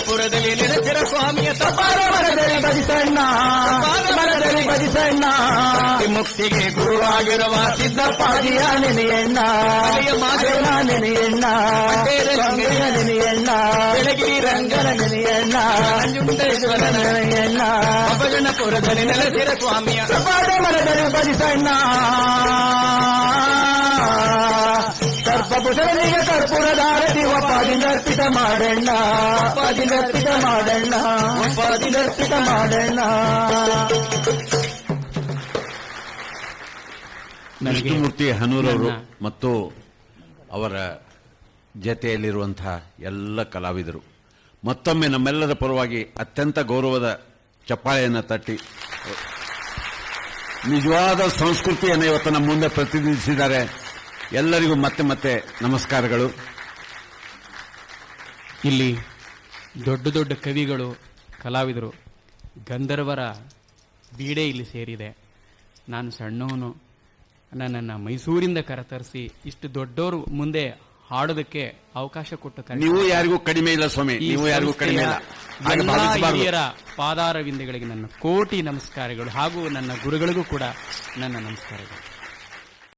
ಪುರದಲ್ಲಿ ನೆಲೆಸಿರ ಸ್ವಾಮಿಯ ತಪಾಲ ಮರದಲ್ಲಿ ಬದಿಸಣ್ಣ, ಮರದಲ್ಲಿ ಬದಿಸಣ್ಣ. ಮುಕ್ತಿಗೆ ಗುರುವಾಗಿರುವ ಸಿದ್ದಪ್ಪಾದಿಯ ನೆನೆಯಣ್ಣ, ಮಾದೇವ ನೆನೆಯಣ್ಣ, ಸ್ವಾಮಿಯ ನೆನೆಯಣ್ಣ, ಬೆಳಗಿರಿ ರಂಗನ ನೆನೆಯಣ್ಣ, ನಂಜುಂಡೇಶ್ವರ ನೆನೆಯಣ್ಣ. ಪಗಣಪುರದಲ್ಲಿ ನೆಲೆಸಿರ ಸ್ವಾಮಿಯ ಪಾದ ಮರದಲ್ಲಿ ಬದಿಸಣ್ಣ. ಸರ್ಪಪುಷನಿಗೆ ಕರ್ಪೂರದಾರತಿ ಒಪ್ಪಾದಿಂದ ಅರ್ಪಿತ ಮಾಡಣ್ಣ, ಒಪ್ಪಾದಿಂದ ಅರ್ಪಿತ ಮಾಡಣ್ಣ, ಒಪ್ಪಾದಿಂದ ಅರ್ಪಿತ ಮಾಡಣ್ಣ. ಕೃಷ್ಣಮೂರ್ತಿ ಹನೂರವರು ಮತ್ತು ಅವರ ಜತೆಯಲ್ಲಿರುವಂತಹ ಎಲ್ಲ ಕಲಾವಿದರು ಮತ್ತೊಮ್ಮೆ ನಮ್ಮೆಲ್ಲರ ಪರವಾಗಿ ಅತ್ಯಂತ ಗೌರವದ ಚಪ್ಪಾಳೆಯನ್ನು ತಟ್ಟಿ ನಿಜವಾದ ಸಂಸ್ಕೃತಿಯನ್ನು ಇವತ್ತು ನಮ್ಮ ಮುಂದೆ ಪ್ರತಿನಿಧಿಸಿದ್ದಾರೆ. ಎಲ್ಲರಿಗೂ ಮತ್ತೆ ಮತ್ತೆ ನಮಸ್ಕಾರಗಳು. ಇಲ್ಲಿ ದೊಡ್ಡ ದೊಡ್ಡ ಕವಿಗಳು, ಕಲಾವಿದರು, ಗಂಧರ್ವರ ಬೀಡೆ ಇಲ್ಲಿ ಸೇರಿದೆ. ನಾನು ಸಣ್ಣವನು, ನನ್ನನ್ನು ಮೈಸೂರಿಂದ ಕರೆತರಿಸಿ ಇಷ್ಟು ದೊಡ್ಡವರು ಮುಂದೆ ಹಾಡೋದಕ್ಕೆ ಅವಕಾಶ ಕೊಟ್ಟು ನೀವು ಯಾರಿಗೂ ಕಡಿಮೆ ಇಲ್ಲ ಸ್ವಾಮಿ, ನೀವು ಯಾರಿಗೂ ಕಡಿಮೆ ಇಲ್ಲ. ಹಿರಿಯರ ಪಾದಾರವಿಂದಗಳಿಗೆ ನನ್ನ ಕೋಟಿ ನಮಸ್ಕಾರಗಳು ಹಾಗೂ ನನ್ನ ಗುರುಗಳಿಗೂ ಕೂಡ ನನ್ನ ನಮಸ್ಕಾರಗಳು.